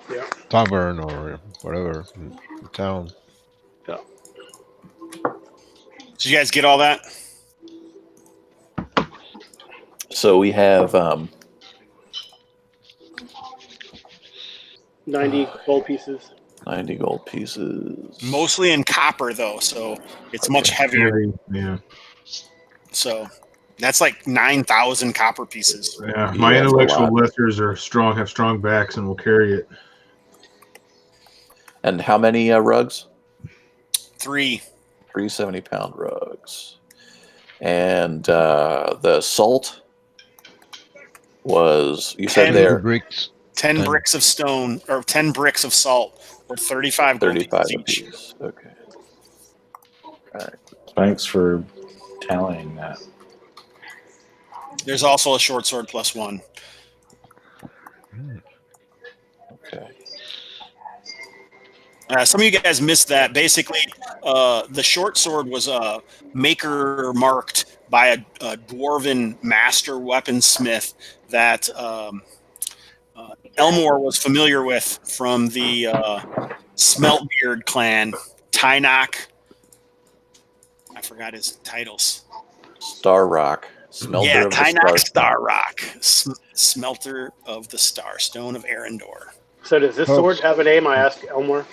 Yeah. tavern or whatever in town. Yeah. Did you guys get all that? So we have 90 gold pieces. 90 gold pieces. Mostly in copper, though, so it's much heavier. Yeah. So that's like 9,000 copper pieces. Yeah. My Yeah, that's a intellectual lot. lifters are strong, have strong backs, and will carry it. And how many rugs? 3. 3 70-pound rugs. And the salt was, you said 10 there, Bricks. 10 10. bricks of stone, or 10 bricks of salt, or 35 gold 35 pieces each. apiece. Okay. All right. Thanks for tallying that. There's also a short sword +1. Okay. Some of you guys missed that. Basically, the short sword was maker marked by a dwarven master weaponsmith that Elmore was familiar with from the Smeltbeard clan. Tynok. I forgot his titles. Star Rock. Smelter Yeah, of the Tynok Star. Starrock. Smelter of the Star. Stone of Arendor. So does this sword have a name? I asked Elmore.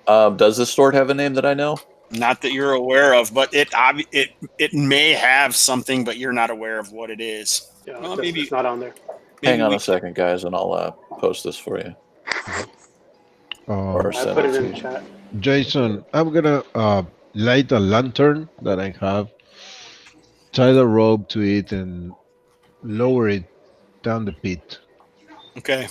Does this sword have a name that I know? Not that you're aware of, but it may have something, but you're not aware of what it is. Yeah, Well, maybe it's not on there. Hang on we- a second, guys, and I'll post this for you. Or I send put it to in you. the chat. Jason, I'm gonna light a lantern that I have, tie the rope to it, and lower it down the pit. Okay.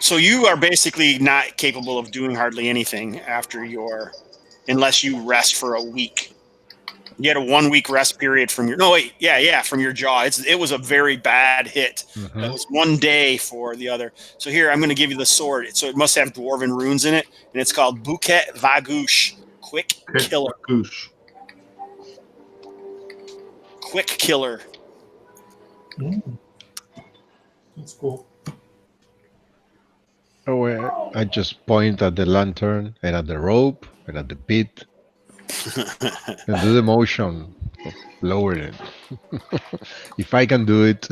So you are basically not capable of doing hardly anything after unless you rest for a week. You had a 1 week rest period from your from your jaw. It was a very bad hit. Mhm. It was 1 day for the other. So here I'm going to give you the sword. So it must have dwarven runes in it, and it's called Bouquet Vagouche, Quick Killer. Goosh. Quick Killer. That's cool. Oh, I just point at the lantern and at the rope and at the pit and do the motion of lowering it. If I can do it.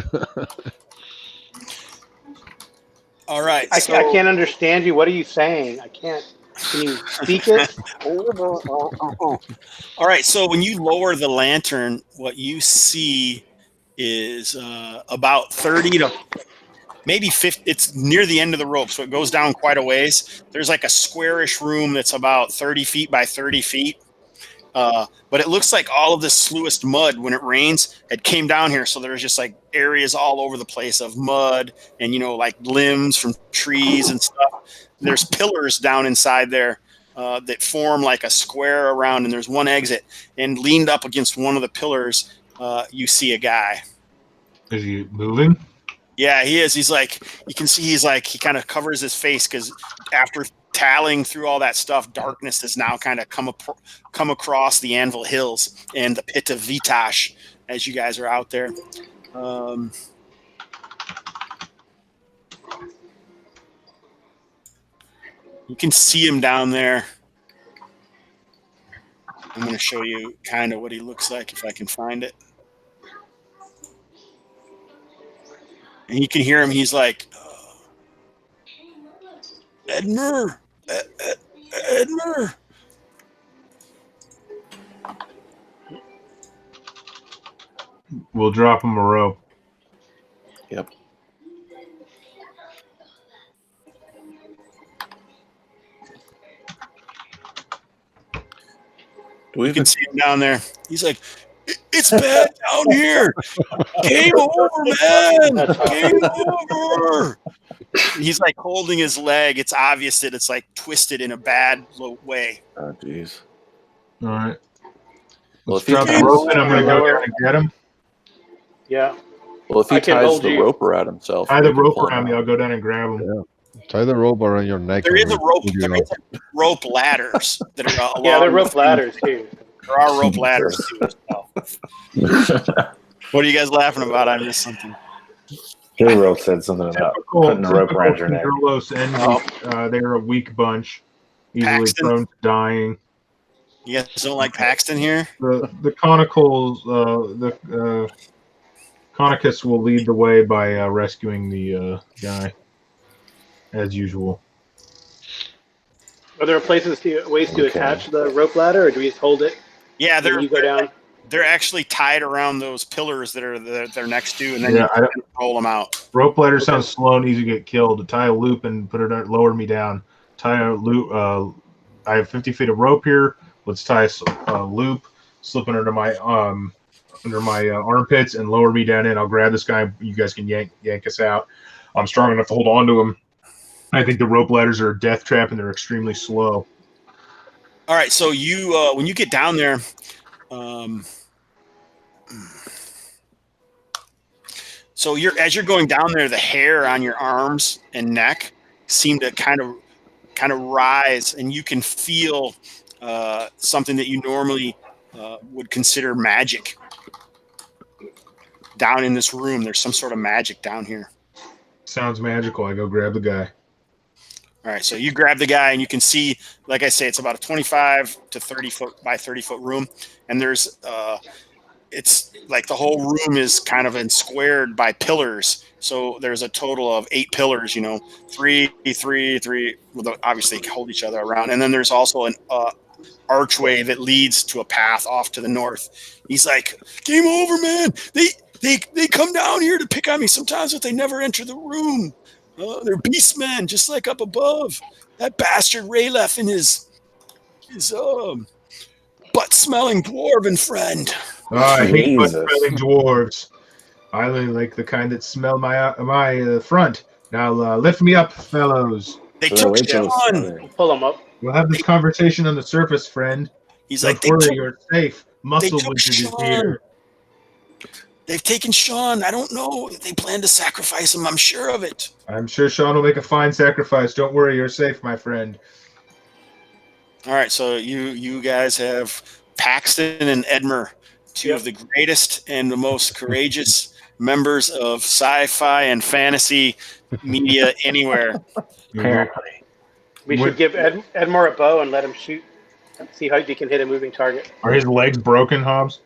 All right. I can't understand you. What are you saying? I can't. Can you speak it? All right. So when you lower the lantern, what you see is about 30 to maybe 50. It's near the end of the rope, so it goes down quite a ways. There's like a squarish room that's about 30 feet by 30 feet. But it looks like all of this sluiced mud, when it rains, had came down here. So there's just like areas all over the place of mud and, like limbs from trees and stuff. There's pillars down inside there that form like a square around, and there's one exit. And leaned up against one of the pillars, you see a guy. Is he moving? Yeah, he is. He's like, you can see he's like, he kind of covers his face because after tallying through all that stuff, darkness has now kind of come across the Anvil Hills and the Pit of Vitosh as you guys are out there. You can see him down there. I'm going to show you kind of what he looks like if I can find it. And you can hear him. He's like, Edmer. Edmer. We'll drop him a rope. Yep. You can see him down there. He's like, it's bad down here. Game over, man. Game over. He's like holding his leg. It's obvious that it's like twisted in a bad way. Oh, jeez. All right. Well, Let's if he drop the ties rope and I'm going to go down and get him. Yeah. well, if he I can ties hold the you. rope around himself, Tie we the can rope pull him around me. out. I'll go down and grab him. Tie the rope around your neck. There is a rope. pull you There up. is rope ladders that are along. Yeah, they're rope ladders too. There are rope ladders too. What are you guys laughing about? I missed something. Gabriel said something about putting a rope around your neck. Kindrelos envy. They're a weak bunch, easily Paxton? prone to dying. You guys don't like Paxton here? The Conicals, the Conicus will lead the way by rescuing the guy, as usual. Are there ways to attach the rope ladder, or do we just hold it? Yeah, And you go down. They're actually tied around those pillars that they're next to, and then Yeah, you roll them out. Rope ladder sounds slow and easy to get killed. To tie a loop and put it lower me down. Tie a loop. I have 50 feet of rope here. Let's tie a loop, slip it under my armpits and lower me down in. I'll grab this guy. You guys can yank us out. I'm strong enough to hold on to him. I think the rope ladders are a death trap and they're extremely slow. All right, so you when you get down there, so as you're going down there, the hair on your arms and neck seem to kind of rise, and you can feel something that you normally would consider magic down in this room. There's some sort of magic down here. Sounds magical. I go grab the guy. All right, so you grab the guy, and you can see, like I say, it's about a 25 to 30 foot by 30 foot room, and there's it's like the whole room is kind of squared by pillars. So there's a total of 8 pillars, 3, well, obviously hold each other around. And then there's also an archway that leads to a path off to the north. He's like, game over, man. They come down here to pick on me sometimes, but they never enter the room. They're Beastmen, just like up above. That bastard Raylef and his butt-smelling dwarven friend. I hate Jesus. butt-smelling dwarves. I only like the kind that smell my front. Now lift me up, fellows. They So took wait till it's Sean. other. We'll pull him up. We'll have this conversation on the surface, friend. He's Don't like, they worry, took, you're safe. they Muscle took Wizard is Sean. here. They've taken Sean. I don't know. They plan to sacrifice him. I'm sure of it. I'm sure Sean will make a fine sacrifice. Don't worry, you're safe, my friend. All right, so you guys have Paxton and Edmer, two of the greatest and the most courageous members of sci-fi and fantasy media anywhere. Apparently. We should give Edmore a bow and let him shoot. See how he can hit a moving target. Are his legs broken, Hobbs?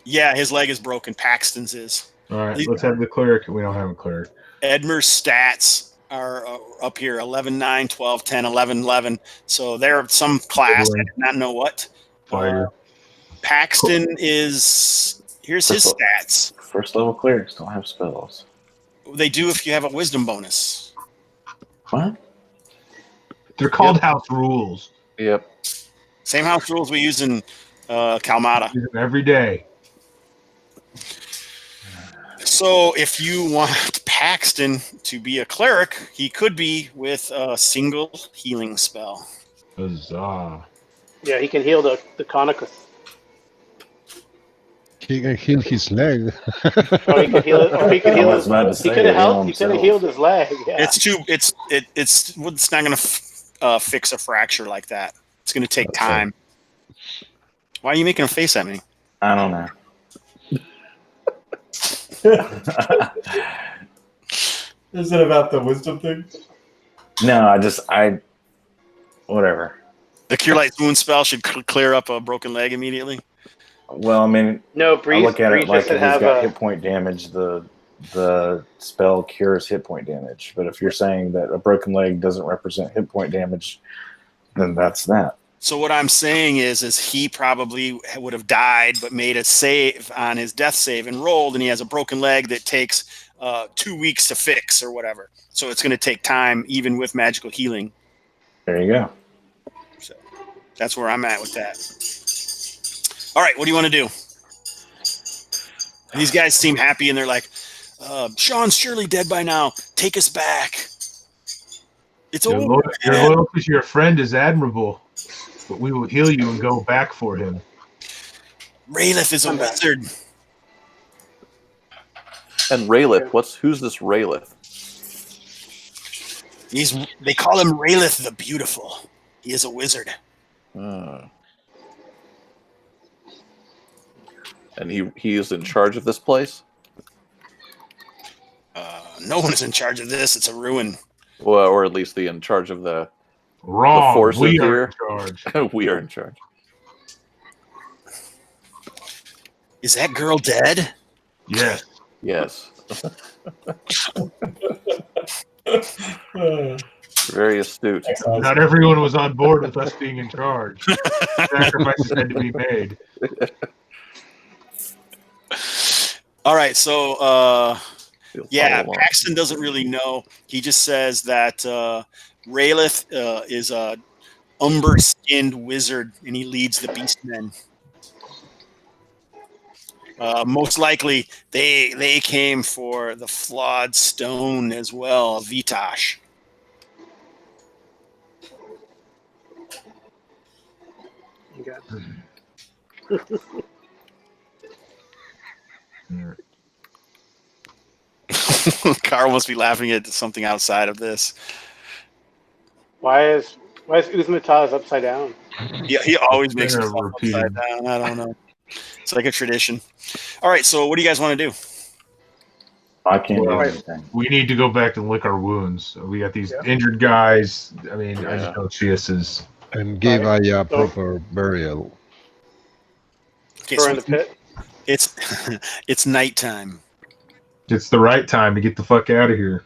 Yeah, his leg is broken. Paxton's is. All right, let's have the cleric. We don't have a cleric. Edmer's stats are up here 11, 9, 12, 10, 11, 11. So they're some class. I did not know what. Fire. Paxton is, here's his stats. First level clerics don't have spells. They do if you have a wisdom bonus. What? They're called house rules. Yep. Same house rules we use in Kalmata. Use them every day. So if you want Paxton to be a cleric, he could be with a single healing spell. Huzzah. Yeah, he can heal the Conicus. He can heal his leg. Or he could heal it. Or he could I heal was his. about to He say, could have heal helped. He could have himself. healed his leg. Yeah. It's not going to fix a fracture like that. It's going to take time. Why are you making a face at me? I don't know. Is it about the wisdom thing? No, whatever. The Cure Light Wound spell should clear up a broken leg immediately. Well, I mean, No, I Breeze. look at Breeze it like just if he's have got a. hit point damage, the spell cures hit point damage. But if you're saying that a broken leg doesn't represent hit point damage, then that's that. So what I'm saying is he probably would have died, but made a save on his death save and rolled, and he has a broken leg that takes 2 weeks to fix or whatever. So it's going to take time, even with magical healing. There you go. So that's where I'm at with that. All right, what do you want to do? These guys seem happy, and they're like, Sean's surely dead by now. Take us back. It's Your over. loyalty to your friend is admirable, but we will heal you and go back for him. Raylith is a wizard. And Raylith, who's this Raylith? They call him Raylith the Beautiful. He is a wizard. And he is in charge of this place? No one is in charge of this. It's a ruin. Well, or at least in charge of the Wrong. forces We are here. in charge. We are in charge. Is that girl dead? Yes. Yes. Very astute. Not everyone was on board with us being in charge. Sacrifices had to be made. All right, so He'll yeah, follow along. Paxton doesn't really know. He just says that Raylith is a umber-skinned wizard, and he leads the Beastmen. Most likely, they came for the flawed stone as well, Vitosh. Okay. Karl must be laughing at something outside of this. Why is Uzmataz upside down? He always makes They're himself repeating. upside down. I don't know. It's like a tradition. All right, so what do you guys want to do? I can't do Well, anything. We need to go back and lick our wounds. We got these injured guys. I mean, I just know Chias is. And give a proper burial. Okay, Throw so in the pit. it's nighttime. It's the right time to get the fuck out of here.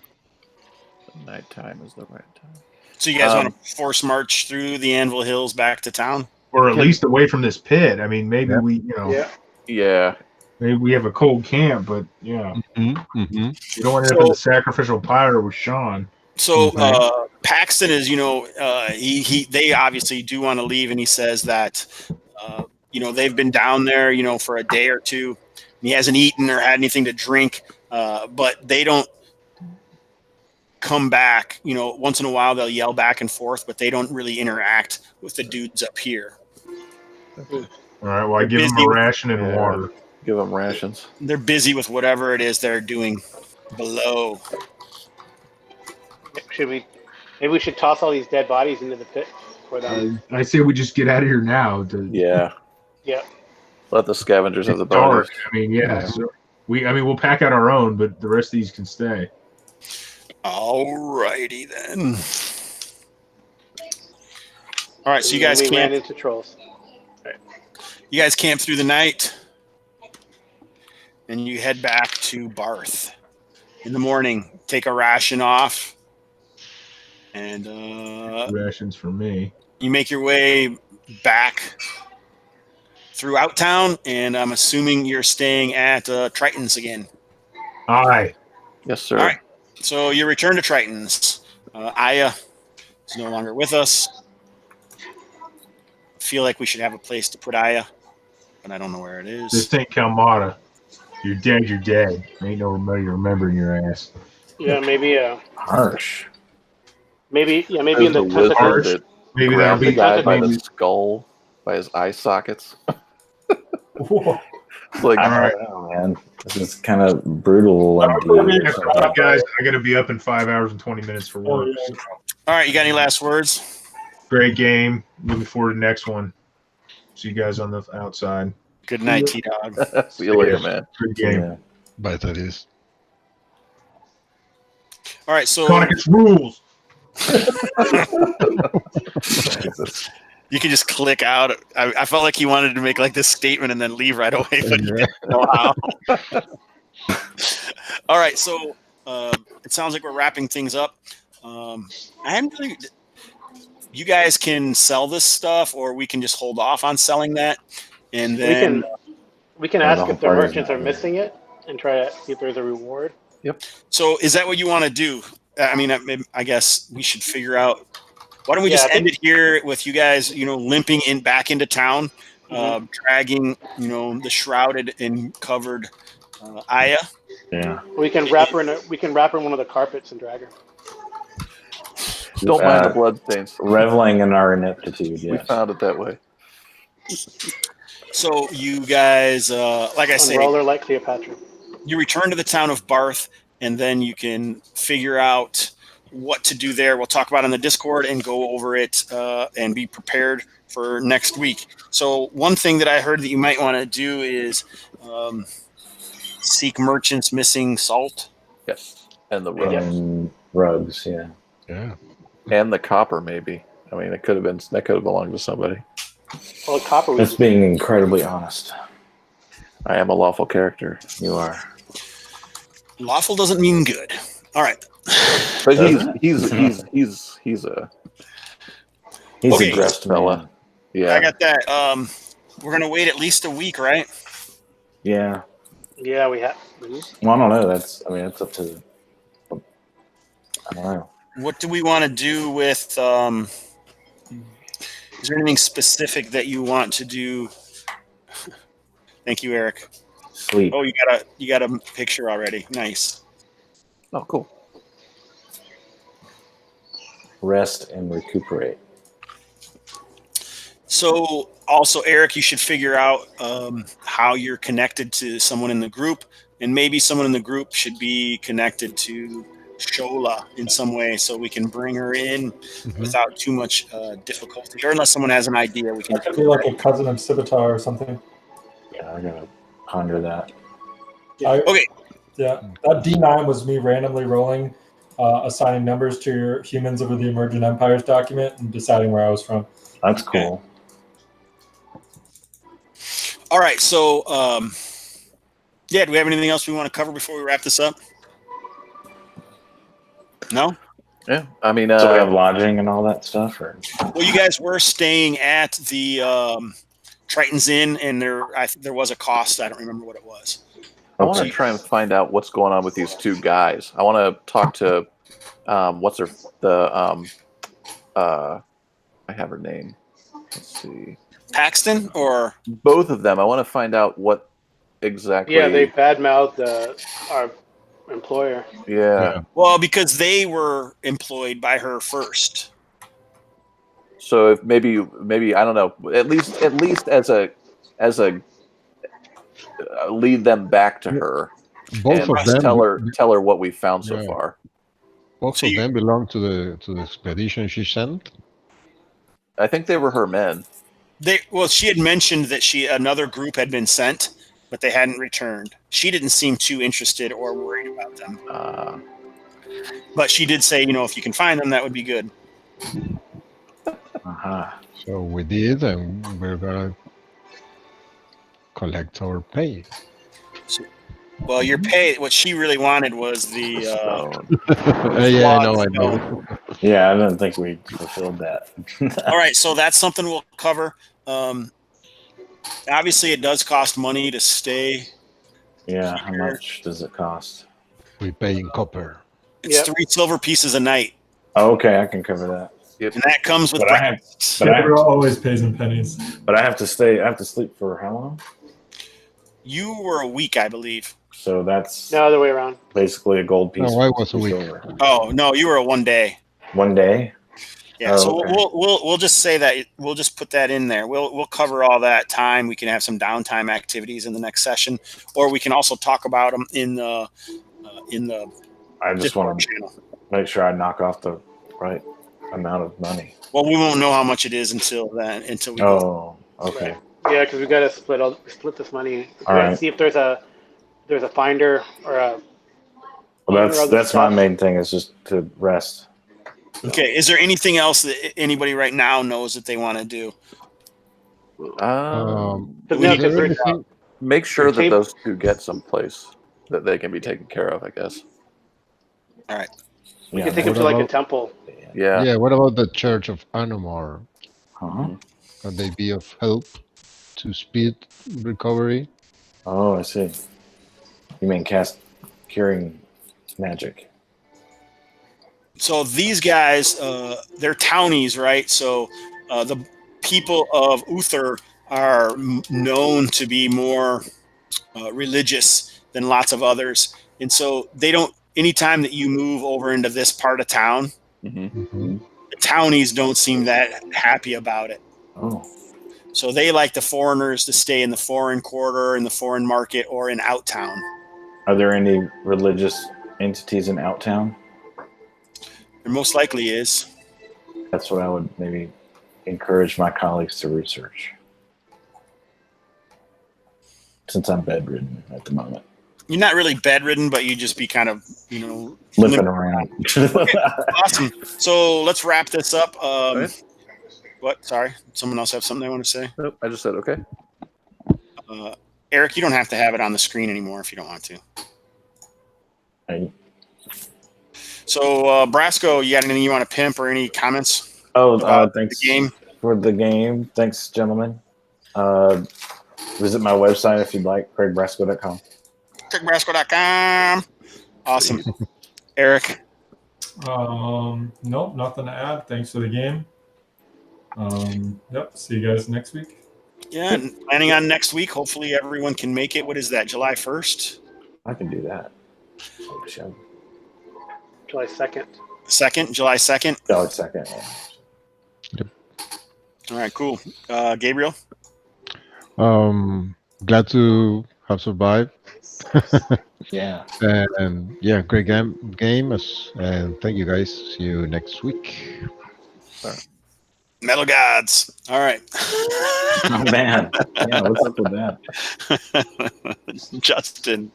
Nighttime is the right time. So you guys want to force march through the Anvil Hills back to town? Or at least away from this pit. I mean, maybe Yeah. Yeah. maybe we have a cold camp, but yeah. Mm-hmm. We don't want to end up in the sacrificial pyre with Sean. So Paxton is, they obviously do want to leave, and he says that, they've been down there, for a day or two. he hasn't eaten or had anything to drink, but they don't come back. Once in a while they'll yell back and forth, but they don't really interact with the dudes up here. All right. Well, I They're give them busy a with- ration and Yeah. water. Give them rations. They're busy with whatever it is they're doing below. Maybe we should toss all these dead bodies into the pit for them. I say we just get out of here now. Yeah. Yeah. Let the scavengers have It's the bodies. dark. I mean, yeah. So we'll pack out our own, but the rest of these can stay. Alrighty then. All right, so you And guys we ran camp. into trolls. You guys camp through the night, and you head back to Barth. In the morning, take a ration off, and Rations for me. you make your way back throughout town. And I'm assuming you're staying at Triton's again. Aye. Yes, sir. All right. So you return to Triton's. Aya is no longer with us. Feel like we should have a place to put Aya, but I don't know where it is. This ain't Kalmata. You're dead. You're dead. Ain't nobody remembering your ass. Yeah, maybe Harsh. maybe in There's the the wizard tentacle. that Maybe that'll grabbed the be guy by maybe. the skull, by his eye sockets. Whoa. It's like, I don't know, man. This is kind of brutal. And Yeah, guys, I got to be up in 5 hours and 20 minutes for work. All right, you got any last words? Great game. Looking forward to the next one. See you guys on the outside. Good night, T-Dog. see you later, man. Good game. Yeah. Bye, Thaddeus. All right, so Conicus rules. Jesus. you can just click out. I felt like he wanted to make like this statement and then leave right away, but he didn't know how. All right, so it sounds like we're wrapping things up. I haven't really. You guys can sell this stuff, or we can just hold off on selling that, and then We can the ask whole if the party's merchants not are here. missing it and try to see if there's a reward. So is that what you want to do? I mean, I guess we should figure out. Why don't we just end it here with you guys, limping back into town, dragging, the shrouded and covered Aya. Yeah. We can wrap her in one of the carpets and drag her. Don't mind the bloodstains. Reveling in our ineptitude. We Yes. found it that way. So you guys, like I say, Unroll her like Cleopatra. you return to the town of Barth, and then you can figure out what to do there. We'll talk about it on the Discord and go over it and be prepared for next week. So one thing that I heard that you might want to do is seek merchants missing salt. Yes. And the rugs. And rugs. Yeah. Yeah. And the copper, maybe. I mean, that could have belonged to somebody. Well, copper. That's being incredibly honest. I am a lawful character. You are. Lawful doesn't mean good. All right. But Doesn't he's a He's Okay. a dressed fella. man. Yeah. I got that. We're gonna wait at least a week, right? Yeah. Yeah, we have. Well, I don't know. That's up to. I don't know. What do we want to do with? Is there anything specific that you want to do? Thank you, Eric. Sleep. Oh, you got a picture already. Nice. Oh, cool. Rest and recuperate. So, also, Eric, you should figure out how you're connected to someone in the group, and maybe someone in the group should be connected to Shola in some way, so we can bring her in without too much difficulty. Or unless someone has an idea, we can. That could be like a cousin of Civitar or something. Yeah, I gotta ponder that. Okay. Yeah, that D9 was me randomly rolling, assigning numbers to your Humans of the Emergent Empires document and deciding where I was from. That's cool. All right. So, do we have anything else we want to cover before we wrap this up? No? Yeah. I mean, So we have lodging and all that stuff, or Well, you guys were staying at the Triton's Inn, and there was a cost. I don't remember what it was. I want to try and find out what's going on with these two guys. I want to talk to I have her name. Let's see. Paxton or Both of them. I want to find out what exactly. Yeah, they badmouthed our employer. Yeah. Well, because they were employed by her first. So if maybe I don't know. At least as a lead them back to her Both and of them, tell her what we found so yeah. far. both So of you- them belong to the expedition she sent. I think they were her men. She had mentioned that another group had been sent, but they hadn't returned. She didn't seem too interested or worried about them. But she did say, if you can find them, that would be good. Uh-huh. So we did, and we're gonna collect our pay. Well, your pay, what she really wanted was the Stone. Yeah, I know. stone. Yeah, I don't think we fulfilled that. All right, so that's something we'll cover. Obviously, it does cost money to stay. Yeah, how much does it cost? We pay in copper. It's 3 silver pieces a night, Oh, okay, I can cover that. and that comes with But I have, breakfast. but I have, Gabriel always pays in pennies. but I have to stay. I have to sleep for how long? You were a week, I believe. So that's No, other way around. basically a gold piece. No, I was a piece week. silver. Oh no, you were a 1 day. 1 day. Yeah, Oh, so okay. we'll just say that we'll just put that in there. We'll cover all that time. We can have some downtime activities in the next session, or we can also talk about them in the I just Discord want to channel. make sure I knock off the right amount of money. Well, we won't know how much it is until we go. Oh, okay. Yeah, because we got to split this money. We All gotta right. see if there's a finder or a. Well, other that's my stuff. main thing is just to rest. Okay. Is there anything else that anybody right now knows that they want to do? Because Is now, there because anything? Make sure that tape- those two get someplace that they can be taken care of, I guess. All right. we Yeah, can take what them to like a about- temple. Yeah. Yeah. What about the Church of Anumar? Uh-huh. Can they be of help to speed recovery? Oh, I see. You mean curing magic? So these guys, they're townies, right? So the people of Uther are known to be more religious than lots of others, and so they don't. Anytime that you move over into this part of town, Mm-hmm. the townies don't seem that happy about it. Oh, So they like the foreigners to stay in the foreign quarter, in the foreign market, or in Outtown. are there any religious entities in Outtown? There most likely is. That's what I would maybe encourage my colleagues to research. Since I'm bedridden at the moment. You're not really bedridden, but you just be kind of, Limping around. Awesome. So let's wrap this up. Right. What? Sorry. Someone else have something they want to say? Nope, I just said okay. Eric, you don't have to have it on the screen anymore if you don't want to. Hey. So, Brasco, you got anything you want to pimp or any comments? Oh, About thanks the game? for the game. Thanks, gentlemen. Visit my website if you'd like, craigbrasco.com. CraigBrasco.com. Awesome. Eric? Nope, nothing to add. Thanks for the game. Yep, see you guys next week. Yeah, and planning on next week. Hopefully everyone can make it. What is that, July 1st? I can do that. Oh, shit. July 2nd. 2nd? July 2nd? Oh, it's second. All right, cool. Gabriel? Glad to have survived. Yeah. And yeah, great game. And thank you guys. See you next week. Metal Gods. All right. Oh, man. Yeah, what's up with that? Justin.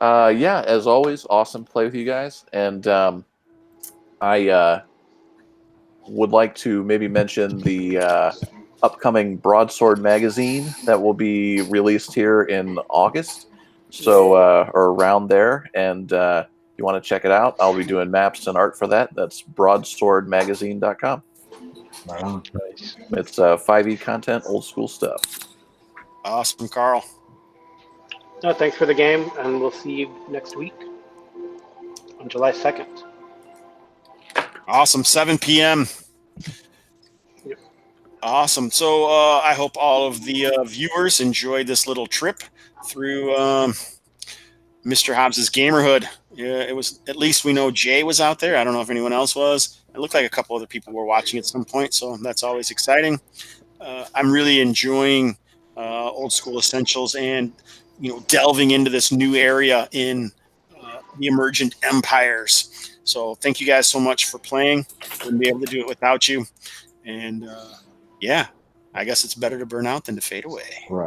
Yeah, as always, awesome to play with you guys. And I would like to maybe mention the upcoming Broadsword magazine that will be released here in August. So, or around there. And if you want to check it out, I'll be doing maps and art for that. That's broadswordmagazine.com. Right on. It's 5e content, old school stuff. Awesome, Karl. No, thanks for the game, and we'll see you next week on July 2nd. Awesome. 7 p.m. Awesome. So I hope all of the viewers enjoyed this little trip through Mr. Hobbs's Gamerhood. Yeah, it was, at least we know Jay was out there. I don't know if anyone else was. It looked like a couple other people were watching at some point, so that's always exciting. I'm really enjoying Old School Essentials and delving into this new area in the emergent empires. So thank you guys so much for playing. Wouldn't be able to do it without you. And yeah, I guess it's better to burn out than to fade away. Right.